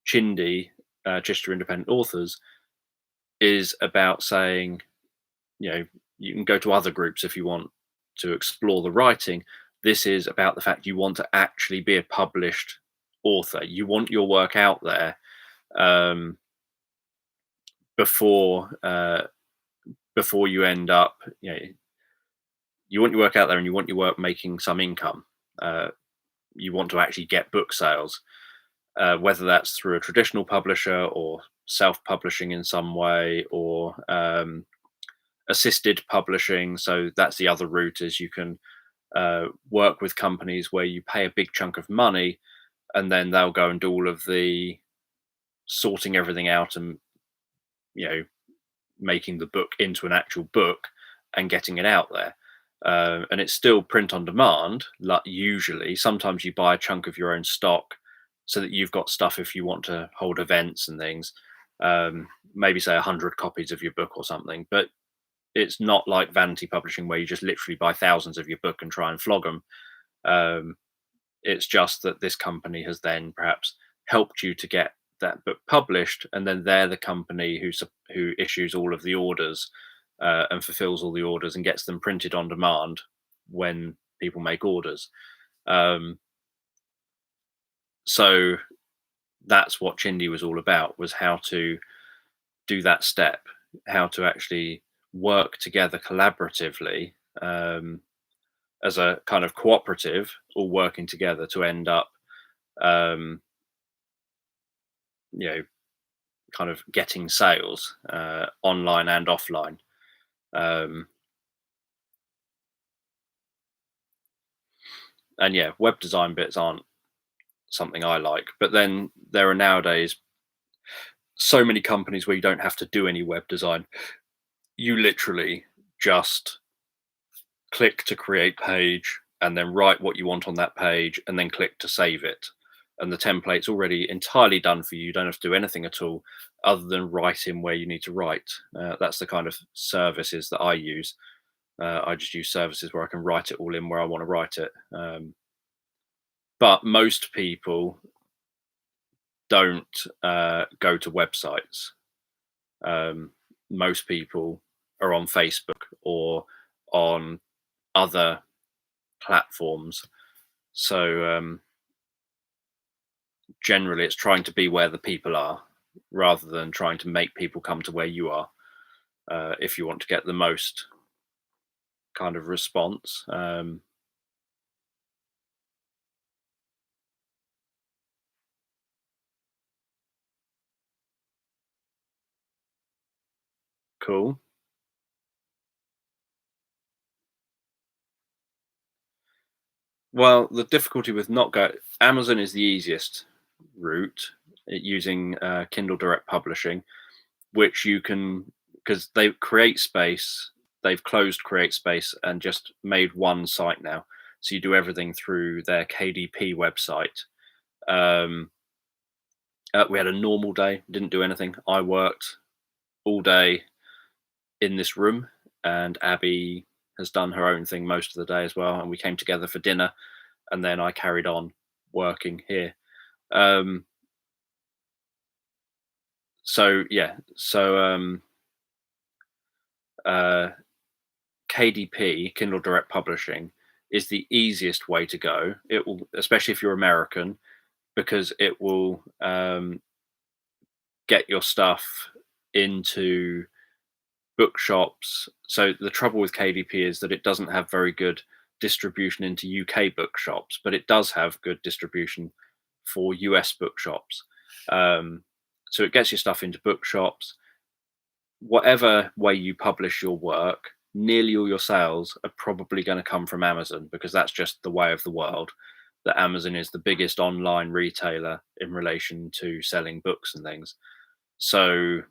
Chindi, Chichester Independent Authors, is about saying, you can go to other groups if you want to explore the writing. This is about the fact you want to actually be a published author. You want your work out there um, before you end up. You want your work out there, and you want your work making some income. You want to actually get book sales, whether that's through a traditional publisher or self-publishing in some way, or assisted publishing. So that's the other route, is you can work with companies where you pay a big chunk of money and then they'll go and do all of the sorting everything out and making the book into an actual book and getting it out there. And it's still print on demand, like usually. Sometimes you buy a chunk of your own stock so that you've got stuff if you want to hold events and things. Maybe say 100 copies of your book or something, but it's not like vanity publishing where you just literally buy thousands of your book and try and flog them. It's just that this company has then perhaps helped you to get that book published, and then they're the company who issues all of the orders and fulfills all the orders and gets them printed on demand when people make orders. So that's what Chindi was all about, was how to do that step, how to actually work together collaboratively as a kind of cooperative, all working together to end up kind of getting sales online and offline. And yeah, web design bits aren't something I like, but then there are nowadays so many companies where you don't have to do any web design. You literally just click to create page and then write what you want on that page and then click to save it. And the template's already entirely done for you. You don't have to do anything at all other than write in where you need to write. That's the kind of services that I use. I just use services where I can write it all in where I want to write it. But most people don't go to websites. Most people are on Facebook or on other platforms. So generally it's trying to be where the people are rather than trying to make people come to where you are if you want to get the most kind of response. Cool. Well, the difficulty with not go Amazon is the easiest route using Kindle Direct Publishing. which you can, because they create space, they've closed create space and just made one site now. So you do everything through their KDP website. We had a normal day, didn't do anything. I worked all day in this room, and Abby has done her own thing most of the day as well. And we came together for dinner, and then I carried on working here. So yeah, so KDP, Kindle Direct Publishing, is the easiest way to go. It will, especially if you're American, because it will get your stuff into bookshops. So the trouble with KDP is that it doesn't have very good distribution into UK bookshops, but it does have good distribution for US bookshops. So it gets your stuff into bookshops. Whatever way you publish your work, nearly all your sales are probably going to come from Amazon, because that's just the way of the world. That Amazon is the biggest online retailer in relation to selling books and things. So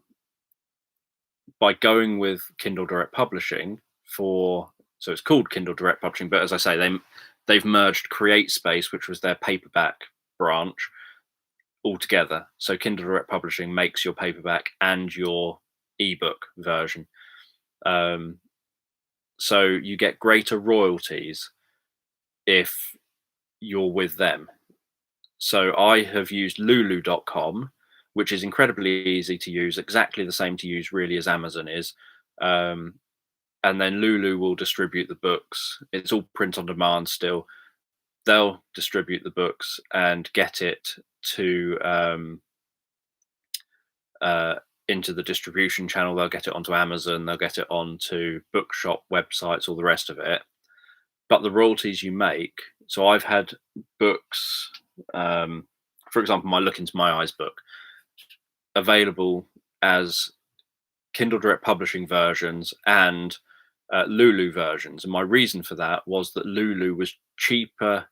by going with Kindle Direct Publishing so it's called Kindle Direct Publishing, but as I say, they've merged CreateSpace, which was their paperback branch, all together. So Kindle Direct Publishing makes your paperback and your ebook version. So you get greater royalties if you're with them. So I have used lulu.com, which is incredibly easy to use, exactly the same to use really as Amazon is. And then Lulu will distribute the books. It's all print on demand still. They'll distribute the books and get it to into the distribution channel. They'll get it onto Amazon. They'll get it onto bookshop websites, all the rest of it. But the royalties you make, so I've had books, for example, my Look Into My Eyes book, available as Kindle Direct Publishing versions and Lulu versions. And my reason for that was that Lulu was cheaper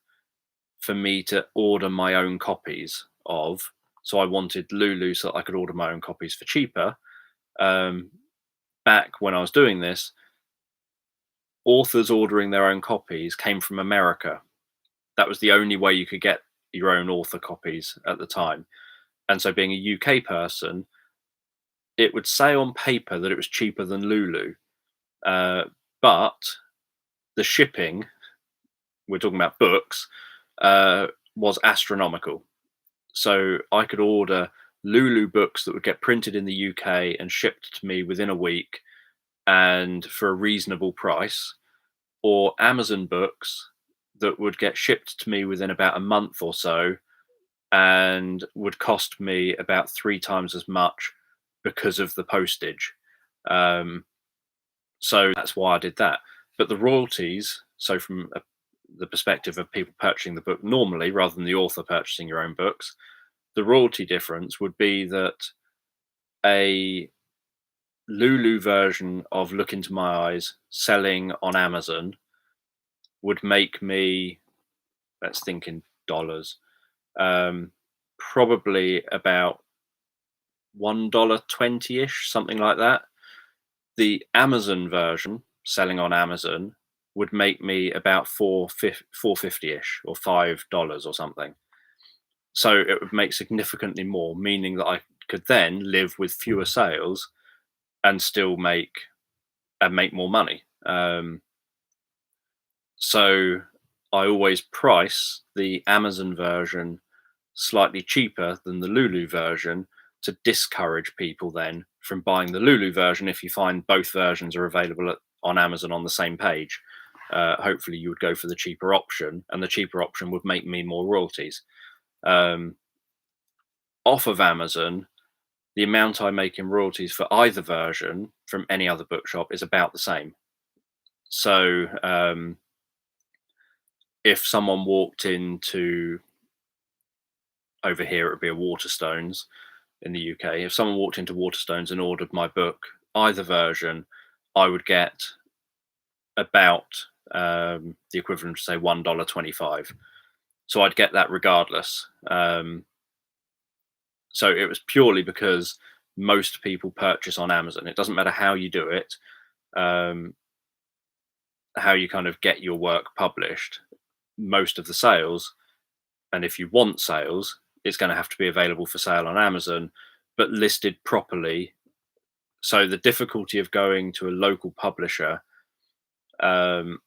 for me to order my own copies of. So I wanted Lulu so that I could order my own copies for cheaper. Back when I was doing this, authors ordering their own copies came from America. That was the only way you could get your own author copies at the time. And so being a UK person, it would say on paper that it was cheaper than Lulu. But the shipping, we're talking about books, was astronomical. So I could order Lulu books that would get printed in the UK and shipped to me within a week and for a reasonable price, or Amazon books that would get shipped to me within about a month or so and would cost me about 3 times as much because of the postage. So that's why I did that. But the royalties, so from the perspective of people purchasing the book normally rather than the author purchasing your own books, the royalty difference would be that a Lulu version of Look Into My Eyes selling on Amazon would make me, let's think in dollars, probably about $1.20-ish, something like that. The Amazon version selling on Amazon would make me about $4.50-ish or $5 or something. So it would make significantly more, meaning that I could then live with fewer sales and still make more money. So I always price the Amazon version slightly cheaper than the Lulu version to discourage people then from buying the Lulu version. If you find both versions are available on Amazon on the same page, hopefully you would go for the cheaper option, and the cheaper option would make me more royalties. Off of Amazon, the amount I make in royalties for either version from any other bookshop is about the same. So if someone walked into, over here it would be a Waterstones in the UK, if someone walked into Waterstones and ordered my book, either version, I would get about the equivalent of say $1.25. So I'd get that regardless. So it was purely because most people purchase on Amazon. It doesn't matter how you do it, um, how you kind of get your work published. Most of the sales, and if you want sales, it's going to have to be available for sale on Amazon, but listed properly. So the difficulty of going to a local publisher um,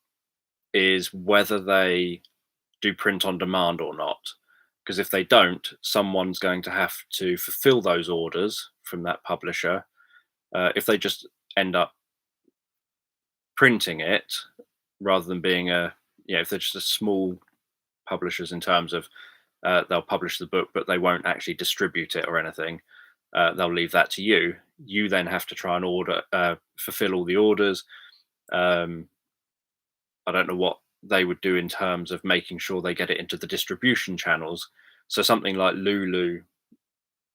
is whether they do print on demand or not. Because if they don't, someone's going to have to fulfill those orders from that publisher. If they just end up printing it rather than being if they're just a small publishers in terms of they'll publish the book, but they won't actually distribute it or anything. They'll leave that to you. You then have to try and fulfill all the orders. I don't know what they would do in terms of making sure they get it into the distribution channels. So something like Lulu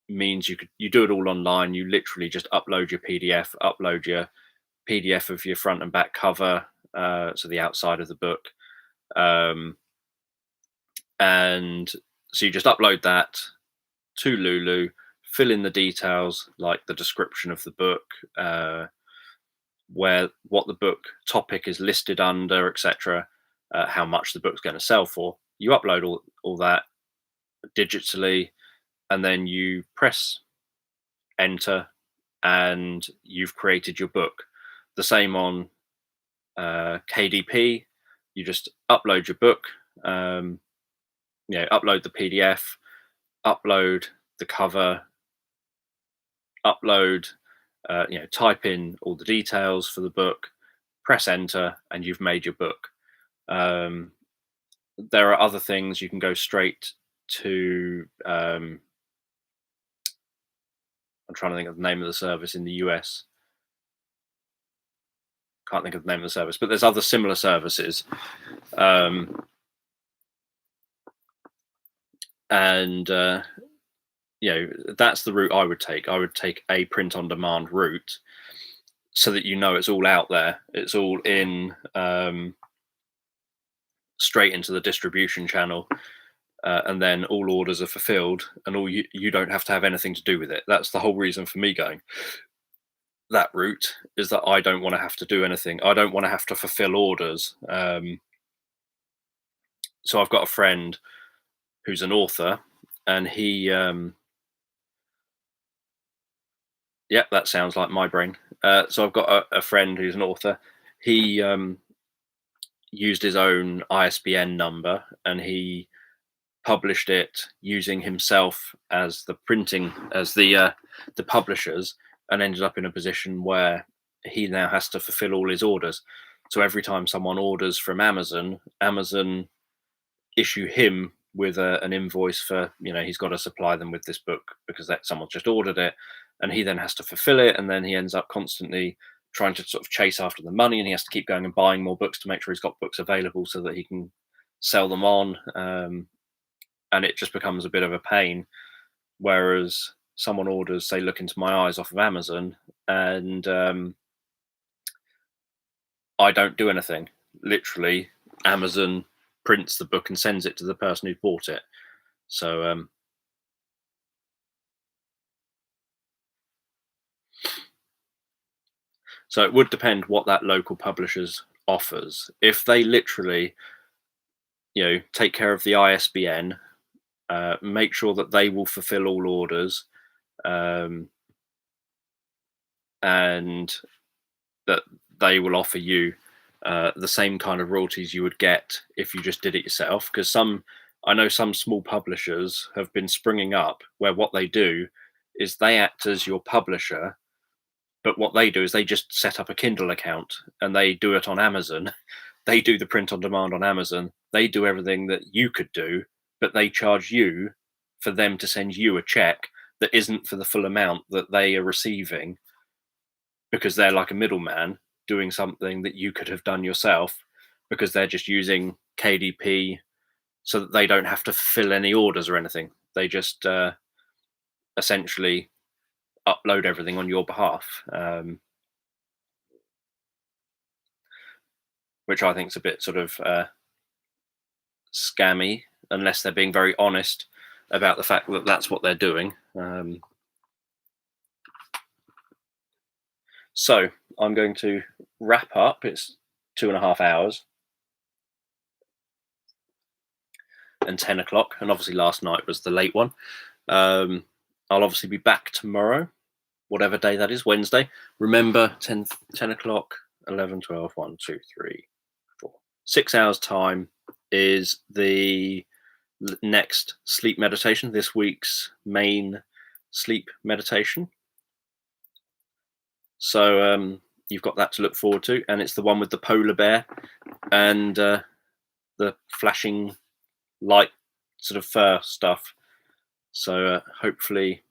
means you do it all online. You literally just upload your PDF, upload your PDF of your front and back cover, so the outside of the book, and so you just upload that to Lulu, fill in the details like the description of the book, what the book topic is listed under, etc., how much the book's going to sell for. You upload all that digitally, and then you press enter, and you've created your book. The same on KDP. You just upload your book, upload the PDF, upload the cover, upload, type in all the details for the book, press enter, and you've made your book. There are other things. You can go straight to I'm trying to think of the name of the service in the US. Can't think of the name of the service, but there's other similar services. And that's the route I would take. I would take a print on demand route, so that it's all out there. It's all in straight into the distribution channel, and then all orders are fulfilled, and all you don't have to have anything to do with it. That's the whole reason for me going that route, is that I don't want to have to do anything. I don't want to have to fulfill orders. So I've got a friend who's an author, and he that sounds like my brain. So I've got a friend who's an author. He used his own ISBN number, and he published it using himself as the publishers, and ended up in a position where he now has to fulfill all his orders. So every time someone orders from Amazon issue him with an invoice for, he's got to supply them with this book because that someone just ordered it, and he then has to fulfill it, and then he ends up constantly trying to sort of chase after the money, and he has to keep going and buying more books to make sure he's got books available so that he can sell them on, and it just becomes a bit of a pain. Whereas someone orders, say, Look Into My Eyes off of Amazon, and I don't do anything. Literally, Amazon prints the book and sends it to the person who bought it. So so it would depend what that local publisher's offers. If they literally, take care of the ISBN, make sure that they will fulfill all orders, and that they will offer you the same kind of royalties you would get if you just did it yourself. Because I know some small publishers have been springing up where what they do is they act as your publisher, but what they do is they just set up a Kindle account and they do it on Amazon. They do the print on demand on Amazon. They do everything that you could do, but they charge you for them to send you a check that isn't for the full amount that they are receiving, because they're like a middleman doing something that you could have done yourself, because they're just using KDP so that they don't have to fill any orders or anything. They just essentially upload everything on your behalf, which I think is a bit sort of scammy, unless they're being very honest about the fact that that's what they're doing. So I'm going to wrap up. It's 2.5 hours and 10 o'clock. And obviously last night was the late one. I'll obviously be back tomorrow, whatever day that is, Wednesday. Remember, 10 o'clock, 11, 12, 1, 2, 3, 4. 6 hours time is the next sleep meditation, this week's main sleep meditation. So you've got that to look forward to, and it's the one with the polar bear and the flashing light sort of fur stuff. So hopefully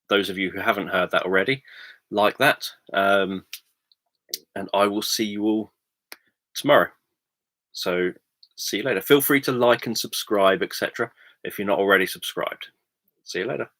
those of you who haven't heard that already like that, and I will see you all tomorrow. So see you later. Feel free to like and subscribe, etc., if you're not already subscribed. See you later.